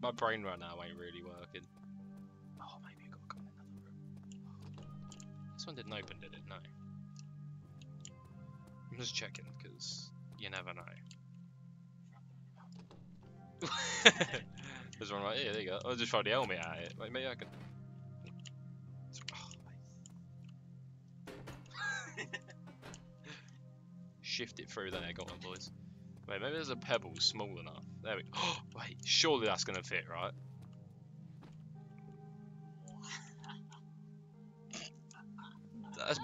My brain right now ain't really working. Oh, maybe I gotta go in another room. This one didn't open, did it? No. I'm just checking, because you never know. There's one right here, there you go. I'll just throw the helmet at it. Like, maybe I can... shift it through there. Go on, boys. Wait, maybe there's a pebble small enough. There we go. Wait, surely that's gonna fit, right? That's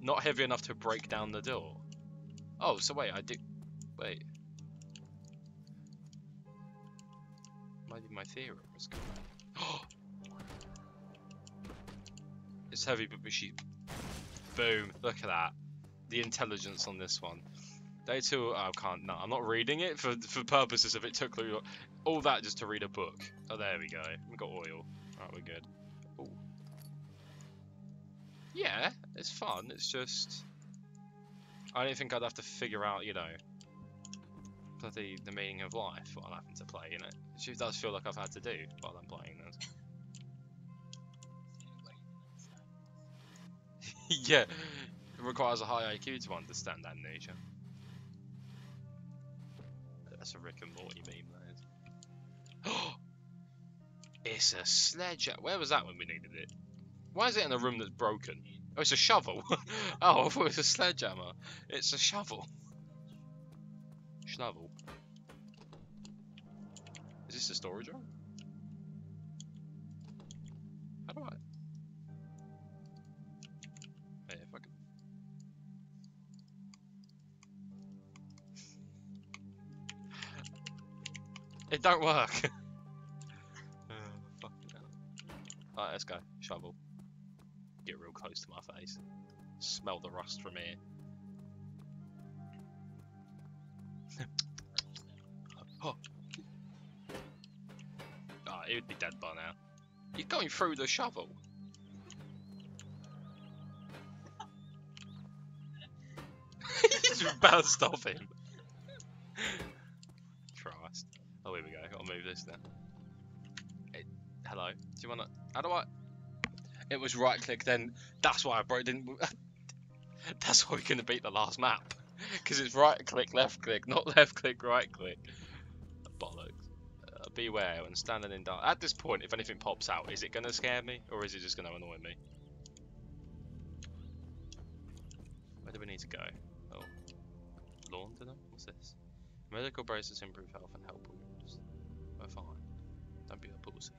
not heavy enough to break down the door. Oh, so wait, I do. Wait. Maybe my theorem is correct. It's heavy, but she. Boom! Look at that. The intelligence on this one. Day 2. Oh, I can't. No, I'm not reading it for purposes of it took all that just to read a book. Oh, there we go. We got oil. Alright, we're good. Ooh. Yeah, it's fun. It's just I don't think I'd have to figure out, you know, the meaning of life while I'm having to play. You know, it does feel like I've had to do while I'm playing this. Yeah, it requires a high IQ to understand amnesia. That's a Rick and Morty meme, that is. It's a sledgehammer. Where was that when we needed it? Why is it in a room that's broken? Oh, it's a shovel. Oh, I thought it was a sledgehammer. It's a shovel. Shovel. Is this a storage room? How do I? Hey, if I can. It don't work. Fucking hell. Alright, let's go. Shovel. Get real close to my face. Smell the rust from here. Oh. Oh, he would be dead by now. You're going through the shovel. He just bounced off him. Christ. Oh, here we go. Gotta move this then. Hey, hello. Do you wanna? How do I? It was right click then. That's why I broke. Didn't. That's why we couldn't beat the last map. Because it's right click, left click, not left click, right click. Bollocks. Beware when standing in dark. At this point, if anything pops out, is it gonna scare me or is it just gonna annoy me? Where do we need to go? Oh, lawn to them. What's this? Medical braces improve health and help wounds. We're fine. Don't be a pussy.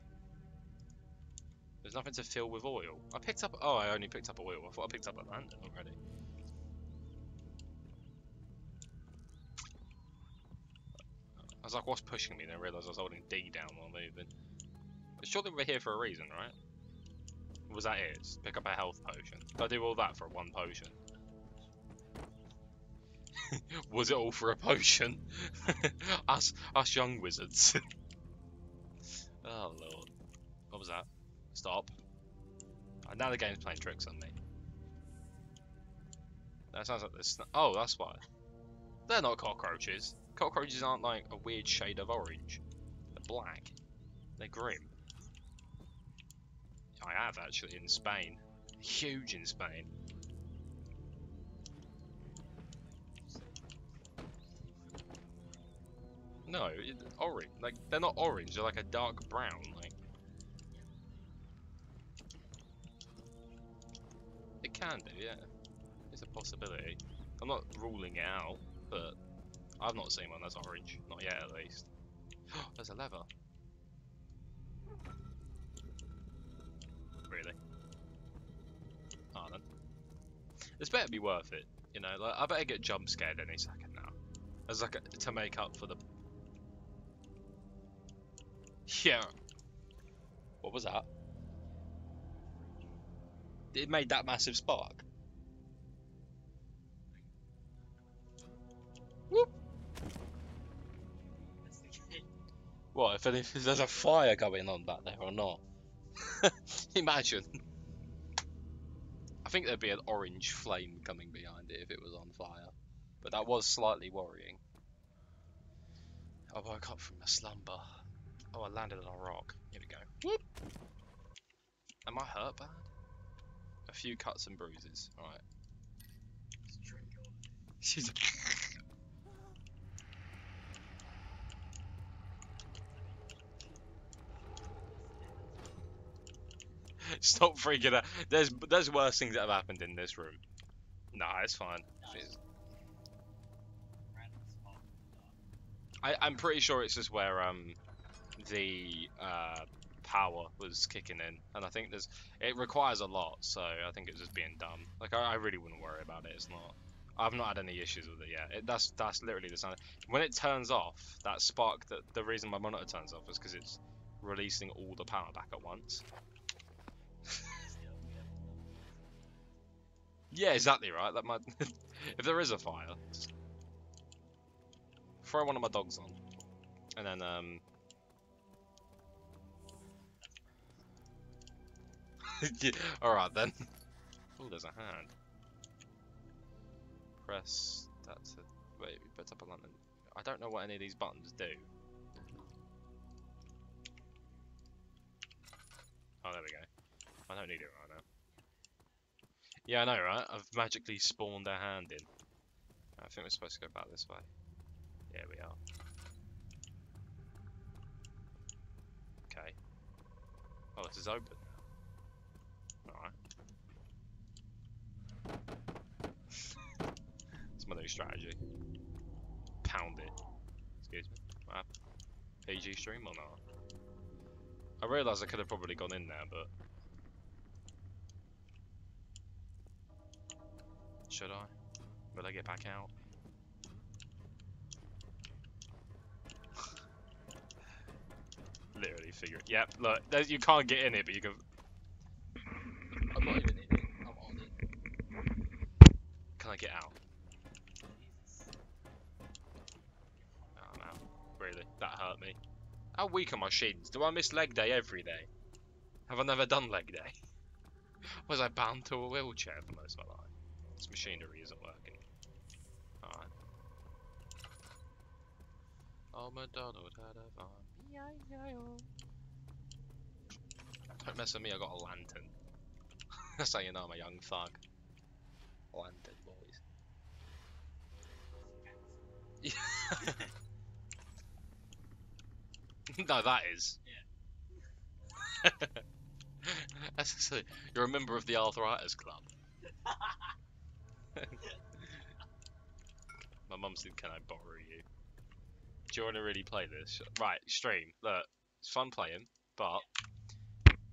There's nothing to fill with oil. I picked up. Oh, I only picked up oil. I thought I picked up a lantern already. I was like, what's pushing me? Then I realised I was holding D down while moving. But surely we're here for a reason, right? Was that it? Just pick up a health potion. Did I do all that for one potion? Was it all for a potion? us young wizards. Oh lord. What was that? Stop. Now the game's playing tricks on me. That sounds like this. Oh, that's why. They're not cockroaches. Cockroaches aren't like a weird shade of orange. They're black. They're grim. I have actually in Spain. Huge in Spain. No, orange. Like they're not orange. They're like a dark brown. Like it can do, yeah. It's a possibility. I'm not ruling it out, but I've not seen one that's orange. Not yet, at least. There's a lever. Really? Oh, then. This better be worth it. You know, like I better get jump scared any second now. As like to make up for the. Yeah. What was that? It made that massive spark. Whoop. What if there's a fire going on back there or not? Imagine. I think there'd be an orange flame coming behind it if it was on fire. But that was slightly worrying. I woke up from a slumber. Oh, I landed on a rock. Here we go. Whoop. Am I hurt bad? A few cuts and bruises. Alright. She's Stop freaking out. There's worse things that have happened in this room. Nah, it's fine. I'm pretty sure it's just where the power was kicking in, and I think it requires a lot, so I think it's just being dumb. Like I really wouldn't worry about it. It's not. I've not had any issues with it yet. That's literally the sound. When it turns off, that spark. The reason my monitor turns off is because it's releasing all the power back at once. Yeah, exactly right. That might. If there is a fire, just throw one of my dogs on, and then yeah, all right then. Oh, there's a hand. Press that to wait. We put up a lantern. I don't know what any of these buttons do. Oh, there we go. I don't need it right now. Yeah, I know, right? I've magically spawned a hand in. I think we're supposed to go back this way. Yeah, we are. Okay. Oh, this is open now. Alright. It's my new strategy. Pound it. Excuse me. What happened? PG stream or not? I realised I could have probably gone in there, but... Should I? Will I get back out? Literally figure it. Yep, look, you can't get in it, but you can... I'm not even in it. I'm on it. Can I get out? Oh, I'm out. Really? That hurt me. How weak are my shins? Do I miss leg day every day? Have I never done leg day? Was I bound to a wheelchair for most of my life? This machinery isn't working. Alright. Oh, McDonald had a farm. E-I-E-I-O. Don't mess with me, I got a lantern. That's how you know I'm a young thug. Lantern boys. No, that is. Yeah. That's you're a member of the Arthritis Club. My mum said, "Can I borrow you?" Do you want to really play this? Right, stream. Look, it's fun playing, but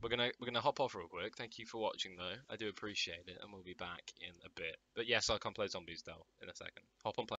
we're gonna hop off real quick. Thank you for watching, though. I do appreciate it, and we'll be back in a bit. But yes, I'll come play Zombies though in a second. Hop on. Play